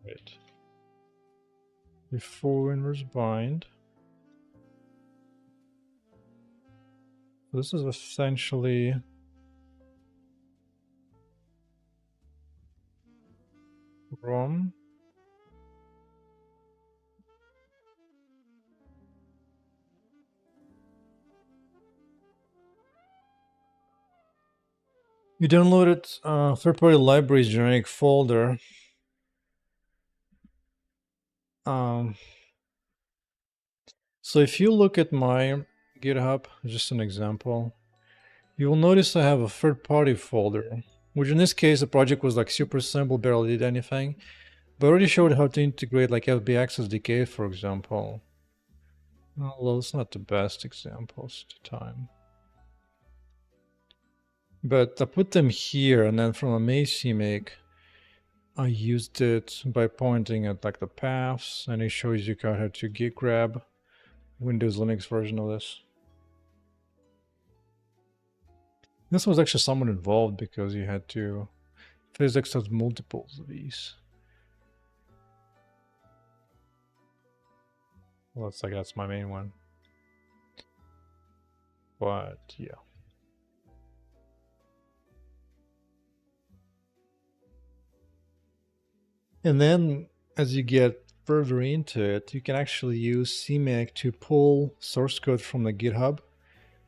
Wait. Before inverse bind. This is essentially ROM. You downloaded third-party libraries generic folder. So if you look at my GitHub, just an example, you will notice I have a third-party folder, which in this case the project was like super simple, barely did anything, but I already showed how to integrate like FBX SDK, for example. Although it's not the best examples at the time. But I put them here, and then from a maze CMake, I used it by pointing at like the paths, and it shows you how to git grab Windows Linux version of this. This was actually somewhat involved because you had to physics has multiples of these. Well, it's like that's my main one. But yeah. And then as you get further into it, you can actually use CMake to pull source code from the GitHub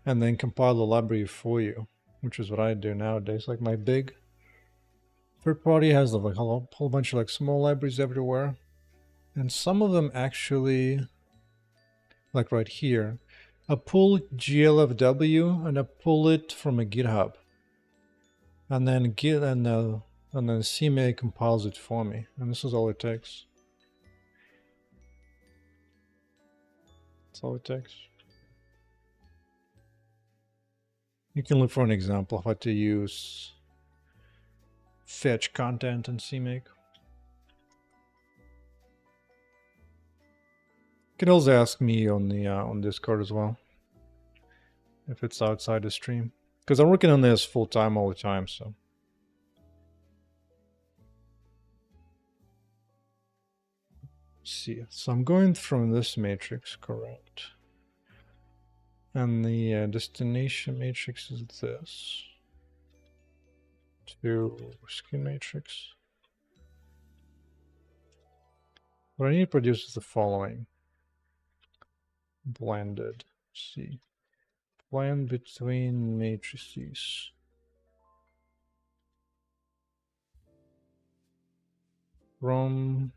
and then compile the library for you, which is what I do nowadays. Like my big third party has like a whole bunch of like small libraries everywhere. And some of them actually, like right here, I pull GLFW and I pull it from a GitHub. And then CMake compiles it for me. And this is all it takes. That's all it takes. You can look for an example of how to use fetch content in CMake. You can also ask me on the on Discord as well if it's outside the stream, because I'm working on this full time all the time. So let's see. So I'm going from this matrix, correct? And the destination matrix is this. To skin matrix. What I need to produce is the following. Blended. Let's see. Blend between matrices. From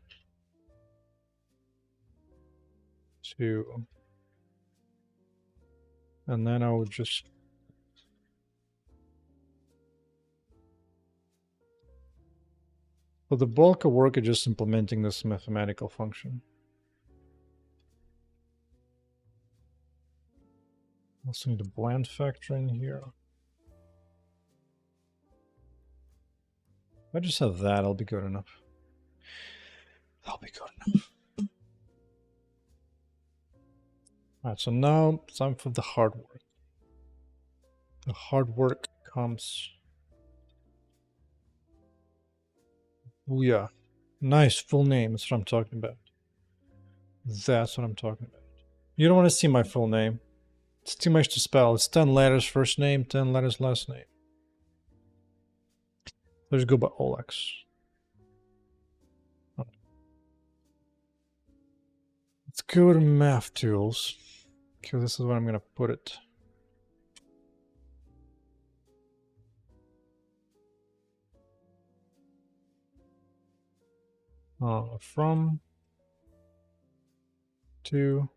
2. And then I would just for the bulk of work is just implementing this mathematical function. Also need a blend factor in here. If I just have that, I'll be good enough. I'll be good enough. Alright, so now time for the hard work. The hard work comes. Booyah. Nice, full name. That's what I'm talking about. That's what I'm talking about. You don't want to see my full name. It's too much to spell. It's 10 letters first name, 10 letters last name. Let's go by Olex. Let's go to math tools. Okay, this is where I'm gonna put it. From to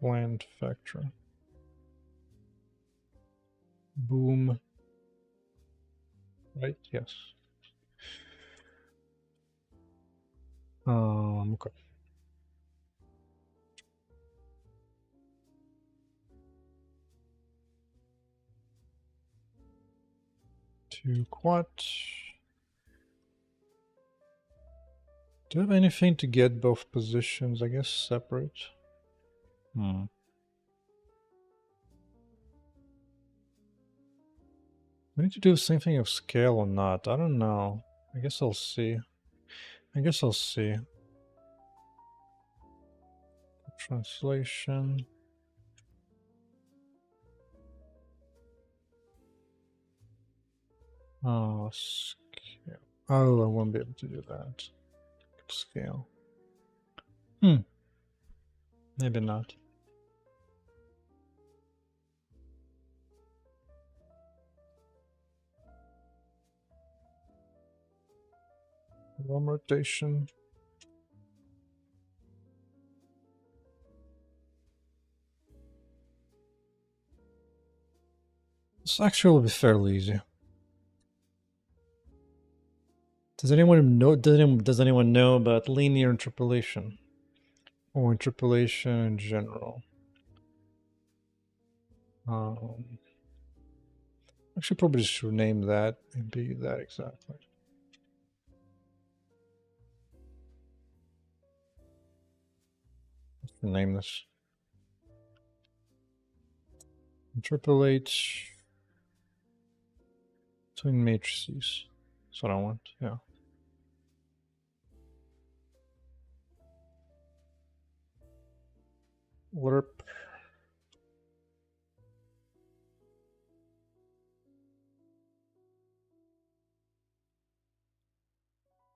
bland factor. Boom. Right? Yes. Okay. To quad. Do I have anything to get both positions? I guess separate. I need to do the same thing of scale or not. I don't know. I guess I'll see. Translation. Scale. Oh, I won't be able to do that. Scale. Maybe not. One rotation. This actually will be fairly easy. Does anyone know about linear interpolation? Or interpolation in general? Actually, probably just rename that and be that exactly. Let's rename this. Interpolate between matrices. That's what I want, yeah. Lerp.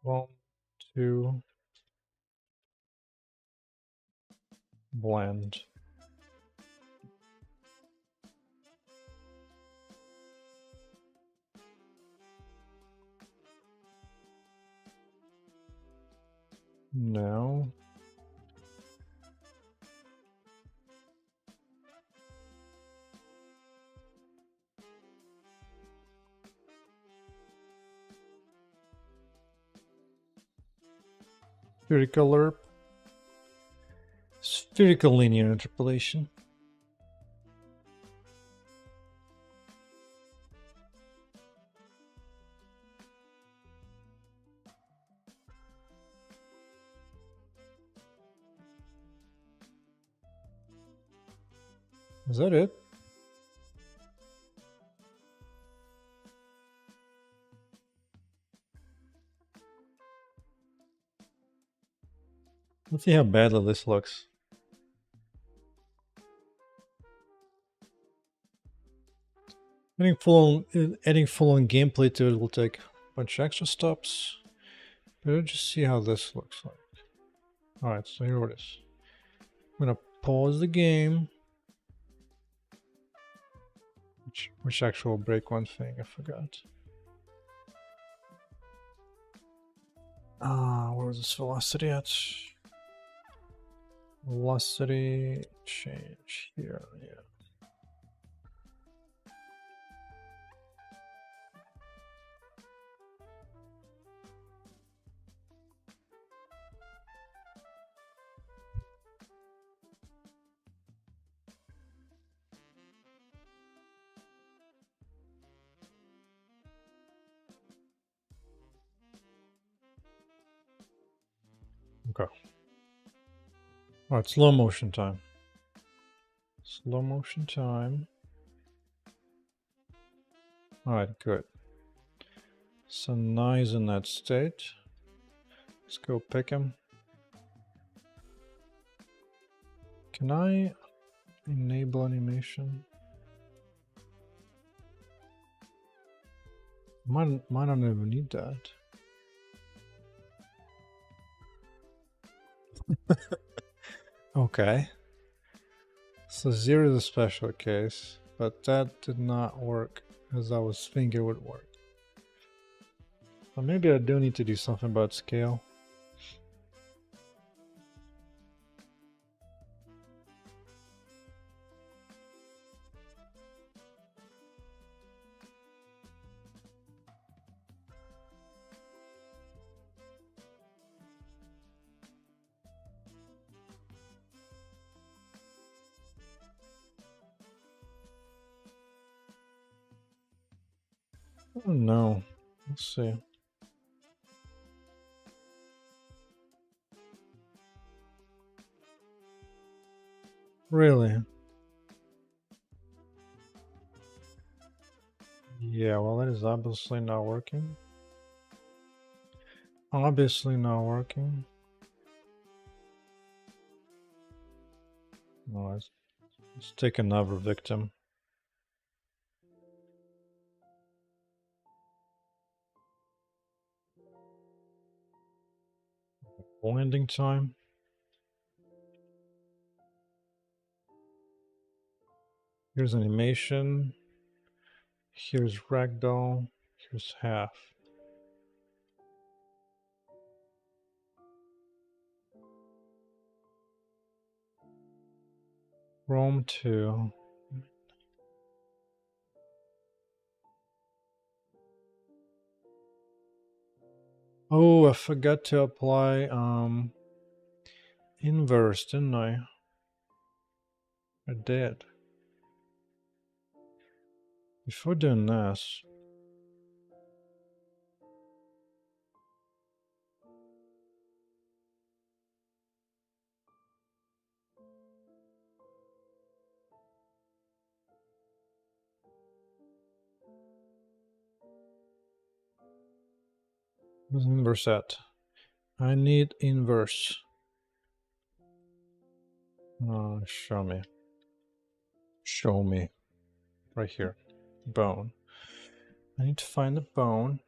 One, two, blend. Now spherical lerp. Spherical linear interpolation. Is that it? Let's see how badly this looks. Adding full-on gameplay to it will take a bunch of extra steps. But let's just see how this looks like. Alright, so here it is. I'm gonna pause the game. Which actually will break one thing, I forgot. Where was this velocity at? Velocity change here, yeah. Okay. Alright, slow motion time. Slow motion time. Alright, good. So now he's in that state. Let's go pick him. Can I enable animation? Might not even need that. Okay. So 0 is a special case, but that did not work as I was thinking it would work. But maybe I do need to do something about scale. Oh no. Let's see. Really? Yeah, well, that is obviously not working. Obviously not working. No, let's take another victim. Landing time. Here's animation. Here's ragdoll. Here's half. Rome 2. Oh, I forgot to apply inverse, didn't I? I did. Before doing this, where's inverse at? I need inverse. Show me. Show me. Right here. Bone. I need to find the bone.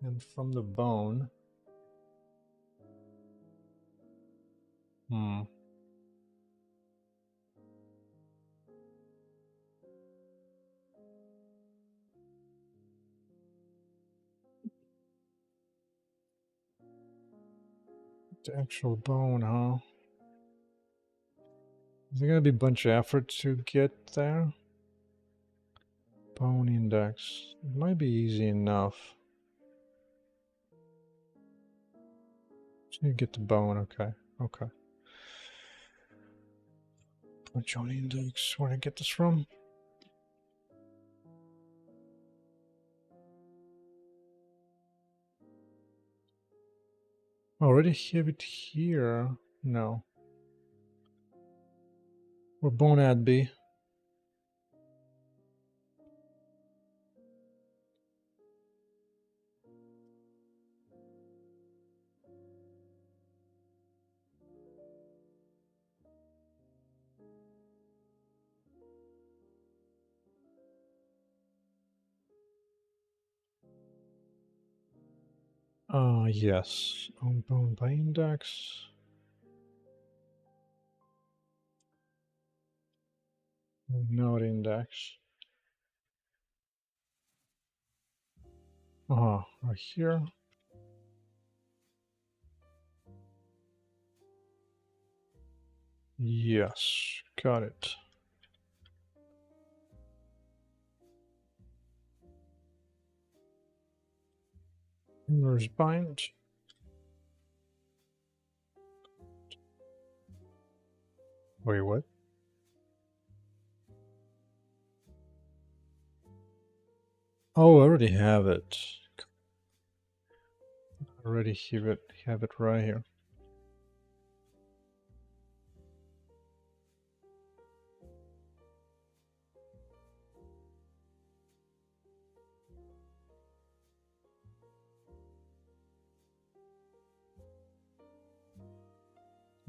And from the bone... The actual bone, huh? Is there gonna be a bunch of effort to get there? Bone index. It might be easy enough. Just need to get the bone, okay. Okay. Punch on index. Where did I get this from? Already have it here. No. Where bone at be? Yes. On bone by index. Node index. Right here. Yes, got it. Inverse bind. Wait, what? Oh, I already have it. I already have it right here.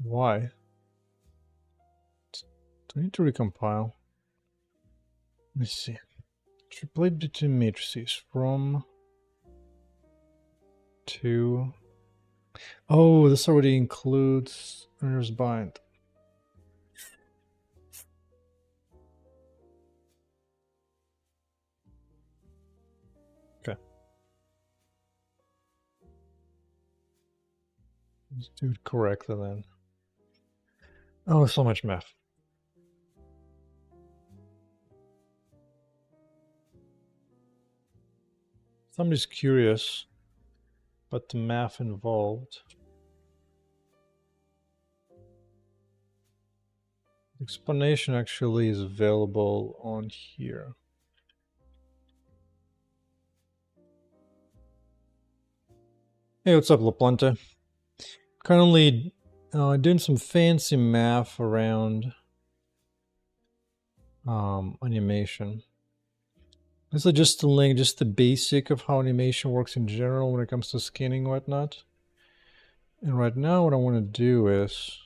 Why? Do I need to recompile? Let me see. Triplet between matrices from to. Oh, this already includes Runner's Bind. Okay. Let's do it correctly then. Oh, so much math. Somebody's curious about the math involved. Explanation actually is available on here. Hey, what's up, LaPlante? Currently doing some fancy math around animation. This is just a link, just the basic of how animation works in general when it comes to skinning and whatnot. And right now what I want to do is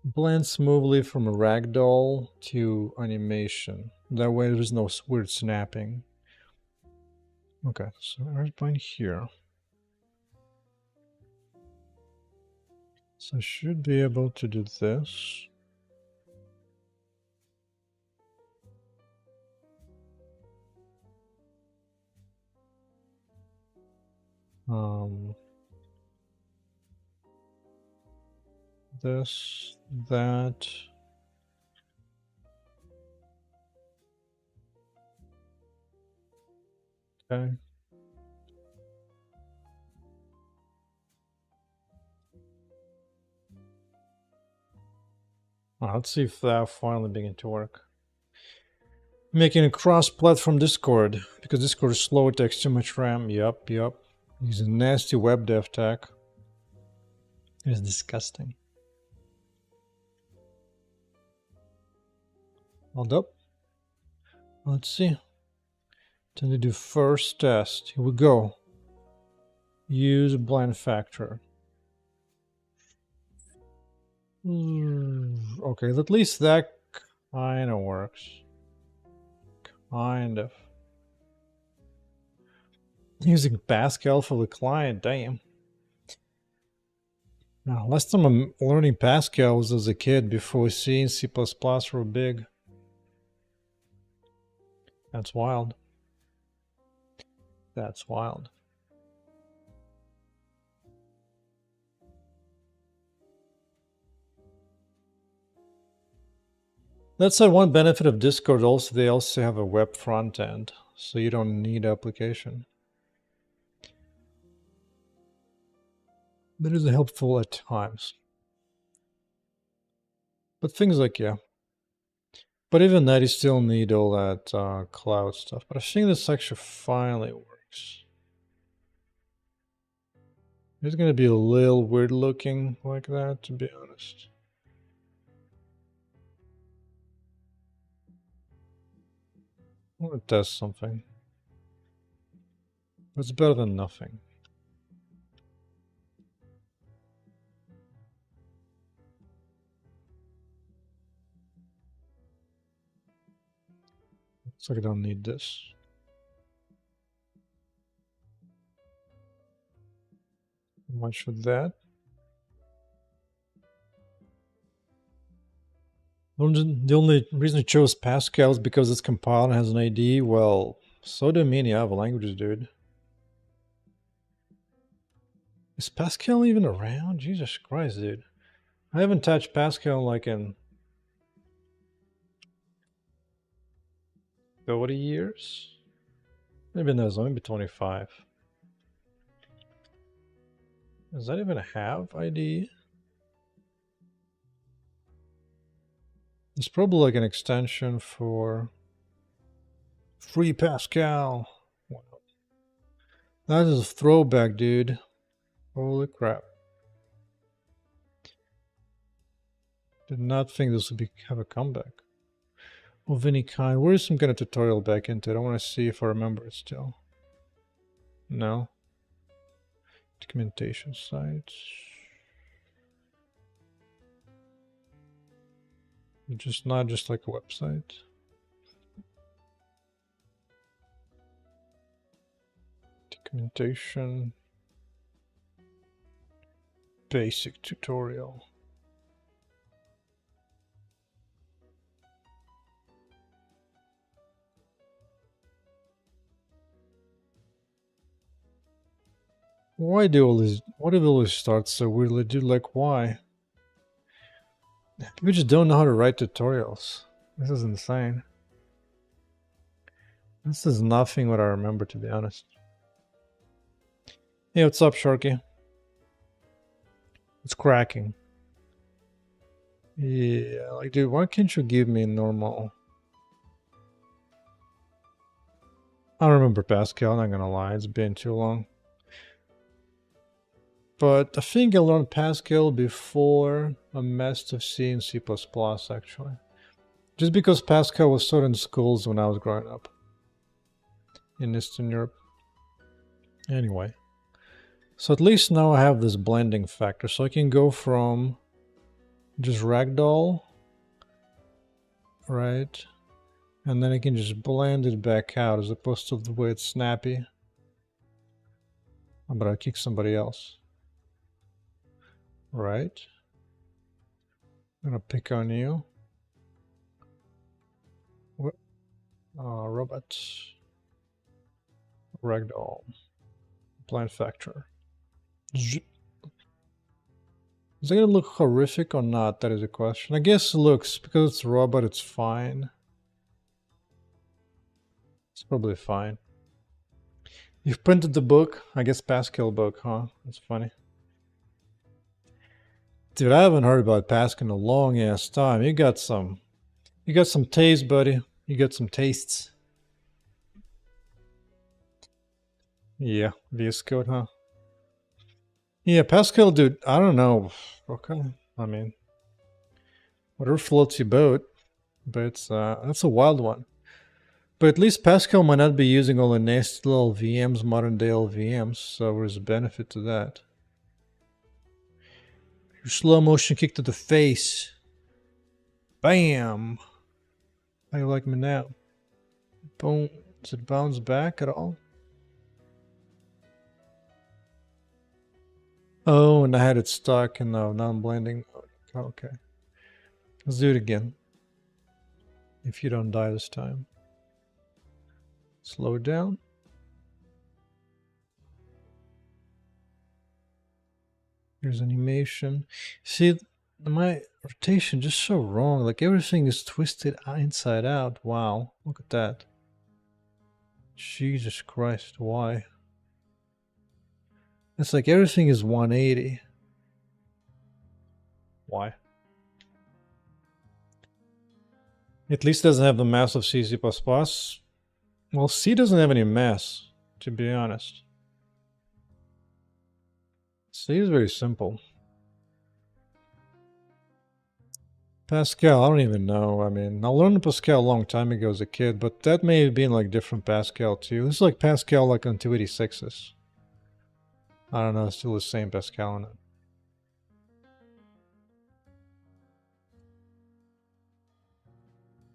blend smoothly from a ragdoll to animation. That way there's no weird snapping. Okay, so right point here. So I should be able to do this. This, that. Okay. Let's see if that finally begin to work. Making a cross-platform Discord, because Discord is slow, it takes too much RAM. Yup. He's a nasty web dev tech. It is disgusting. Hold up. Let's see. Time to do first test. Here we go. Use blend factor. Okay, at least that kind of works. Kind of. Using Pascal for the client, damn. Now, last time I'm learning Pascal was as a kid before C and C++ were big. That's wild. That's wild. That's the one benefit of Discord also, they also have a web front end, so you don't need application. That is helpful at times. But things like, yeah. But even that, you still need all that cloud stuff. But I think this actually finally works. It's gonna be a little weird looking like that, to be honest. I want to test something. It's better than nothing. Looks like I don't need this. How much for that? The only reason I chose Pascal is because it's compiled and has an ID. Well, so do many other languages, dude. Is Pascal even around? Jesus Christ, dude. I haven't touched Pascal like in 30 years? Maybe no, maybe 25. Does that even have ID? It's probably like an extension for Free Pascal. Wow. That is a throwback, dude. Holy crap. Did not think this would have a comeback of any kind. Where is some kind of tutorial back into it? I want to see if I remember it still. No. Documentation sites. Just not just like a website. Documentation. Basic tutorial. Why do all these? Why do all these start so weirdly? Dude, like why? People just don't know how to write tutorials. This is insane. This is nothing what I remember, to be honest. Hey, what's up, Sharky? It's cracking. Yeah, like, dude, why can't you give me normal? I don't remember Pascal, not gonna lie, it's been too long. But I think I learned Pascal before a Master C and C++, actually. Just because Pascal was taught in schools when I was growing up. In Eastern Europe. Anyway. So at least now I have this blending factor, so I can go from just ragdoll, right? And then I can just blend it back out as opposed to the way it's snappy. But I'll kick somebody else. Right? I'm gonna pick on you. What? Robot. Ragdoll. Blend factor. Is it gonna look horrific or not? That is a question. I guess it looks, because it's a robot, it's fine. It's probably fine. You've printed the book? I guess Pascal book, huh? That's funny. Dude, I haven't heard about Pascal in a long ass time. You got some taste, buddy. You got some tastes. Yeah, VS Code, huh? Yeah, Pascal, dude, I don't know. Okay. I mean, whatever floats your boat. But that's a wild one. But at least Pascal might not be using all the nasty little VMs, modern day LVMs, so there's a benefit to that. Your slow motion kick to the face. Bam! How you like me now? Boom. Does it bounce back at all? Oh, and I had it stuck in the non-blending mode. Okay. Let's do it again. If you don't die this time. Slow it down. Here's animation. See, my rotation just so wrong. Like everything is twisted inside out. Wow, look at that. Jesus Christ, why? It's like everything is 180. Why? At least it doesn't have the mass of C++. Well, C doesn't have any mass, to be honest. C is very simple. Pascal, I don't even know. I mean, I learned Pascal a long time ago as a kid, but that may have been like different Pascal too. This is like Pascal like on 286s. I don't know, it's still the same Pascal in it.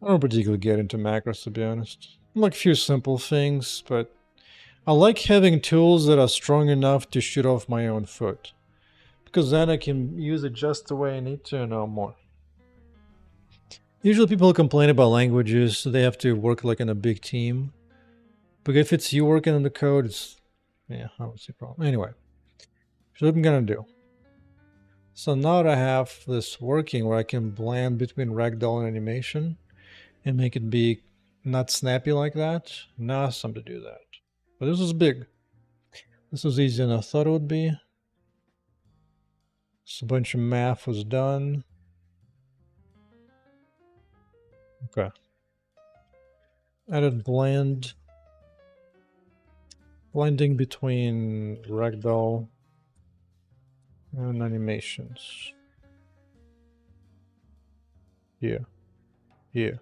I don't particularly get into macros, to be honest. I like a few simple things, but I like having tools that are strong enough to shoot off my own foot. Because then I can use it just the way I need to and no more. Usually people complain about languages, so they have to work like in a big team. But if it's you working on the code, it's... yeah, I don't see a problem. Anyway, so what I'm gonna do. So now that I have this working where I can blend between ragdoll and animation and make it be not snappy like that, now it's time to do that. But this was big. This was easier than I thought it would be. So a bunch of math was done. Okay. Added blend. Blending between ragdoll and animations. Here. Here.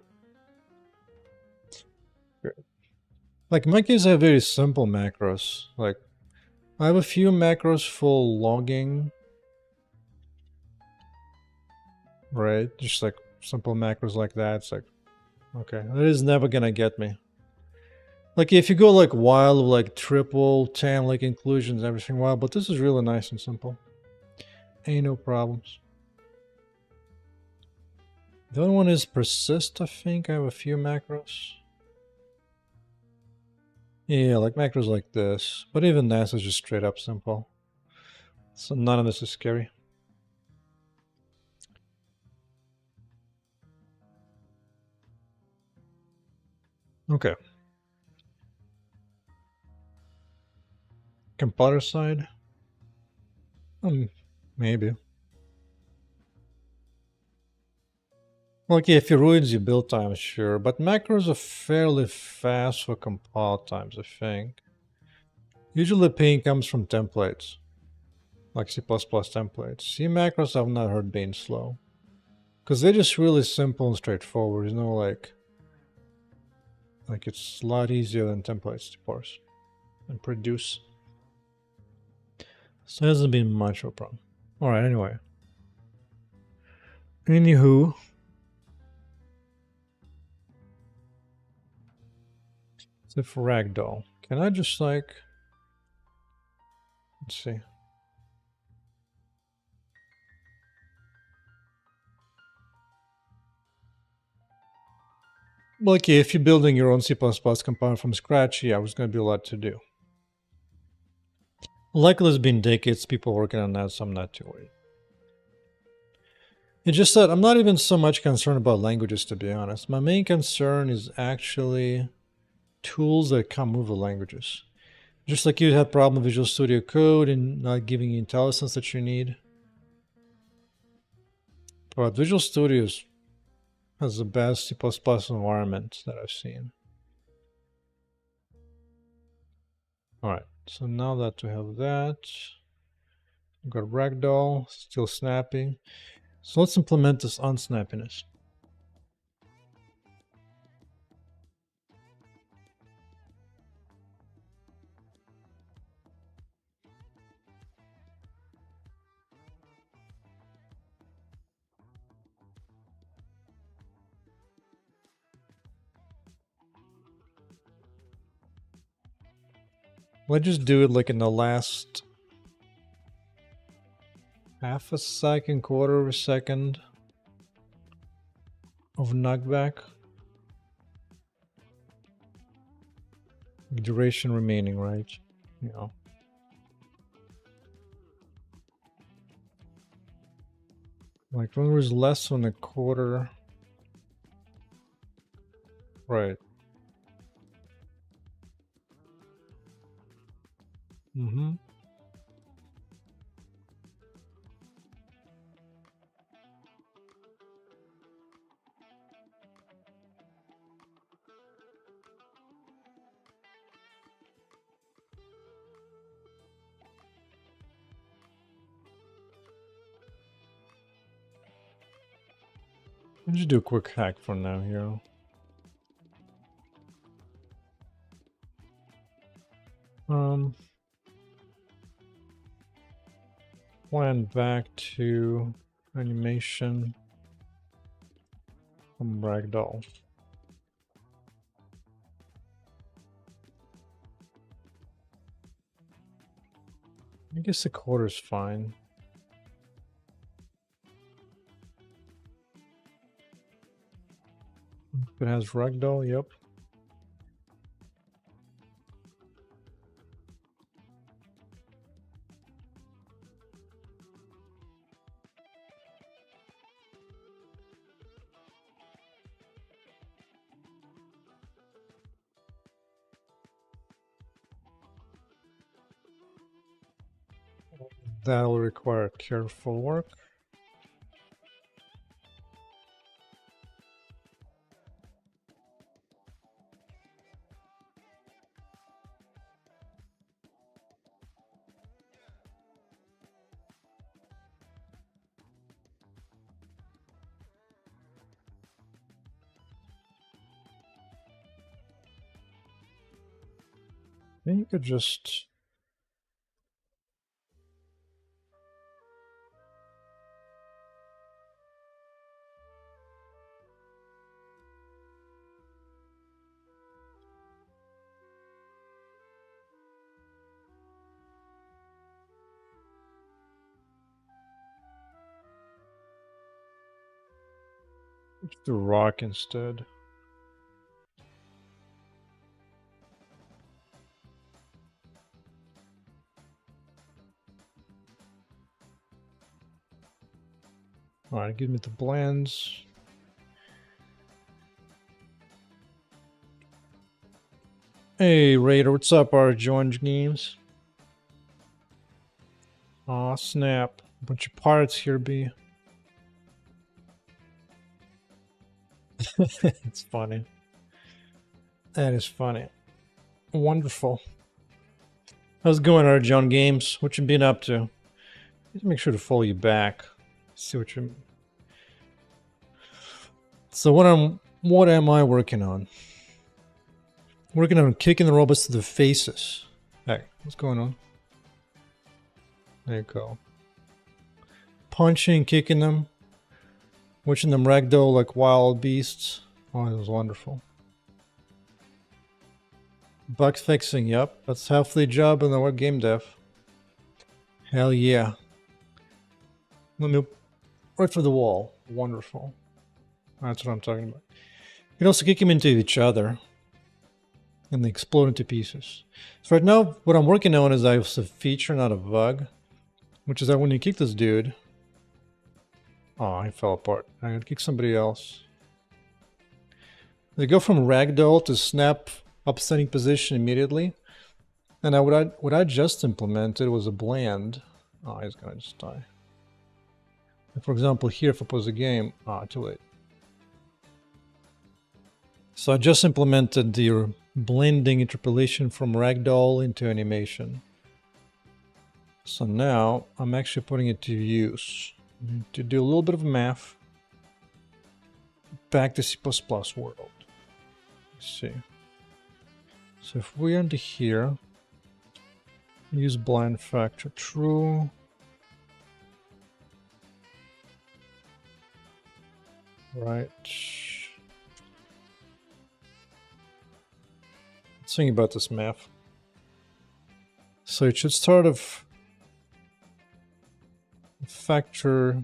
Good. Like in my case, I have very simple macros. Like I have a few macros for logging. Right? Just like simple macros like that. It's like, okay, that is never gonna get me. Like if you go like wild, like triple, 10, like inclusions, everything wild, but this is really nice and simple. Ain't no problems. The other one is persist, I think. I have a few macros. Yeah, like macros like this. But even that is just straight up simple. So none of this is scary. Okay. Compiler side? Maybe. Like, yeah, if it ruins your build time, sure. But macros are fairly fast for compile times, I think. Usually pain comes from templates. Like C++ templates. C macros I've not heard being slow. Because they're just really simple and straightforward. You know, like it's a lot easier than templates to parse and produce. So it hasn't been much of a problem. Alright, anyway. Anywho. So for ragdoll. Can I just like... Let's see. Like, yeah, if you're building your own C++ compiler from scratch, yeah, there's going to be a lot to do. Likely it's been decades people working on that, so I'm not too worried. It's just that I'm not even so much concerned about languages, to be honest. My main concern is actually tools that come with the languages. Just like you had problem with Visual Studio Code and not giving you IntelliSense that you need. But Visual Studio has the best C++ environment that I've seen. Alright, so now that we have that, we've got Ragdoll, still snapping. So let's implement this unsnappiness. Let's just do it like in the last half a second, quarter of a second of knockback. Duration remaining, right? Yeah. Like when there's less than a quarter. Right. Mm-hmm. Let's just do a quick hack for now here. Plan back to animation from Ragdoll. I guess a quarter's fine. If it has Ragdoll, yep. That'll require careful work. Then you could just... Let's do rock instead. Alright, give me the blends. Hey Raider, what's up, our Orange Games? Aw, snap. A bunch of pirates here, B. It's funny. That is funny. Wonderful. How's it going, our John Games? What you been up to? Let's make sure to follow you back. See what you. So what am I working on? Working on kicking the robots to the faces. Hey, what's going on? There you go. Punching, kicking them. Watching them ragdoll like wild beasts. Oh, it was wonderful. Bug fixing, yep. That's half the job in the game dev. Hell yeah. Let me right for the wall. Wonderful. That's what I'm talking about. You can also kick them into each other. And they explode into pieces. So right now, what I'm working on is I have a feature, not a bug. Which is that when you kick this dude... Oh, he fell apart. I gotta kick somebody else. They go from ragdoll to snap upstanding position immediately. And what I just implemented was a blend. Oh, he's gonna just die. For example, here if I pause the game, too late. So I just implemented the blending interpolation from ragdoll into animation. So now I'm actually putting it to use. To do a little bit of math. Back to C++ world. Let's see. So if we enter here, use blind factor true. Right. Let's think about this math. So it should start of factor.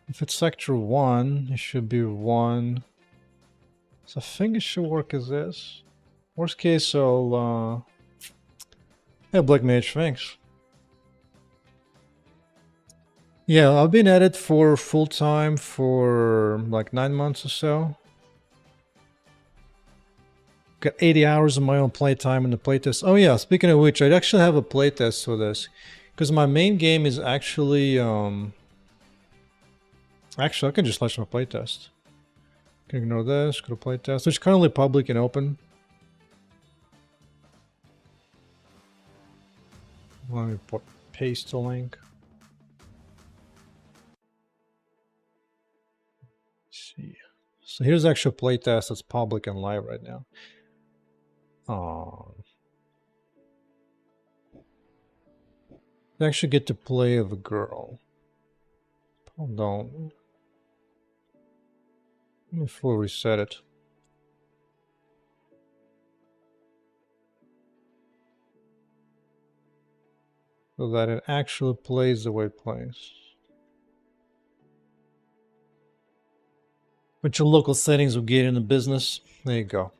If it's factor 1, it should be 1. So I think it should work as this. Worst case, I'll yeah, Black Mage, thanks. Yeah, I've been at it for full time for like 9 months or so. Got 80 hours of my own playtime in the playtest. Oh yeah, speaking of which, I'd actually have a playtest for this. Because my main game is actually, actually, I can just launch my playtest. Can ignore this, go to playtest, which is currently public and open. Let me paste the link. Let's see. So here's the actual playtest that's public and live right now. I actually get to play with a girl. Hold on. Let me full reset it. So that it actually plays the way it plays. Bunch of local settings will get in the business. There you go.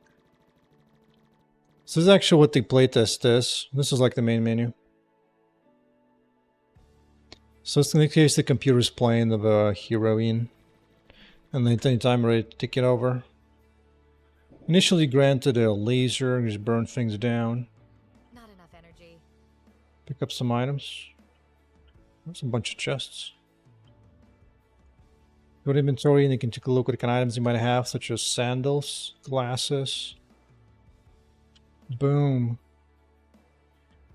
So this is actually what the playtest is. This is like the main menu. So in this case, the computer is playing the heroine. And then anytime ready to take it over. Initially granted a laser and just burn things down. Not enough energy. Pick up some items. There's a bunch of chests. Go to inventory and you can take a look at the kind of items you might have, such as sandals, glasses. Boom.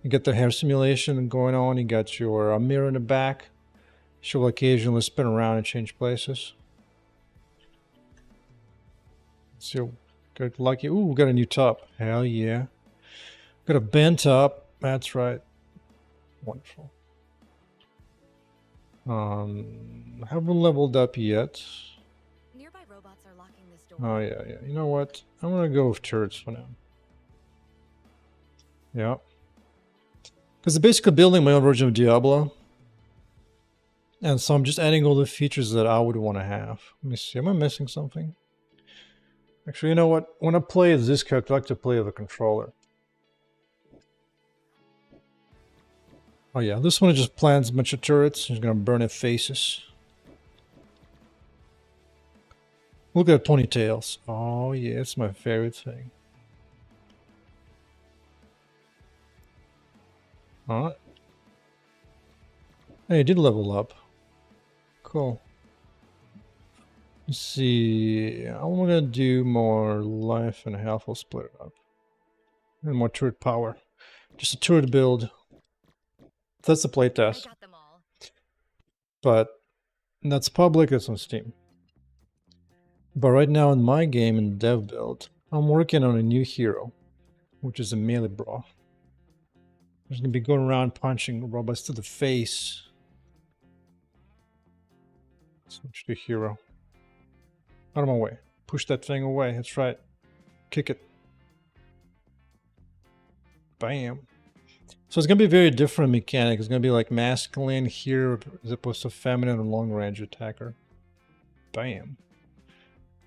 You get the hair simulation going on. You got your mirror in the back. She'll occasionally spin around and change places. So, got lucky. Ooh, we got a new top. Hell yeah. Got a bent top. That's right. Wonderful. Haven't leveled up yet. Nearby robots are locking this door. Oh yeah, yeah. You know what? I'm gonna go with turrets for now. Yeah. Because I'm basically building my own version of Diablo. And so I'm just adding all the features that I would want to have. Let me see, am I missing something? Actually, you know what? When I play as this character, I like to play with a controller. Oh yeah, this one just plants a bunch of turrets. He's gonna burn their faces. Look at the ponytails. Oh yeah, it's my favorite thing. Alright. Hey, it did level up. Cool. Let's see. I'm gonna do more life and health. I'll split it up. And more turret power. Just a turret build. That's the playtest. got them all. But that's public, it's on Steam. But right now in my game, in dev build, I'm working on a new hero, which is a melee bro. He's gonna be going around punching robots to the face. Switch to hero. Out of my way. Push that thing away. That's right. Kick it. Bam. So it's gonna be a very different mechanic. It's gonna be like masculine here as opposed to feminine and long range attacker. Bam.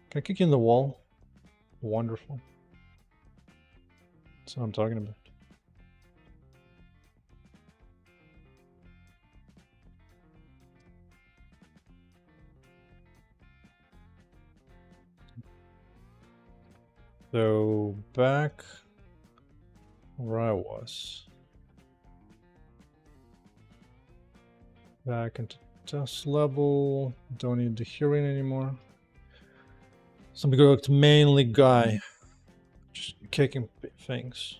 Can I kick you in the wall? Wonderful. That's what I'm talking about. So back where I was. Back into test level. Don't need the hearing anymore. So I'm gonna go to mainly guy. Just kicking things.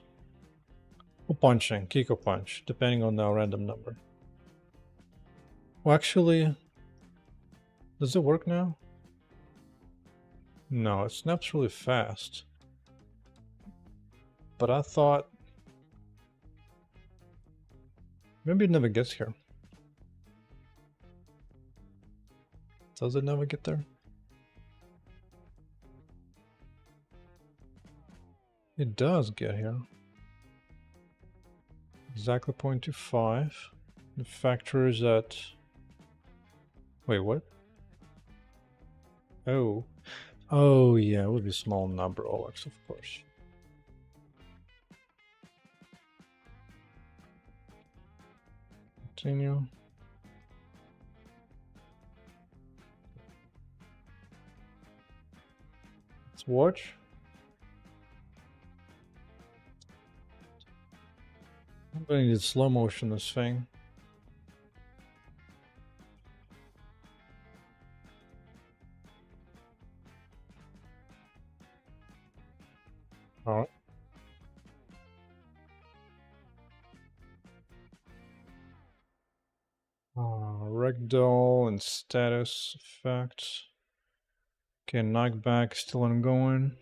Or punching. Kick or punch. Depending on the random number. Well, actually, does it work now? No, it snaps really fast. But I thought maybe it never gets here. Does it never get there? It does get here. Exactly 0.25. The factor is at... Wait, what? Oh. Oh, yeah, it would be small number OX, of course. Continue. Let's watch. I'm gonna need slow motion this thing. Alright. Ragdoll and status effects. Okay, knockback still ongoing.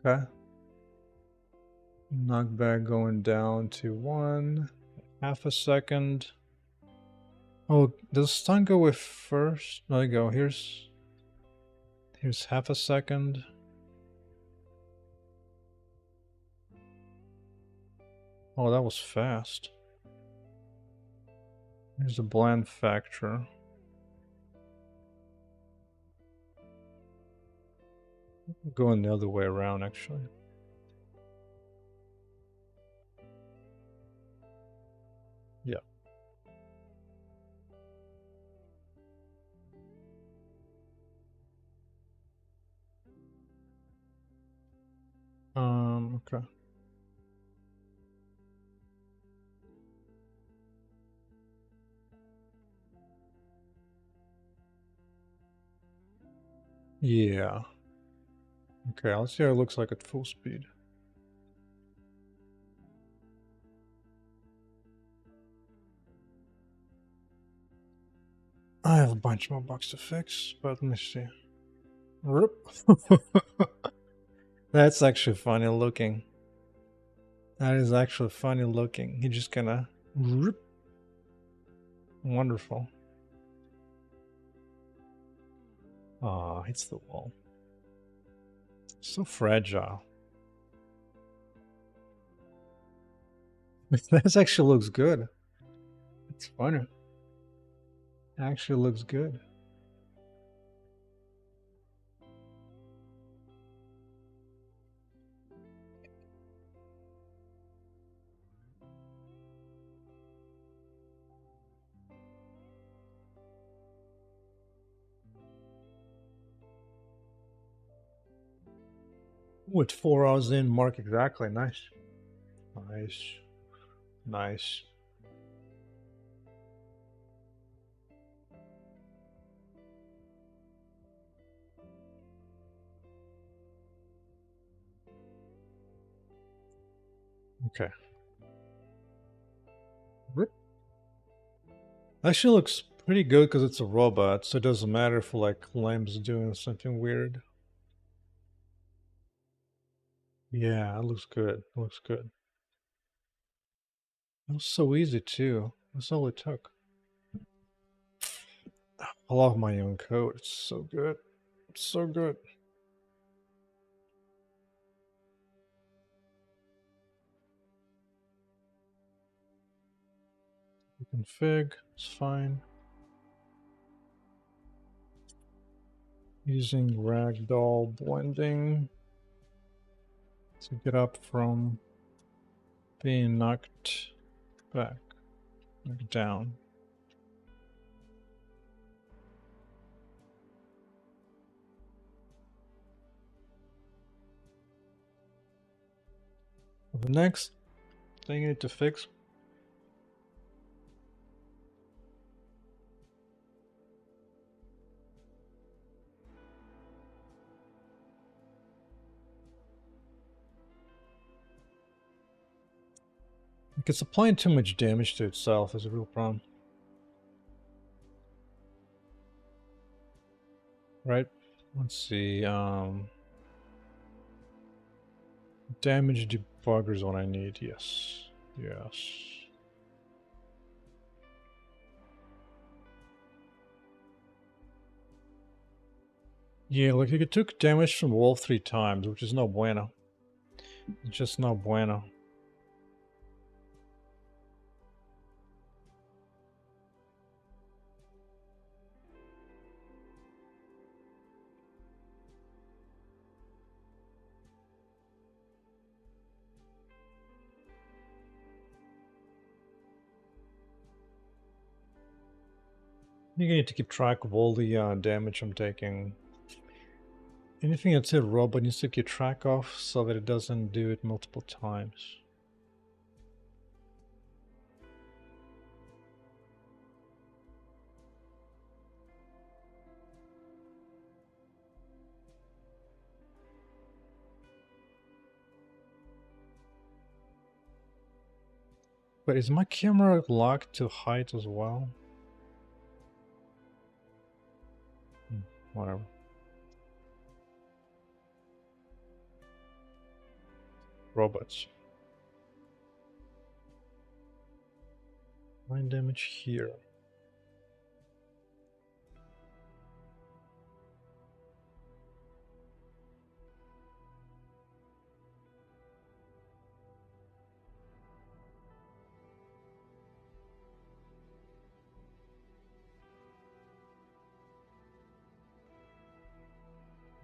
Okay. Knockback going down to 1. Half a second. Oh, does stun go with first? There you go. Here's half a second. Oh, that was fast. Here's the bland factor. Going the other way around, actually. Yeah. Okay. Yeah. Okay, let's see how it looks like at full speed. I have a bunch more bugs to fix, but let me see. Rip. That's actually funny looking. That is actually funny looking. He just kinda rip. Wonderful. Ah, hits the wall. So fragile. This actually looks good. It's funny. Actually looks good. With 4 hours in, mark exactly. Nice. Nice. Nice. Okay. Actually looks pretty good because it's a robot, so it doesn't matter if like Limb's doing something weird. Yeah, it looks good. It looks good. It was so easy too. That's all it took. I love my own code. It's so good. It's so good. Config, it's fine. Using ragdoll blending to get up from being knocked back, knocked down. The next thing you need to fix because applying too much damage to itself is a real problem. Right? Let's see. Damage debugger is what I need. Yes. Yes. Yeah, like it took damage from Wolf 3 times, which is no bueno. It's just no bueno. I think I need to keep track of all the damage I'm taking. Anything that's a robot needs to keep track of so that it doesn't do it multiple times. But is my camera locked to height as well? Whatever. Robots. 9 damage here.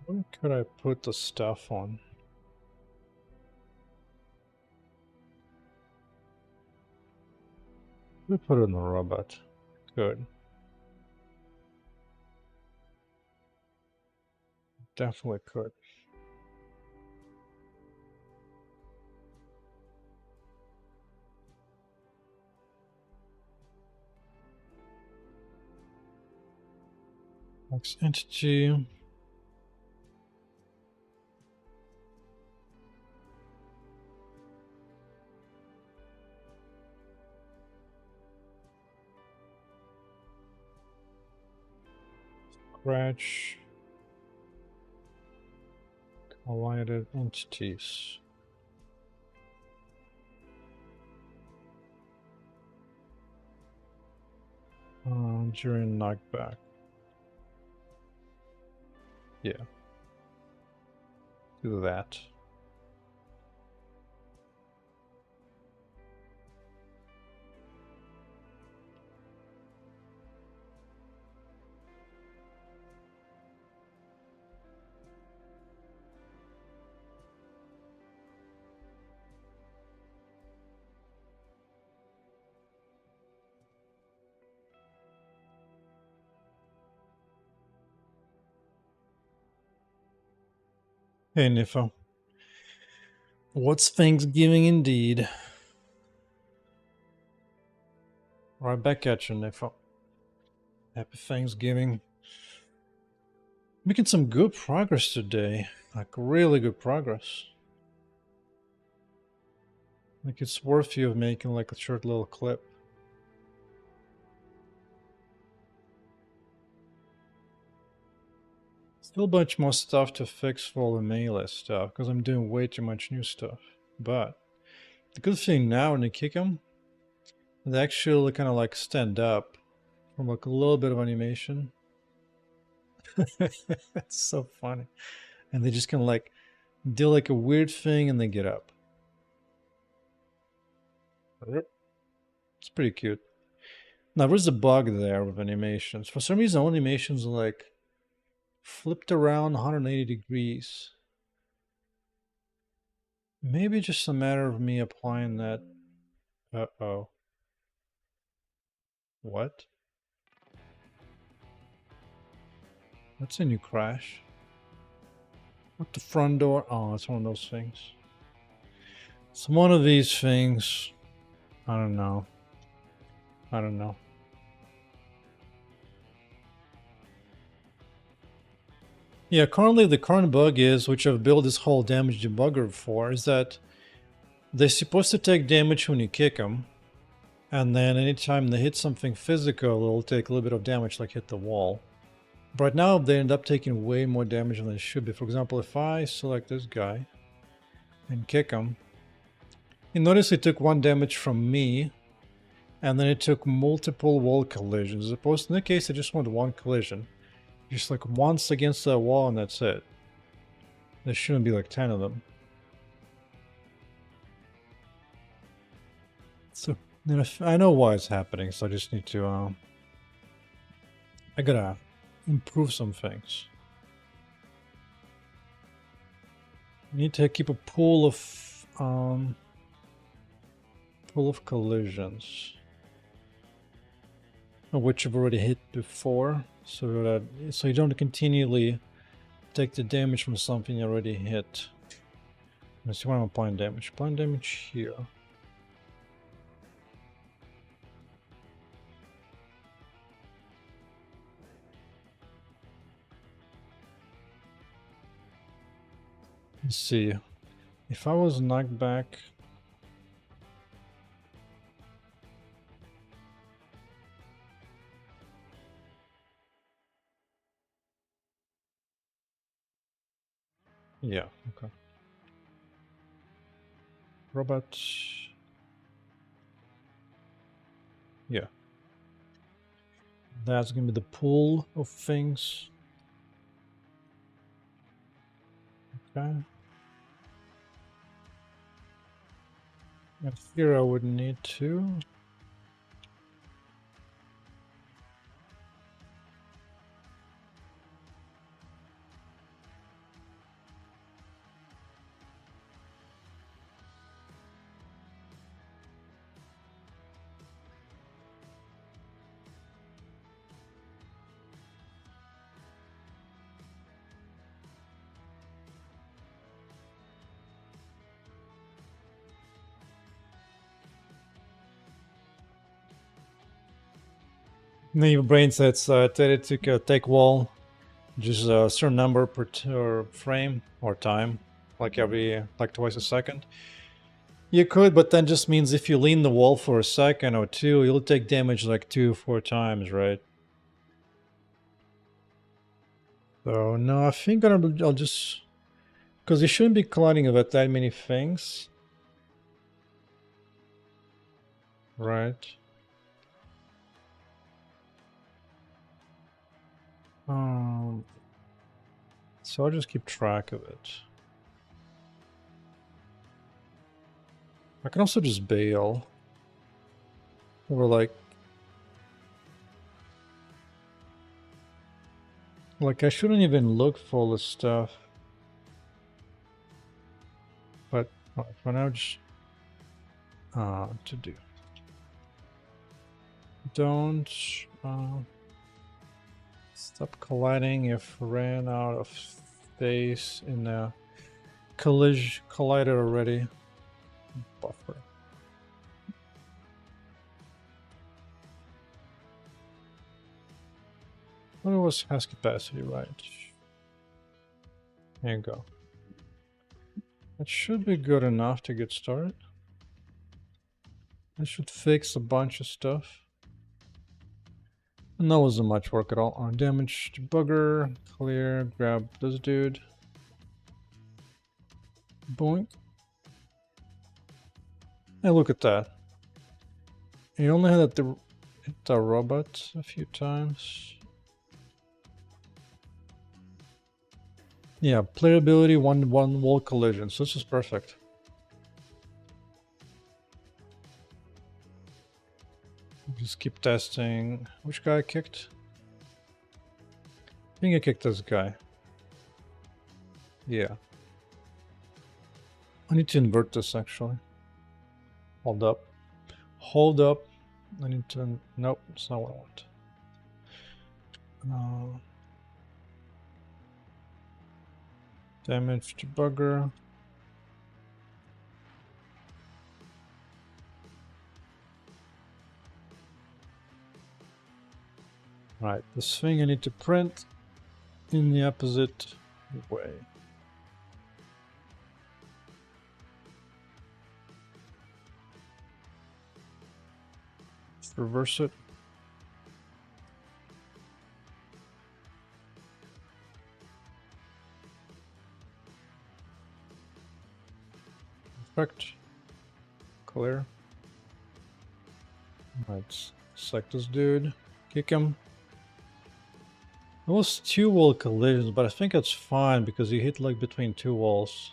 Where could I put the stuff on? We put it in the robot. Good. Definitely could. Next entity. Scratch. Collided entities. During knockback. Yeah. Do that. Hey, Nifo. What's Thanksgiving indeed? Right back at you, Nifo. Happy Thanksgiving. Making some good progress today. Like, really good progress. Like, it's worth you making like a short little clip. Still a bunch more stuff to fix for all the melee stuff, because I'm doing way too much new stuff. But the good thing now when you kick them, they actually kind of like stand up from like a little bit of animation. That's so funny. And they just kind of like do like a weird thing and they get up. It's pretty cute. Now there's a bug there with animations. For some reason, all animations are like flipped around 180 degrees. Maybe just a matter of me applying that. Uh-oh. What? That's a new crash. What, the front door? Oh, it's one of those things. It's one of these things. I don't know. I don't know. Yeah, currently the current bug is, which I've built this whole damage debugger for, is that they're supposed to take damage when you kick them. And then anytime they hit something physical, it'll take a little bit of damage, like hit the wall. But right now, they end up taking way more damage than they should be. For example, if I select this guy and kick him, you notice it took 1 damage from me, and then it took multiple wall collisions. As opposed to, in that case, I just want 1 collision. Just like once against the wall, and that's it. There shouldn't be like 10 of them. So, I know why it's happening, so I just need to, I gotta improve some things. You need to keep a pool of collisions, which you've already hit before, so you don't continually take the damage from something you already hit. Let's see why I'm applying damage. Applying damage here. Let's see. If I was knocked back. Yeah, okay. Robot. Yeah. That's gonna be the pool of things. Okay. And here I would need to. Then your brain sets to take wall, just a certain number per frame or time, like twice a second. You could, but that just means if you lean the wall for a second or two, you'll take damage like 2 or 4 times, right? So no, I think I'll just, because you shouldn't be colliding with that many things, right? Um, so I'll just keep track of it. I can also just bail, or like I shouldn't even look for all this stuff, but for now, just to do. Don't stop colliding if ran out of space in the collided already. Buffer. What was has capacity, right? There you go. That should be good enough to get started. I should fix a bunch of stuff. And that wasn't much work at all. Damage to bugger, clear, grab this dude. Boink. Hey, look at that. You only had to hit the robot a few times. Yeah, playability, one wall collision. So this is perfect. Just keep testing. Which guy I kicked? I think I kicked this guy. Yeah. I need to invert this actually. Hold up. Hold up. I need to... Nope, that's not what I want. Damage to bugger. Right, this thing I need to print in the opposite way. Let's reverse it. Perfect. Clear. Right, select this dude. Kick him. It was 2 wall collisions, but I think it's fine because he hit like between 2 walls.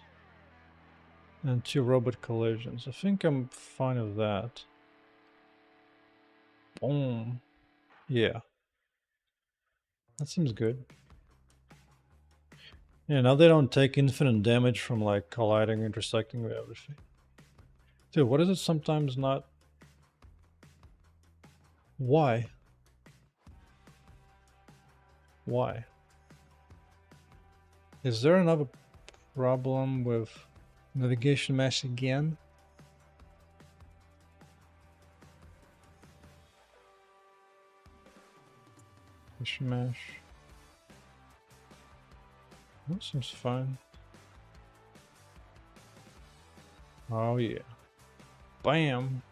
And 2 robot collisions. I think I'm fine with that. Boom. Yeah. That seems good. Yeah, now they don't take infinite damage from like colliding, intersecting with everything. Dude, what is it sometimes not? Why? Why? Is there another problem with navigation mesh again? Navigation mesh. That seems fine. Oh yeah. Bam!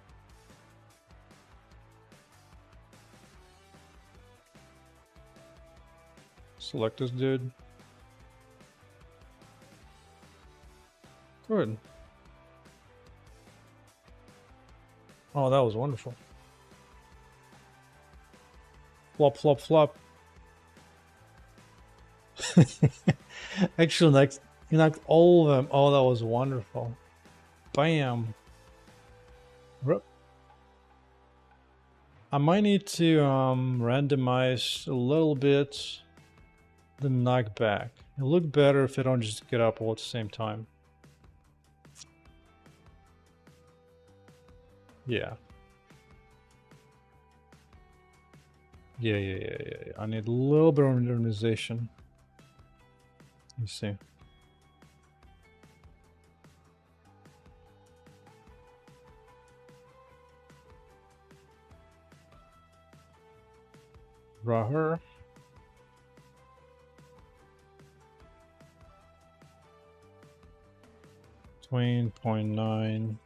Select this dude. Good. Oh, that was wonderful. Flop, flop, flop. Actually, next, you knocked all of them. Oh, that was wonderful. Bam. I might need to randomize a little bit the knockback. It'll look better if I don't just get up all at the same time. Yeah. Yeah. I need a little bit of randomization. Let me see. Draw her. Between 0.9.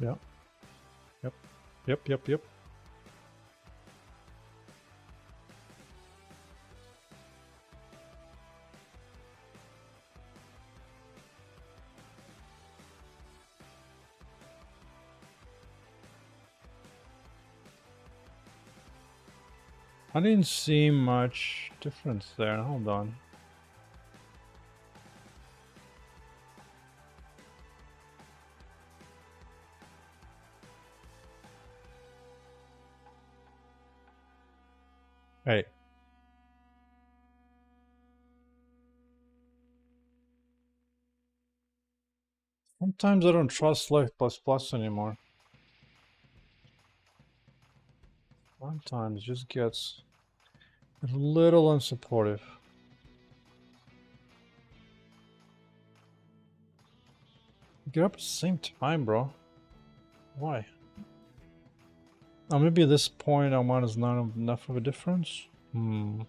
Yeah. Yep. I didn't see much difference there. Hold on. Hey. Sometimes I don't trust Life Plus Plus anymore. Sometimes it just gets a little unsupportive. Get up at the same time, bro. Why? Oh, maybe at this point our one is not enough of a difference? Hmm.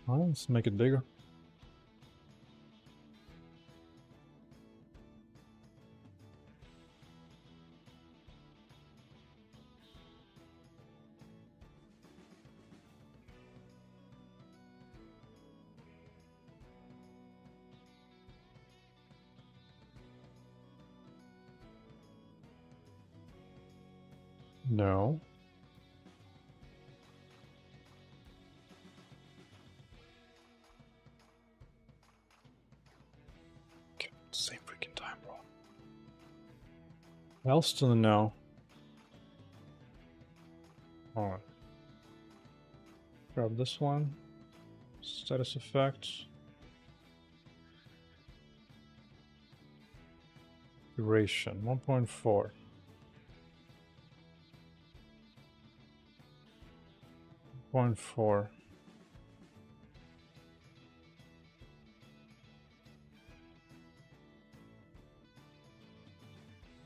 Well, let's make it bigger. No. Same freaking time, bro. I'll still no. Alright. Grab this one. Status effects. Duration 1.4. 0.4.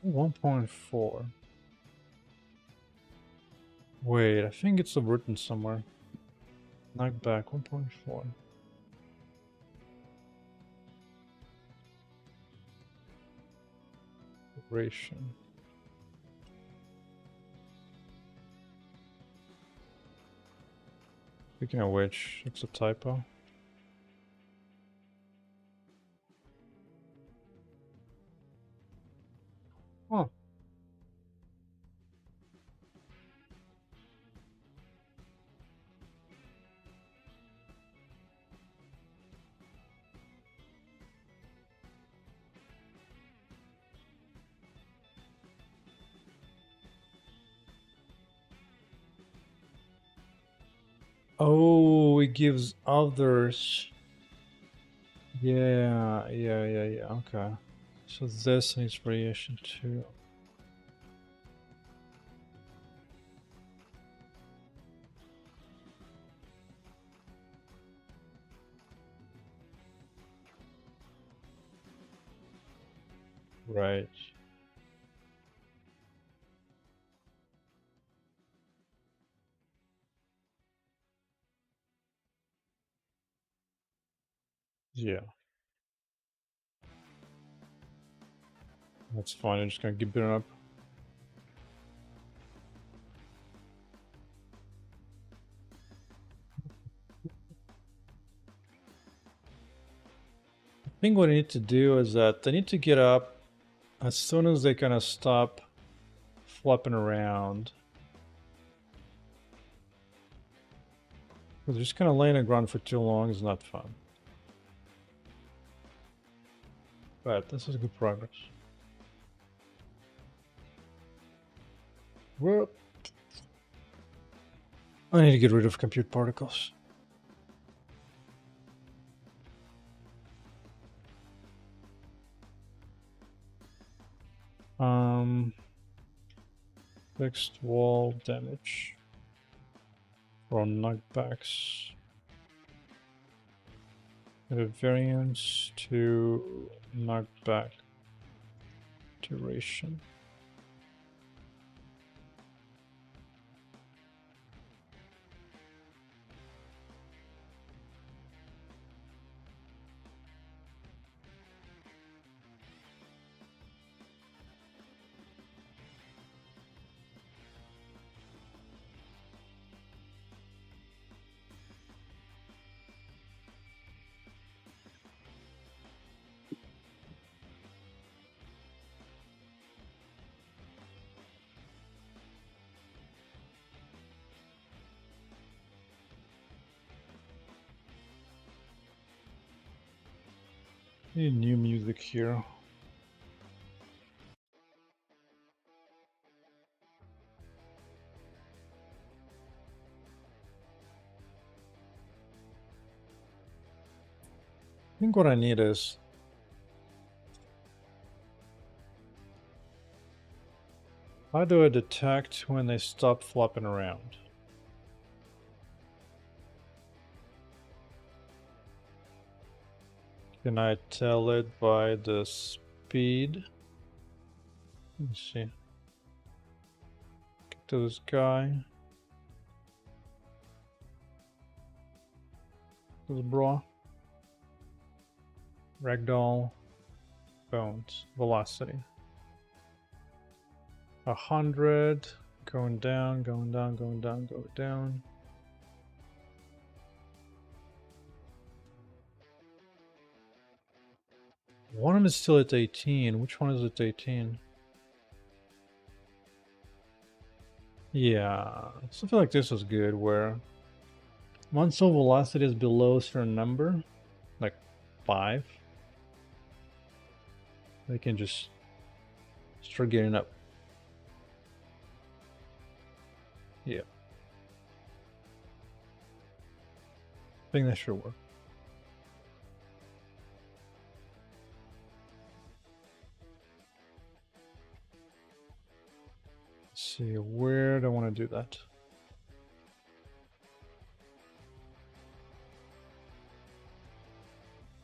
1.4. Wait, I think it's written somewhere. Knockback 1.4. Duration. Speaking of which, it's a typo. Huh. Oh, it gives others. Yeah, okay. So this needs variation too. Right. Yeah. That's fine, I'm just gonna keep it up. I think what I need to do is that they need to get up as soon as they kind of stop flopping around. Because just kind of laying on the ground for too long is not fun. But this is good progress. Whoop. I need to get rid of compute particles. Fixed wall damage from knockbacks. A variance to knockback duration. Need new music here. I think what I need is how do I detect when they stop flopping around? Can I tell it by the speed? Let me see. Get to this guy. This bra. Ragdoll. Bones. Velocity. 100. Going down, going down, going down, going down. One of them is still at 18. Which one is at 18? Yeah, something like this is good where once the velocity is below a certain number, like 5, they can just start getting up. Yeah. I think that should work. Let's see, where do I want to do that?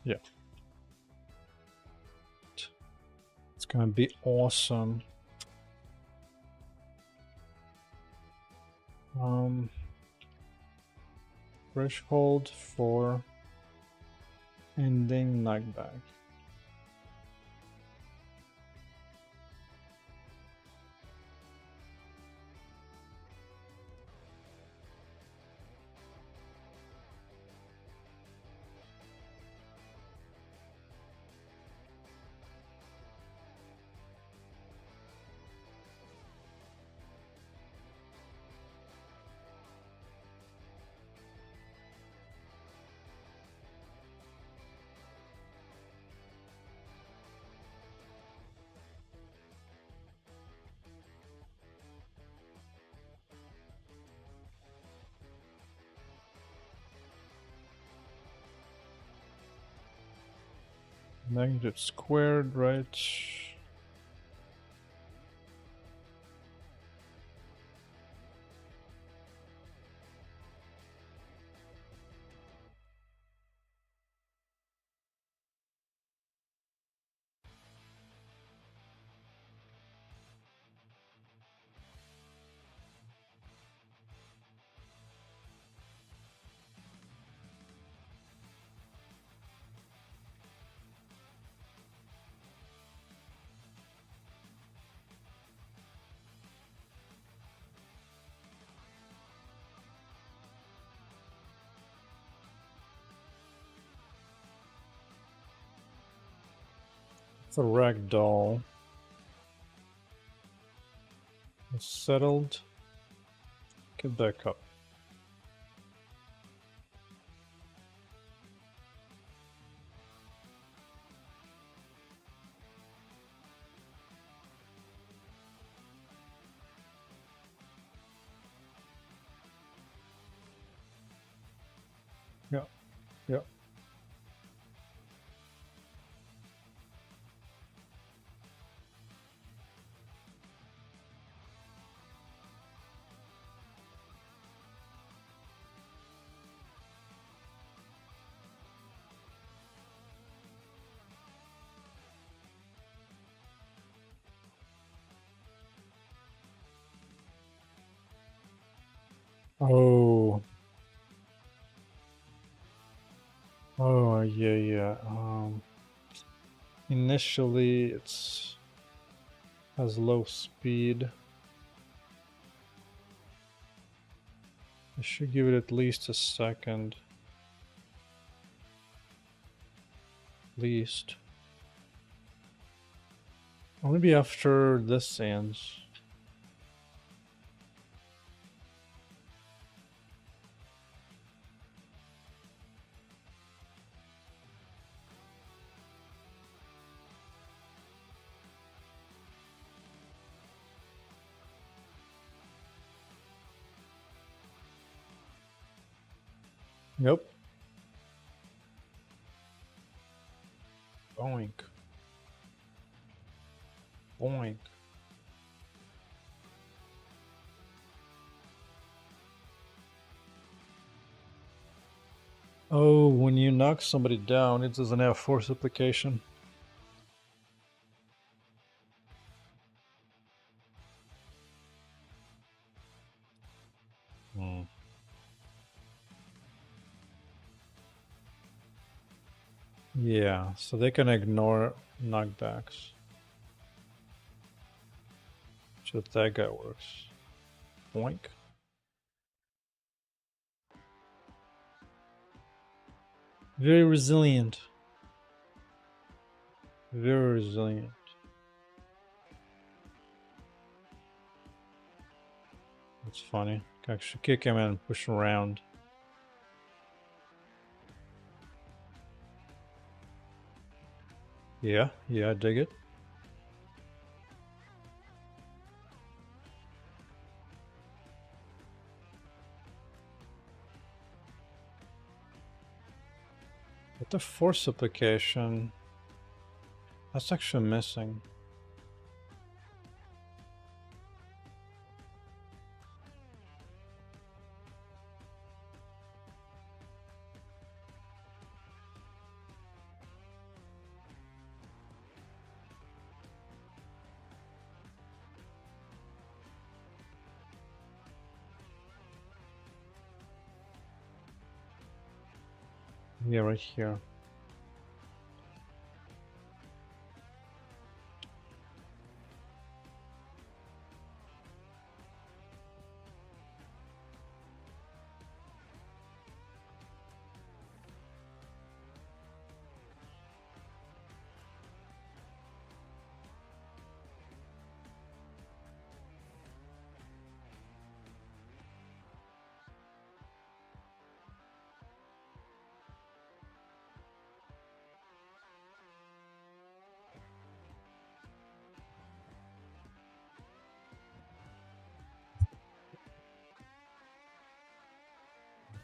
Yeah. It's gonna be awesome. Threshold for ending knockback. Negative squared, right? It's a ragdoll. It's settled. Get back up. Yeah, yeah. Oh. Oh, yeah, yeah. Initially, it's has low speed. I should give it at least a second. At least. Or maybe after this ends. Yep. Boink. Boink. Oh, when you knock somebody down, it doesn't have force application. Hmm. Yeah, so they can ignore knockbacks. So that guy works. Boink. Very resilient. Very resilient. That's funny. Can actually kick him and push around. Yeah, I dig it. But the force application, that's actually missing. Yeah, right here.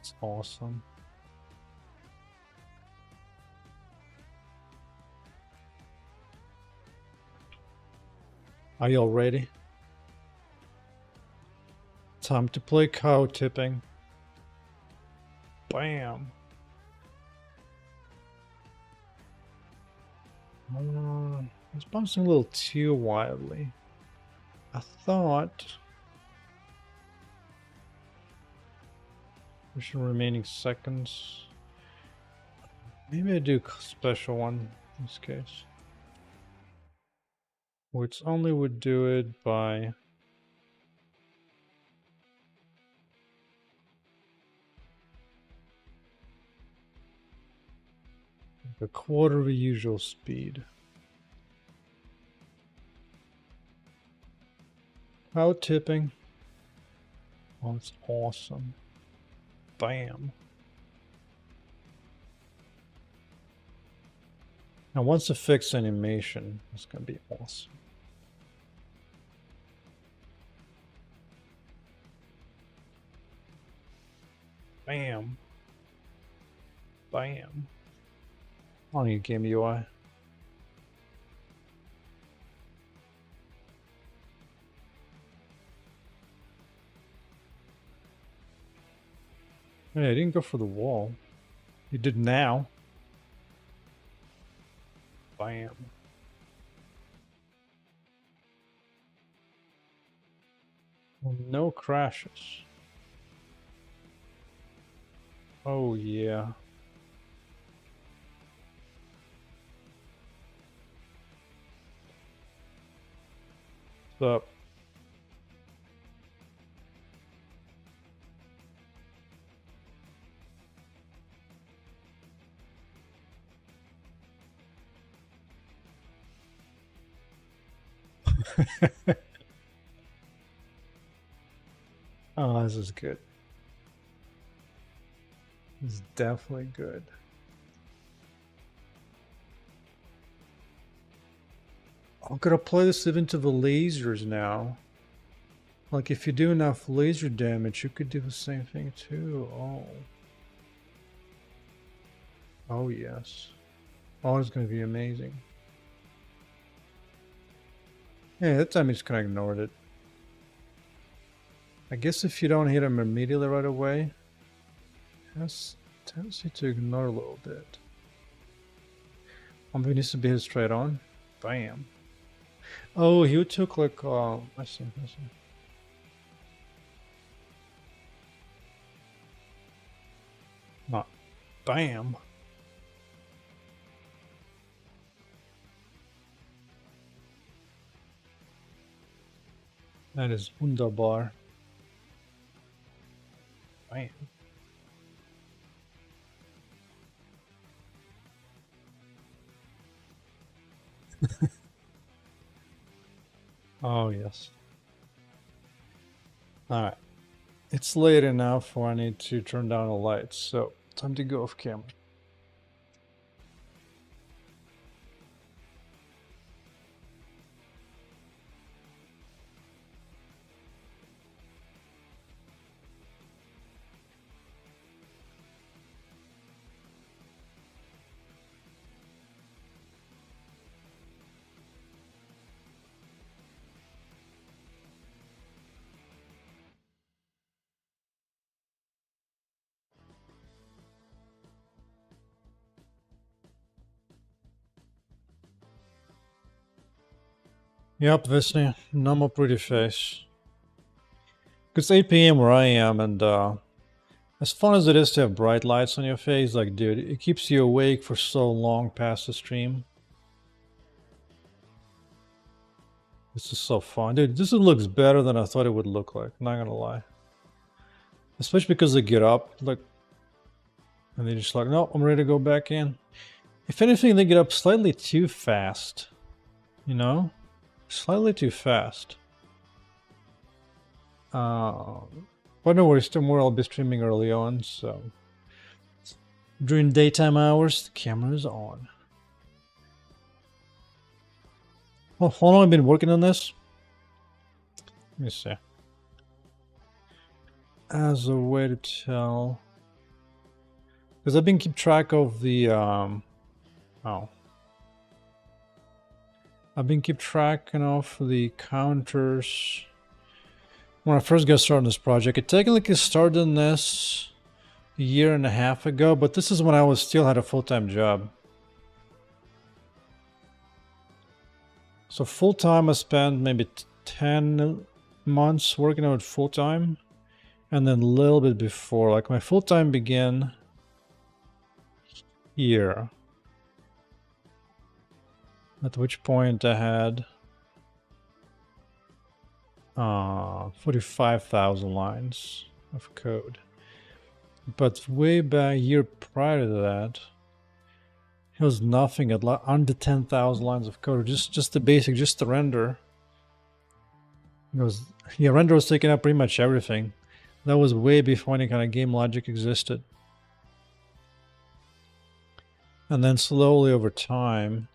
It's awesome. Are you all ready? Time to play cow tipping. Bam. It's bouncing a little too wildly. I thought push the remaining seconds. Maybe I do special one in this case. Which only would do it by a quarter of the usual speed. Cow tipping. Oh, it's awesome. Bam. Now once a fixed animation, it's gonna be awesome. Bam. Bam. On your game UI. Hey, I didn't go for the wall. You did now. Bam. Well, no crashes. Oh yeah. What's up? Oh, this is good. This is definitely good. I'm gonna play this into the lasers now. Like if you do enough laser damage, you could do the same thing too. Oh. Oh, yes. Oh, it's going to be amazing. Yeah, that time he's kind of ignored it. I guess if you don't hit him immediately right away, it has a tendency to ignore a little bit. He needs to be hit straight on. Bam. Oh, he took like, I see. Not bam. That is wunderbar. Bam. Oh, yes. Alright. It's late enough where I need to turn down the lights, so time to go off camera. Yep, Visney, no more pretty face. It's 8 p.m. where I am, and as fun as it is to have bright lights on your face, like, dude, it keeps you awake for so long past the stream. This is so fun. Dude, this looks better than I thought it would look like, not gonna lie. Especially because they get up, like, and they're just like, no, I'm ready to go back in. If anything, they get up slightly too fast. You know? Slightly too fast. But no worries, tomorrow I'll be streaming early on, so during daytime hours, the camera is on. Well, how long have I been working on this? Let me see. As a way to tell, because I've been keep track of the I've been keep tracking of the counters. When I first got started on this project, it technically started in this a year and a half ago, but this is when I was still had a full-time job. So full-time I spent maybe 10 months working on it full-time, and then a little bit before, like my full-time began here, at which point I had 45,000 lines of code. But way back a year prior to that, it was nothing at under 10,000 lines of code. Just the basic, just the render. It was, yeah, render was taking up pretty much everything. That was way before any kind of game logic existed. And then slowly over time,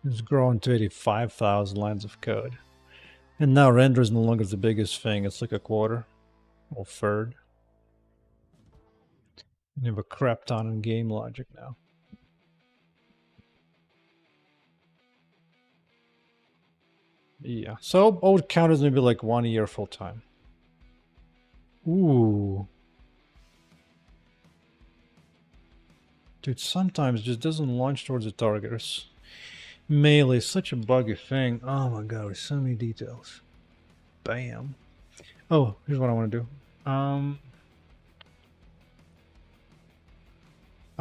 it's grown to 85,000 lines of code. And now render is no longer the biggest thing. It's like a quarter or third. And you have a crap ton in game logic now. Yeah, so I would count as maybe like 1 year full time. Ooh. Dude, sometimes it just doesn't launch towards the targeters. Melee is such a buggy thing. Oh my god, there's so many details. Bam. Oh, here's what I want to do. I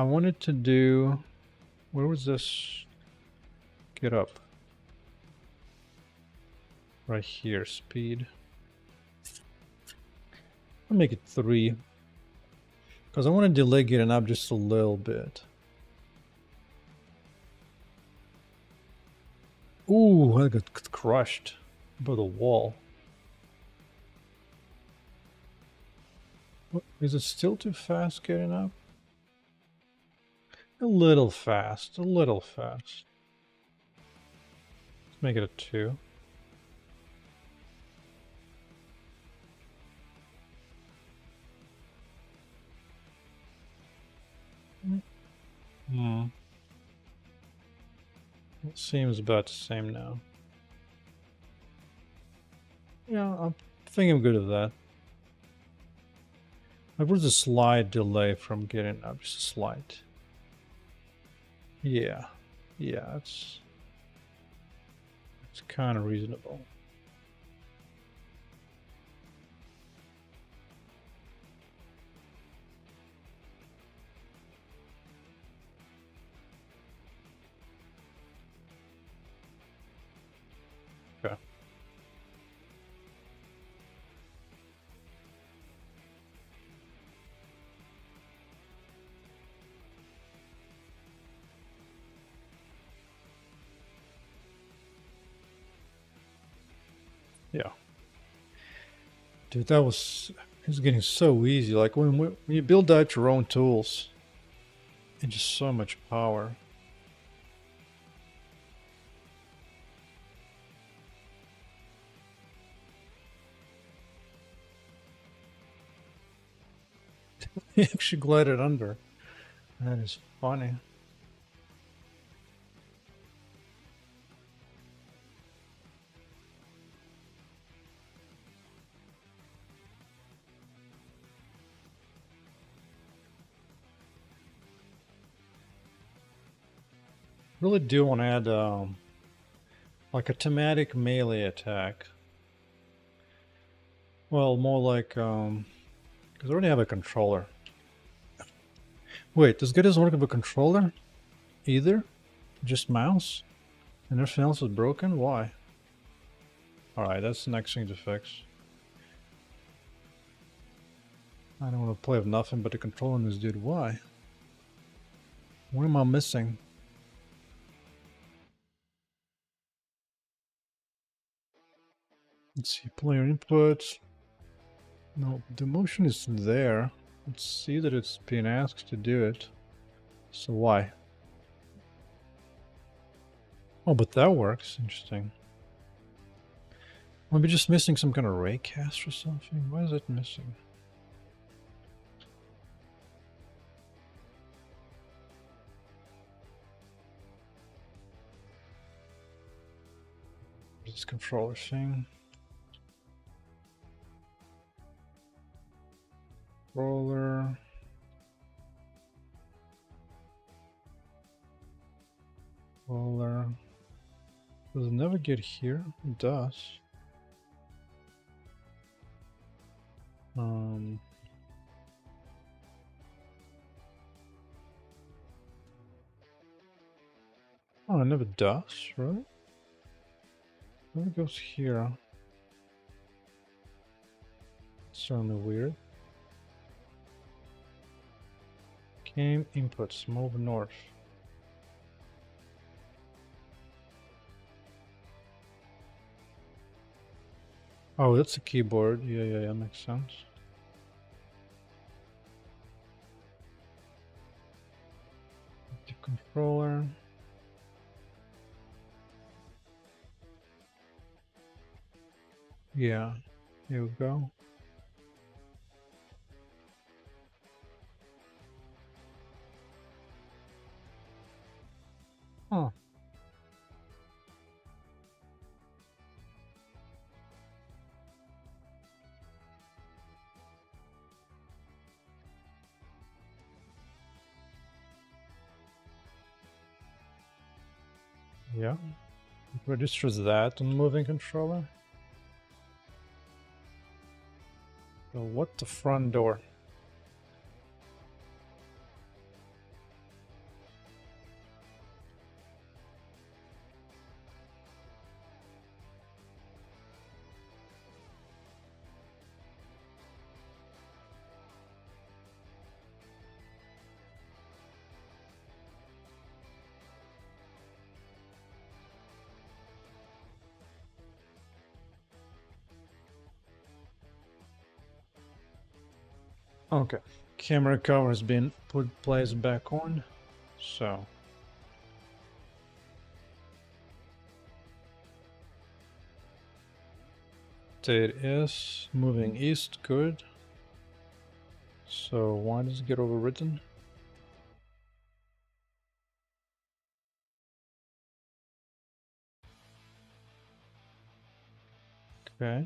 wanted to do... Where was this? Get up. Right here, speed. I'll make it 3. Because I want to delay getting up just a little bit. Ooh, I got crushed by the wall. What, is it still too fast getting up? A little fast, a little fast. Let's make it a 2. It seems about the same now. Yeah, I think I'm good at that. Like, where's a slight delay from getting up? Just a slight. Yeah. Yeah, it's kind of reasonable. Okay. Yeah. Dude, that was it's getting so easy. Like when you build out your own tools, it's just so much power. You actually glided under. That is funny. Really do want to add like a thematic melee attack. Well, more like because I already have a controller. Wait, does doesn't work with a controller either? Just mouse? And everything else is broken? Why? Alright, that's the next thing to fix. I don't want to play with nothing but the controller in this dude. Why? What am I missing? Let's see, player inputs. No, the motion is there. Let's see that it's being asked to do it. So why? Oh, but that works. Interesting. Maybe just missing some kind of raycast or something? Why is it missing? This controller thing. Roller. Roller. Does it never get here? It does. Oh, it never does, right? It never goes here. It's certainly weird. Game inputs, move north. Oh, that's a keyboard. Yeah, makes sense. The controller. Yeah, here we go. Oh. Yeah. It registers that on the moving controller. So what the front door? Okay. Camera cover has been placed back on. So it is moving east, good. So why does it get overwritten? Okay.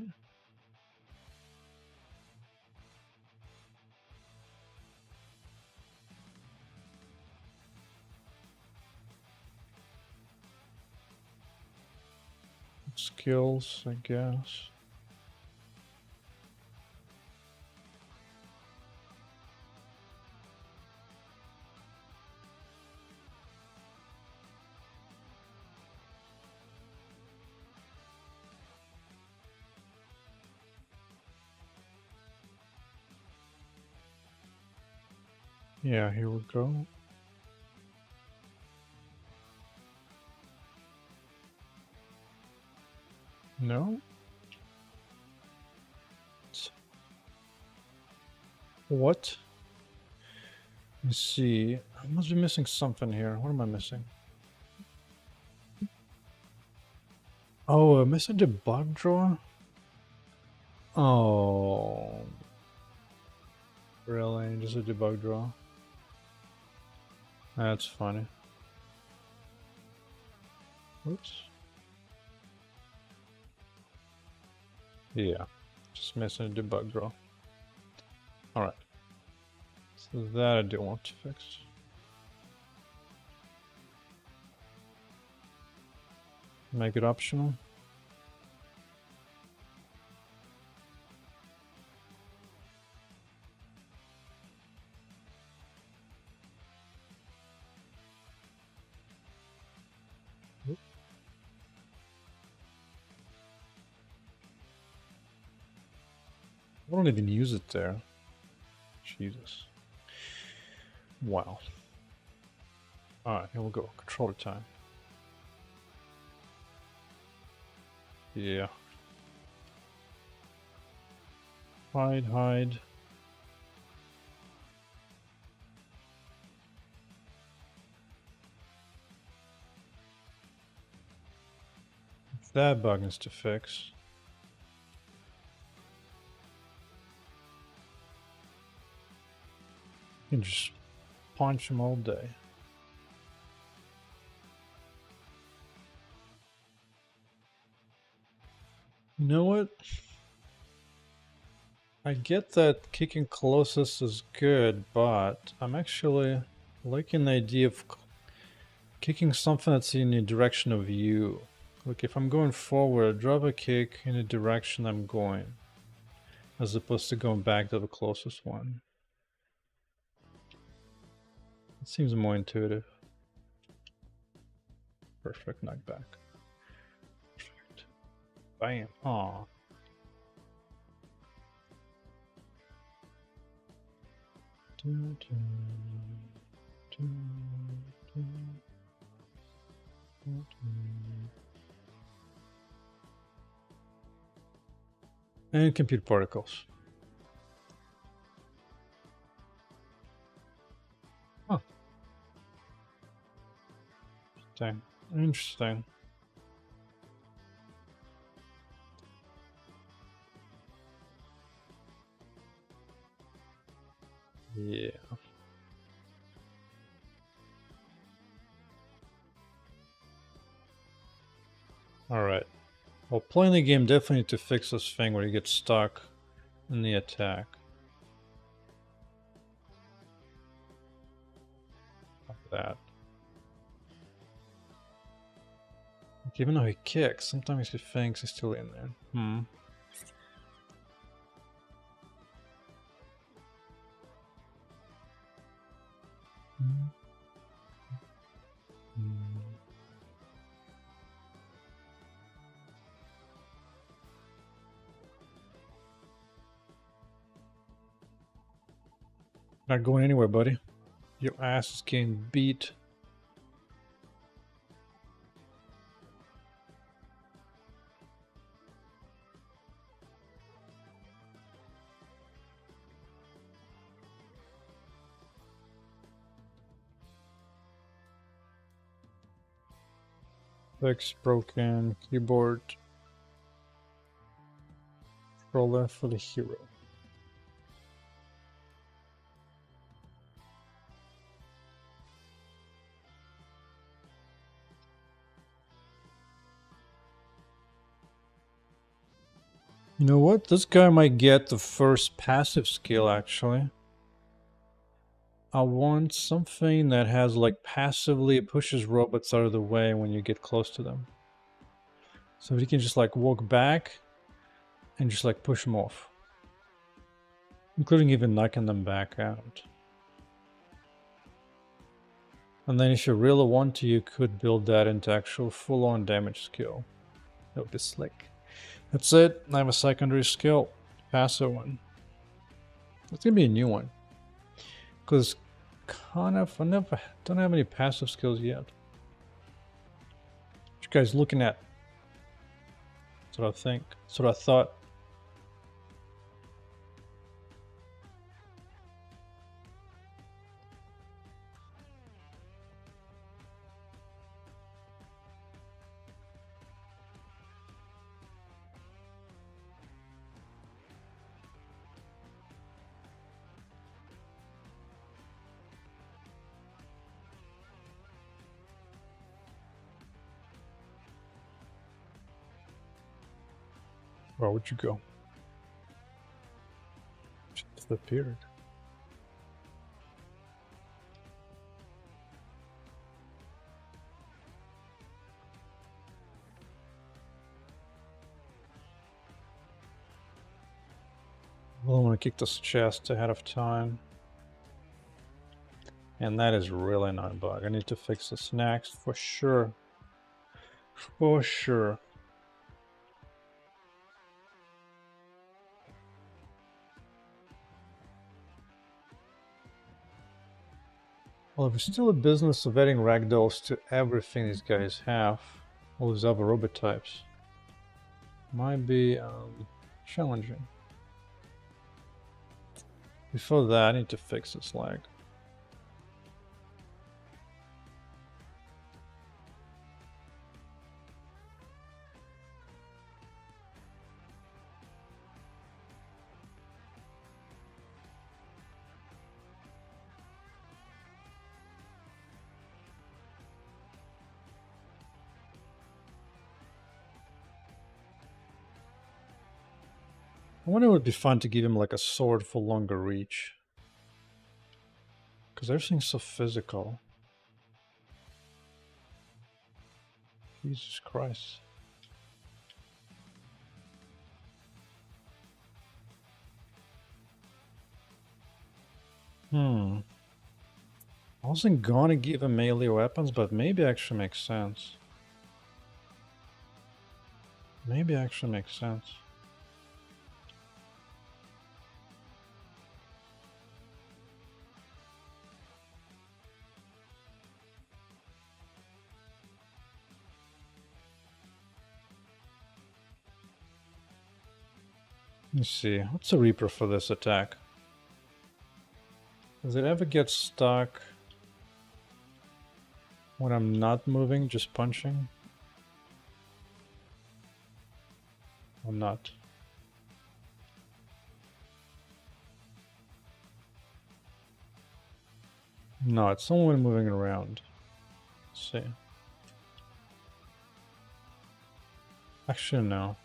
Skills, I guess. Yeah, here we go. No? What? Let me see. I must be missing something here. What am I missing? Oh, I'm missing the bug drawer? Oh. Really? Just a debug draw? That's funny. Oops. Yeah. Just missing a debug draw. Alright. So that I do want to fix. Make it optional. I don't even use it there. Jesus. Wow. Alright, here we go. Controller time. Yeah. Hide, hide. That bug needs to fix. You can just punch him all day. You know what? I get that kicking closest is good, but I'm actually liking the idea of kicking something that's in the direction of you. Like if I'm going forward, drop a kick in the direction I'm going, as opposed to going back to the closest one. It seems more intuitive. Perfect knockback. Perfect. Bam. Aw. And compute particles. Huh. Interesting. Interesting. Yeah. Alright. Well, playing the game definitely need to fix this thing where you get stuck in the attack. Like that. Like, even though he kicks, sometimes he thinks he's still in there. Hmm. Not going anywhere, buddy. Your ass is getting beat. Fix broken keyboard. Controller for the hero. You know what? This guy might get the first passive skill, actually. I want something that has, like, passively pushes robots out of the way when you get close to them. So he can just, like, walk back and just, like, push them off. Including even knocking them back out. And then if you really want to, you could build that into actual full-on damage skill. That would be slick. That's it. I have a secondary skill. Passive one. It's gonna be a new one. Because kind of, I don't have any passive skills yet. What you guys looking at? That's what I think. That's what I thought. Where would you go? Just appeared. Well, I want to kick this chest ahead of time. And that is really not a bug. I need to fix this next for sure. For sure. Well, if it's still a business of adding ragdolls to everything these guys have, all these other robot types, might be challenging. Before that, I need to fix this lag. I wonder it would be fun to give him like a sword for longer reach. Because everything's so physical. Jesus Christ. I wasn't gonna give him melee weapons, but maybe actually makes sense. Maybe actually makes sense. Let's see. What's a Reaper for this attack? Does it ever get stuck when I'm not moving, just punching? Or not? No, it's only when moving around. Let's see. Actually, no.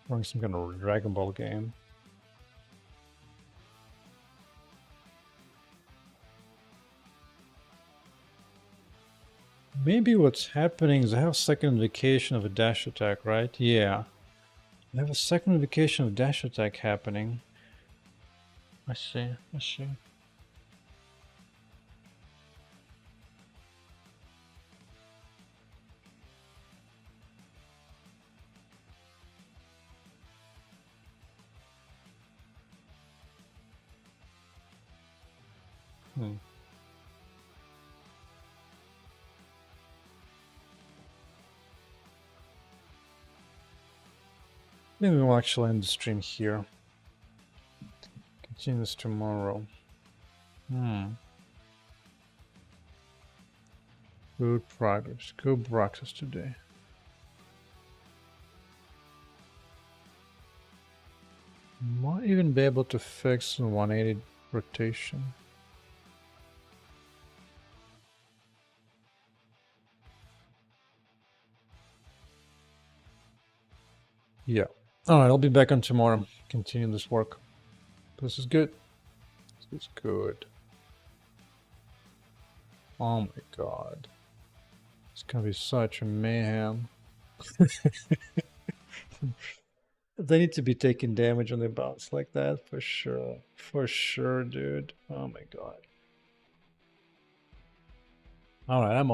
Running some kind of Dragon Ball game. Maybe what's happening is I have a second invocation of a dash attack, right? Yeah. I have a second invocation of dash attack happening. I see, I see. Maybe we'll actually end the stream here. Continue this tomorrow. Good progress. Good progress today. Might even be able to fix the 180 rotation. Yeah. All right, I'll be back on tomorrow. Continue this work. This is good. This is good. Oh my god. It's gonna be such a mayhem. They need to be taking damage on the bounce like that for sure. For sure, dude. Oh my god. Alright, I'm